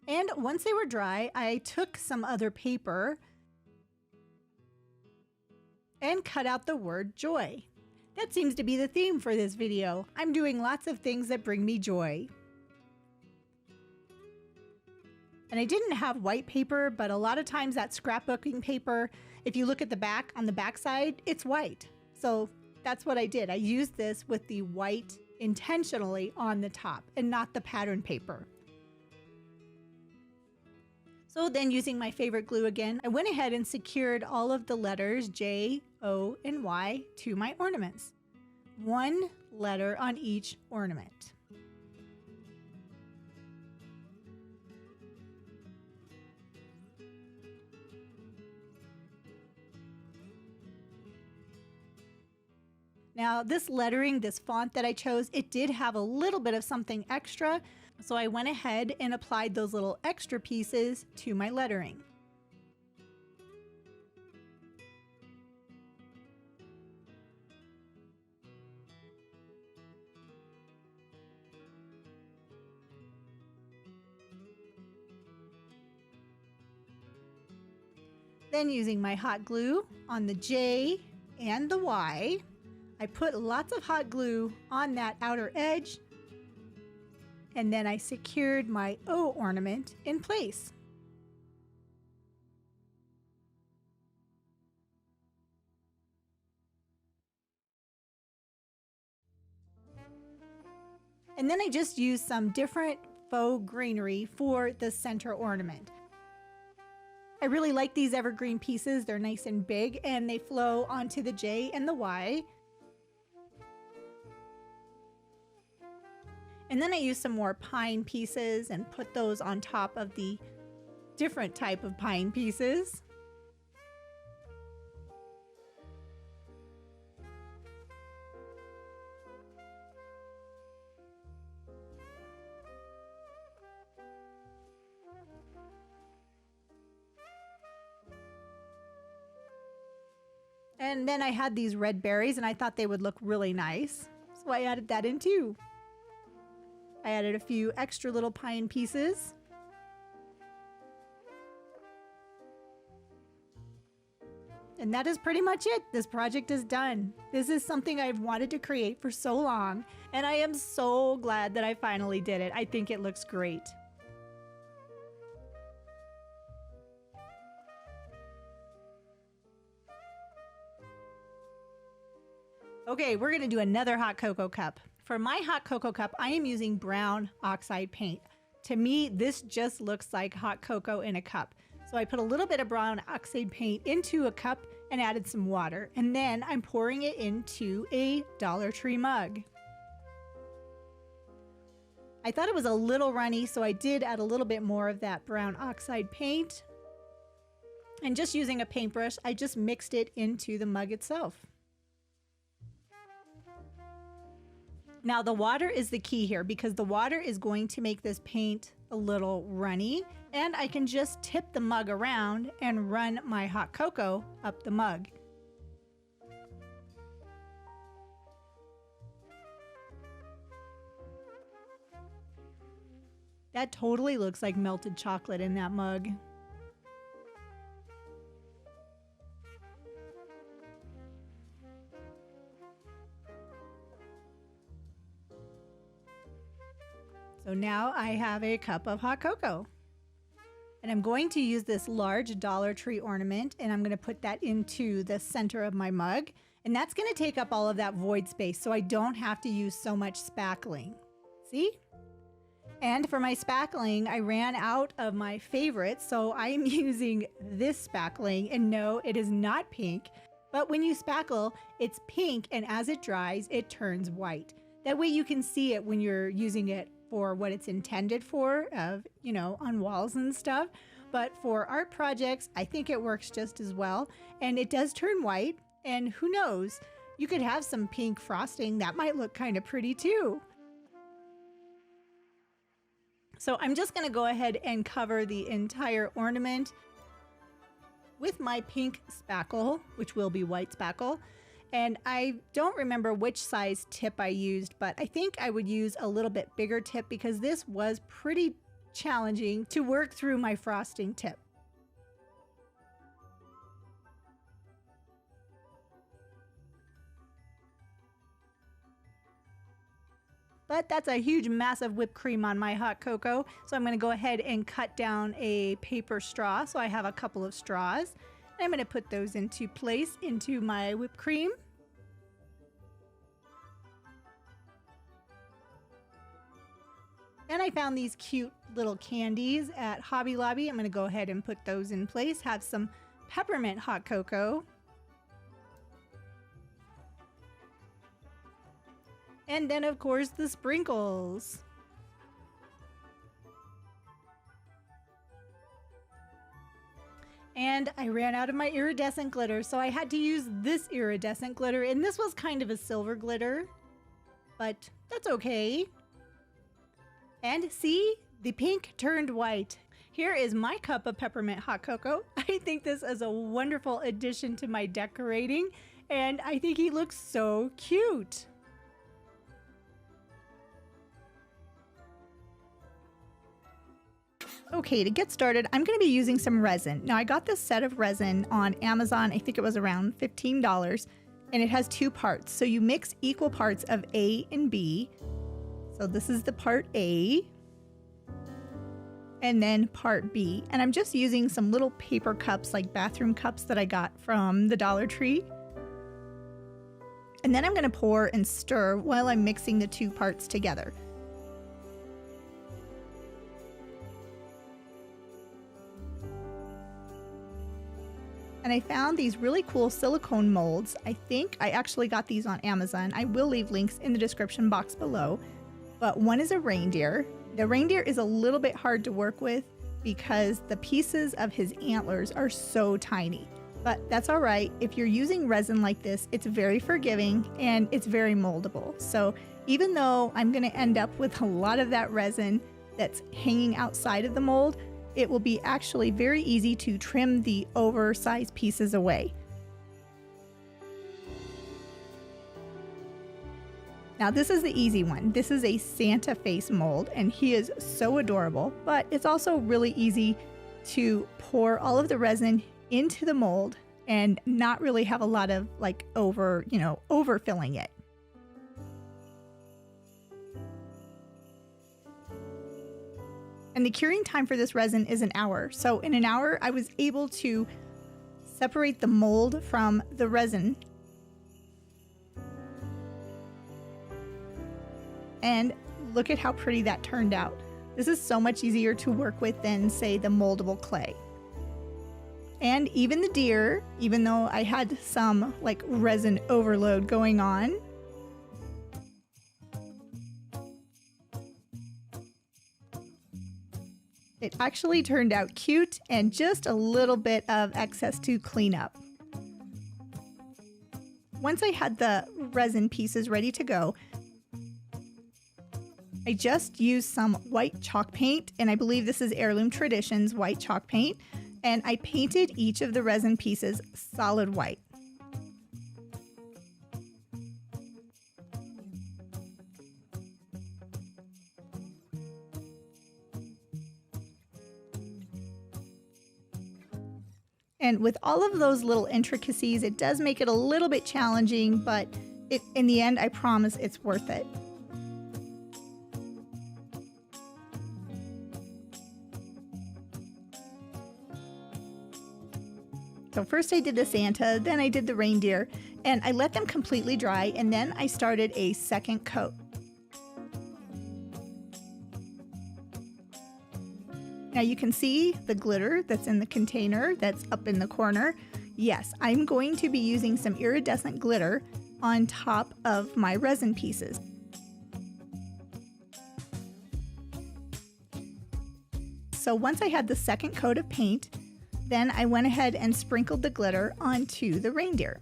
And once they were dry, I took some other paper and cut out the word joy. That seems to be the theme for this video. I'm doing lots of things that bring me joy. And I didn't have white paper, but a lot of times that scrapbooking paper, if you look at the back, on the back side, it's white. So that's what I did. I used this with the white intentionally on the top and not the pattern paper. So then using my favorite glue again, I went ahead and secured all of the letters J, O, and Y to my ornaments. 1 letter on each ornament. Now this lettering, this font that I chose, it did have a little bit of something extra. So I went ahead and applied those little extra pieces to my lettering. Then using my hot glue on the J and the Y, I put lots of hot glue on that outer edge. And then I secured my O ornament in place. And then I just used some different faux greenery for the center ornament. I really like these evergreen pieces. They're nice and big and they flow onto the J and the Y. And then I used some more pine pieces and put those on top of the different type of pine pieces. And then I had these red berries and I thought they would look really nice. So I added that in too. I added a few extra little pine pieces. And that is pretty much it. This project is done. This is something I've wanted to create for so long, and I am so glad that I finally did it. I think it looks great. Okay, we're gonna do another hot cocoa cup. For my hot cocoa cup, I am using brown oxide paint. To me, this just looks like hot cocoa in a cup. So I put a little bit of brown oxide paint into a cup and added some water. And then I'm pouring it into a Dollar Tree mug. I thought it was a little runny, so I did add a little bit more of that brown oxide paint. And just using a paintbrush, I just mixed it into the mug itself. Now the water is the key here because the water is going to make this paint a little runny, and I can just tip the mug around and run my hot cocoa up the mug. That totally looks like melted chocolate in that mug. So now I have a cup of hot cocoa. And I'm going to use this large Dollar Tree ornament, and I'm going to put that into the center of my mug. And that's going to take up all of that void space so I don't have to use so much spackling. See? And for my spackling, I ran out of my favorite, so I'm using this spackling. And no, it is not pink, but when you spackle, it's pink, and as it dries, it turns white. That way you can see it when you're using it for what it's intended for, on walls and stuff. But for art projects, I think it works just as well. And it does turn white, and who knows, you could have some pink frosting. That might look kind of pretty too. So I'm just going to go ahead and cover the entire ornament with my pink spackle, which will be white spackle. And I don't remember which size tip I used, but I think I would use a little bit bigger tip because this was pretty challenging to work through my frosting tip. But that's a huge, massive whipped cream on my hot cocoa. So I'm going to go ahead and cut down a paper straw. So I have a couple of straws. I'm going to put those into place into my whipped cream. And I found these cute little candies at Hobby Lobby. I'm going to go ahead and put those in place. Have some peppermint hot cocoa. And then, of course, the sprinkles. And I ran out of my iridescent glitter, so I had to use this iridescent glitter. And this was kind of a silver glitter, but that's okay. And see, the pink turned white. Here is my cup of peppermint hot cocoa. I think this is a wonderful addition to my decorating, and I think he looks so cute. Okay, to get started, I'm going to be using some resin. Now, I got this set of resin on Amazon. I think it was around $15, and it has two parts. So you mix equal parts of A and B. So this is the part A, and then part B. And I'm just using some little paper cups, like bathroom cups that I got from the Dollar Tree. And then I'm going to pour and stir while I'm mixing the two parts together. And I found these really cool silicone molds. I think I actually got these on Amazon. I will leave links in the description box below. But one is a reindeer. The reindeer is a little bit hard to work with because the pieces of his antlers are so tiny. But that's all right. If you're using resin like this, it's very forgiving and it's very moldable. So even though I'm going to end up with a lot of that resin that's hanging outside of the mold, it will be actually very easy to trim the oversized pieces away. Now this is the easy one. This is a Santa face mold, and he is so adorable, but it's also really easy to pour all of the resin into the mold and not really have a lot of overfilling it. And the curing time for this resin is an hour. So in an hour, I was able to separate the mold from the resin. And look at how pretty that turned out. This is so much easier to work with than, say, the moldable clay. And even the deer, even though I had some resin overload going on, It actually turned out cute and just a little bit of excess to clean up. Once I had the resin pieces ready to go, I just used some white chalk paint, and I believe this is Heirloom Traditions white chalk paint, and I painted each of the resin pieces solid white. And with all of those little intricacies, it does make it a little bit challenging, but in the end, I promise it's worth it. So first I did the Santa, then I did the reindeer, and I let them completely dry, and then I started a second coat. Now you can see the glitter that's in the container that's up in the corner. Yes, I'm going to be using some iridescent glitter on top of my resin pieces. So once I had the second coat of paint, then I went ahead and sprinkled the glitter onto the reindeer.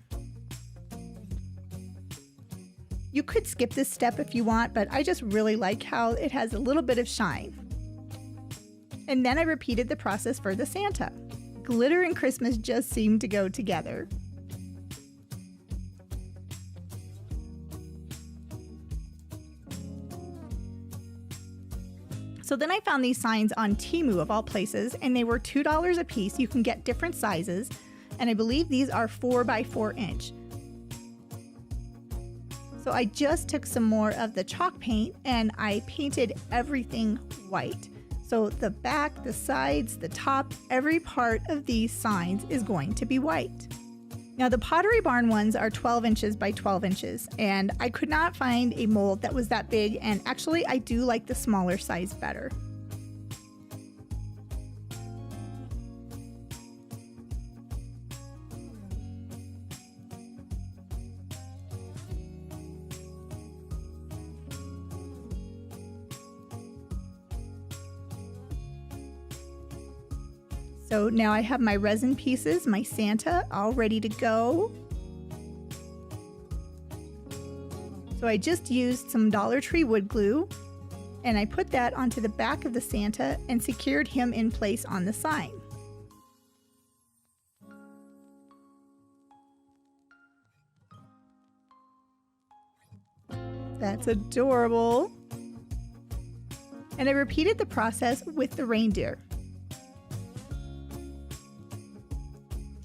You could skip this step if you want, but I just really like how it has a little bit of shine. And then I repeated the process for the Santa. Glitter and Christmas just seem to go together. So then I found these signs on Temu of all places, and they were $2 a piece. You can get different sizes, and I believe these are 4 by 4 inch. So I just took some more of the chalk paint and I painted everything white. So the back, the sides, the top, every part of these signs is going to be white. Now the Pottery Barn ones are 12 inches by 12 inches, and I could not find a mold that was that big, and actually I do like the smaller size better. So now I have my resin pieces, my Santa, all ready to go. So I just used some Dollar Tree wood glue, and I put that onto the back of the Santa and secured him in place on the sign. That's adorable. And I repeated the process with the reindeer.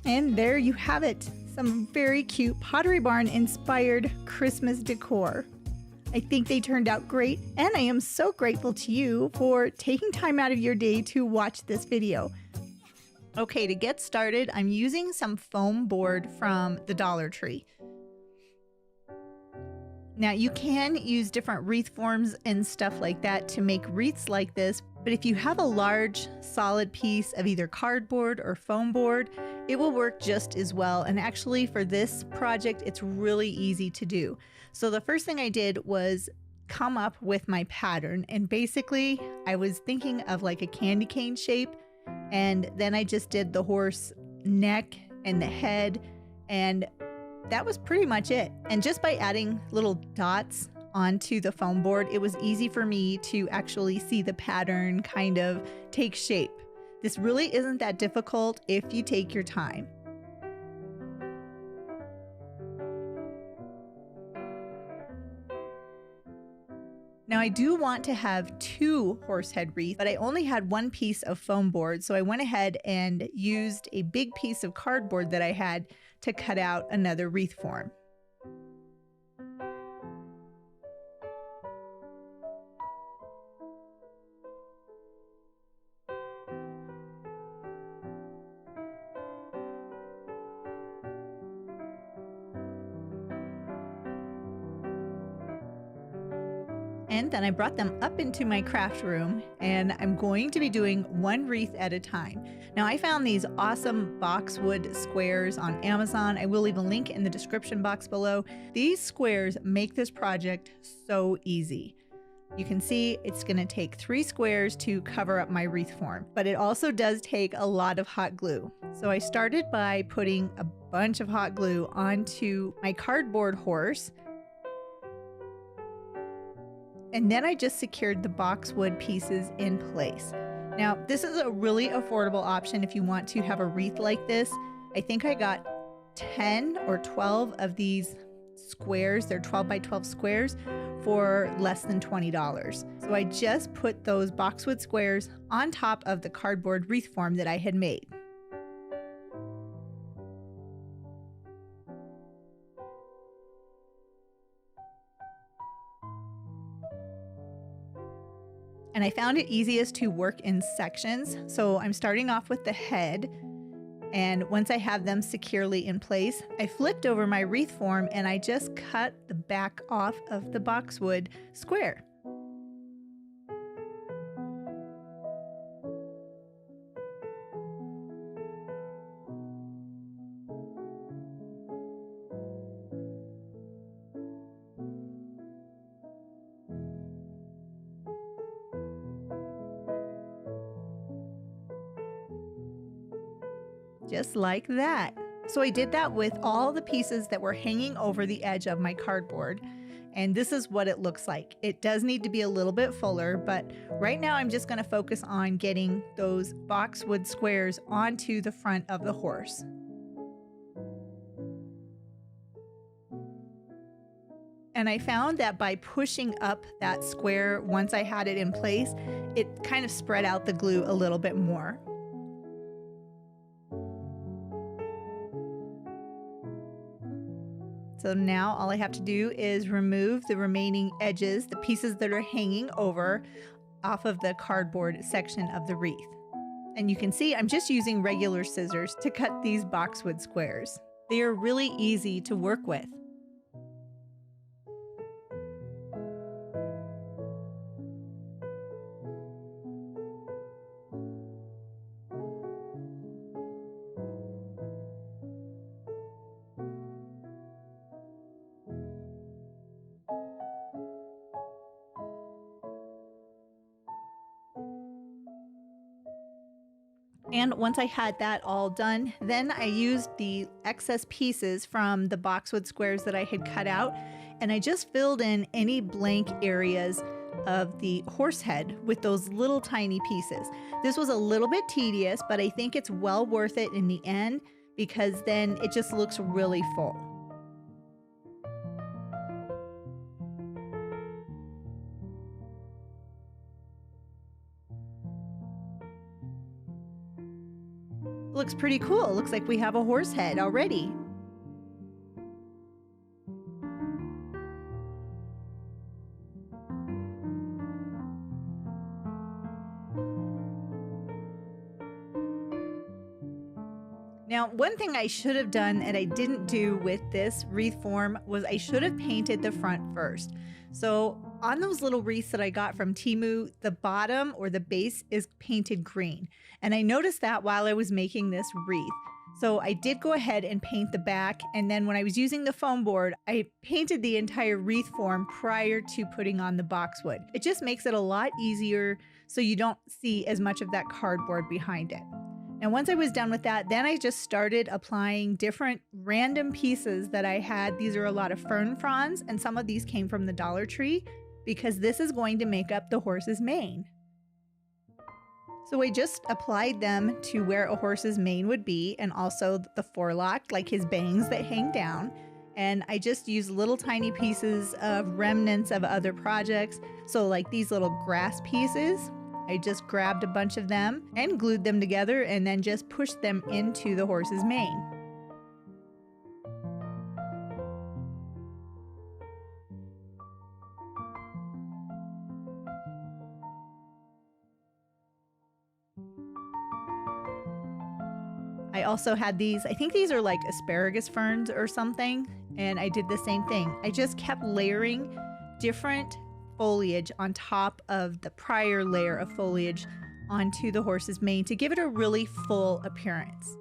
And there you have it, some very cute Pottery Barn inspired Christmas decor. I think they turned out great, and I am so grateful to you for taking time out of your day to watch this video. Okay, to get started, I'm using some foam board from the Dollar Tree. Now you can use different wreath forms and stuff like that to make wreaths like this, but if you have a large solid piece of either cardboard or foam board, it will work just as well. And actually for this project, it's really easy to do. So the first thing I did was come up with my pattern, and basically I was thinking of like a candy cane shape, and then I just did the horse neck and the head, and that was pretty much it. And just by adding little dots onto the foam board, it was easy for me to actually see the pattern kind of take shape. This really isn't that difficult if you take your time. Now I do want to have 2 horse head wreaths, but I only had 1 piece of foam board, so I went ahead and used a big piece of cardboard that I had to cut out another wreath form. And then I brought them up into my craft room, and I'm going to be doing 1 wreath at a time. Now I found these awesome boxwood squares on Amazon. I will leave a link in the description box below. These squares make this project so easy. You can see it's going to take 3 squares to cover up my wreath form, but it also does take a lot of hot glue. So I started by putting a bunch of hot glue onto my cardboard horse, and then I just secured the boxwood pieces in place. Now, this is a really affordable option if you want to have a wreath like this. I think I got 10 or 12 of these squares. They're 12 by 12 squares for less than $20. So I just put those boxwood squares on top of the cardboard wreath form that I had made. And I found it easiest to work in sections. So I'm starting off with the head. And once I have them securely in place, I flipped over my wreath form and I just cut the back off of the boxwood square. Just like that. So I did that with all the pieces that were hanging over the edge of my cardboard. And this is what it looks like. It does need to be a little bit fuller, but right now I'm just going to focus on getting those boxwood squares onto the front of the horse. And I found that by pushing up that square, once I had it in place, it kind of spread out the glue a little bit more. So now all I have to do is remove the remaining edges, the pieces that are hanging over off of the cardboard section of the wreath. And you can see I'm just using regular scissors to cut these boxwood squares. They are really easy to work with. And once I had that all done, then I used the excess pieces from the boxwood squares that I had cut out, and I just filled in any blank areas of the horse head with those little tiny pieces. This was a little bit tedious, but I think it's well worth it in the end because then it just looks really full. Looks pretty cool. Looks like we have a horse head already. Now, one thing I should have done that I didn't do with this wreath form was I should have painted the front first. So on those little wreaths that I got from Temu, the bottom or the base is painted green. And I noticed that while I was making this wreath. So I did go ahead and paint the back. And then when I was using the foam board, I painted the entire wreath form prior to putting on the boxwood. It just makes it a lot easier so you don't see as much of that cardboard behind it. And once I was done with that, then I just started applying different random pieces that I had. These are a lot of fern fronds, and some of these came from the Dollar Tree because this is going to make up the horse's mane. So I just applied them to where a horse's mane would be and also the forelock, like his bangs that hang down. And I just used little tiny pieces of remnants of other projects. So like these little grass pieces, I just grabbed a bunch of them and glued them together and then just pushed them into the horse's mane. I also had these, I think these are like asparagus ferns or something, and I did the same thing. I just kept layering different foliage on top of the prior layer of foliage onto the horse's mane to give it a really full appearance.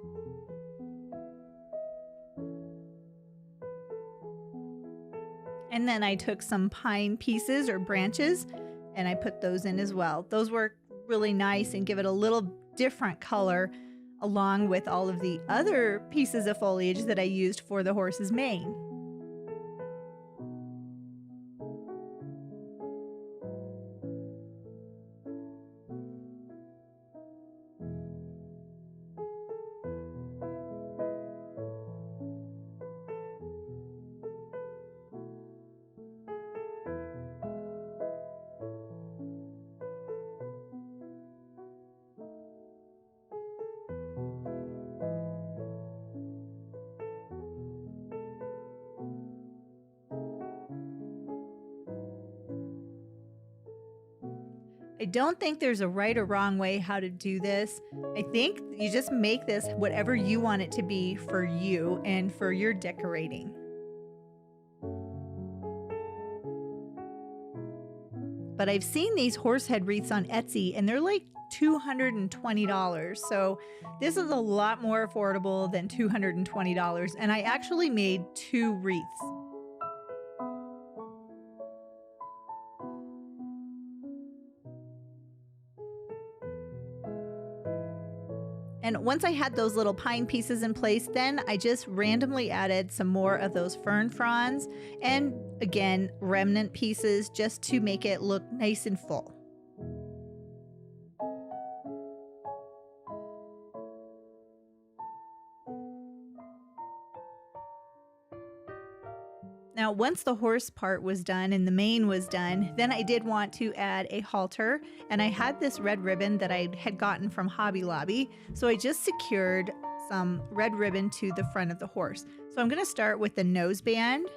And then I took some pine pieces or branches and I put those in as well. Those work really nice and give it a little different color along with all of the other pieces of foliage that I used for the horse's mane. I don't think there's a right or wrong way how to do this. I think you just make this whatever you want it to be for you and for your decorating. But I've seen these horse head wreaths on Etsy and they're like $220. So this is a lot more affordable than $220. And I actually made 2 wreaths. And once I had those little pine pieces in place, then I just randomly added some more of those fern fronds and again, remnant pieces just to make it look nice and full. Now, once the horse part was done and the mane was done, then I did want to add a halter, and I had this red ribbon that I had gotten from Hobby Lobby, so I just secured some red ribbon to the front of the horse. So I'm going to start with the nose band.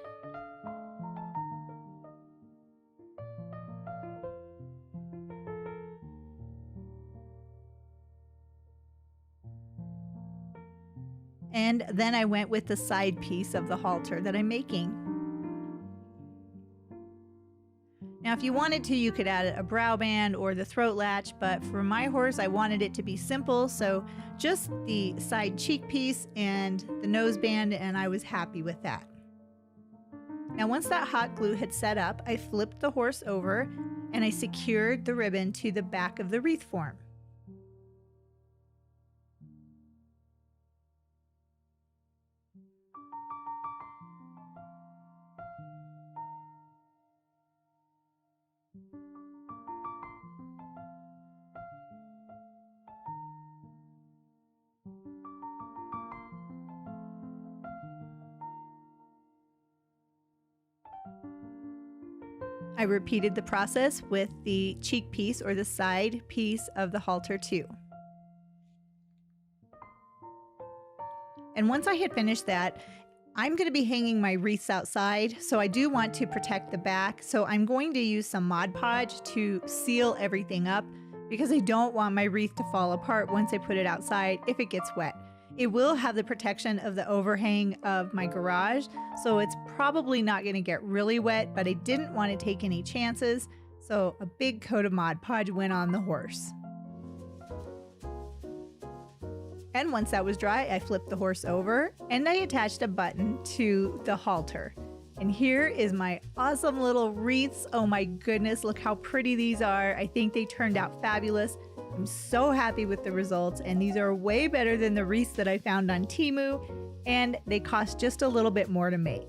And then I went with the side piece of the halter that I'm making. Now, if you wanted to, you could add a brow band or the throat latch, but for my horse, I wanted it to be simple, so just the side cheek piece and the nose band, and I was happy with that. Now, once that hot glue had set up, I flipped the horse over and I secured the ribbon to the back of the wreath form. I repeated the process with the cheek piece or the side piece of the halter too. And once I had finished that, I'm going to be hanging my wreaths outside, so I do want to protect the back. So I'm going to use some Mod Podge to seal everything up because I don't want my wreath to fall apart once I put it outside if it gets wet. It will have the protection of the overhang of my garage, so it's probably not going to get really wet, but I didn't want to take any chances, so a big coat of Mod Podge went on the horse. And once that was dry, I flipped the horse over and I attached a button to the halter. And here is my awesome little wreaths. Oh my goodness, look how pretty these are. I think they turned out fabulous. I'm so happy with the results, and these are way better than the wreaths that I found on Temu, and they cost just a little bit more to make.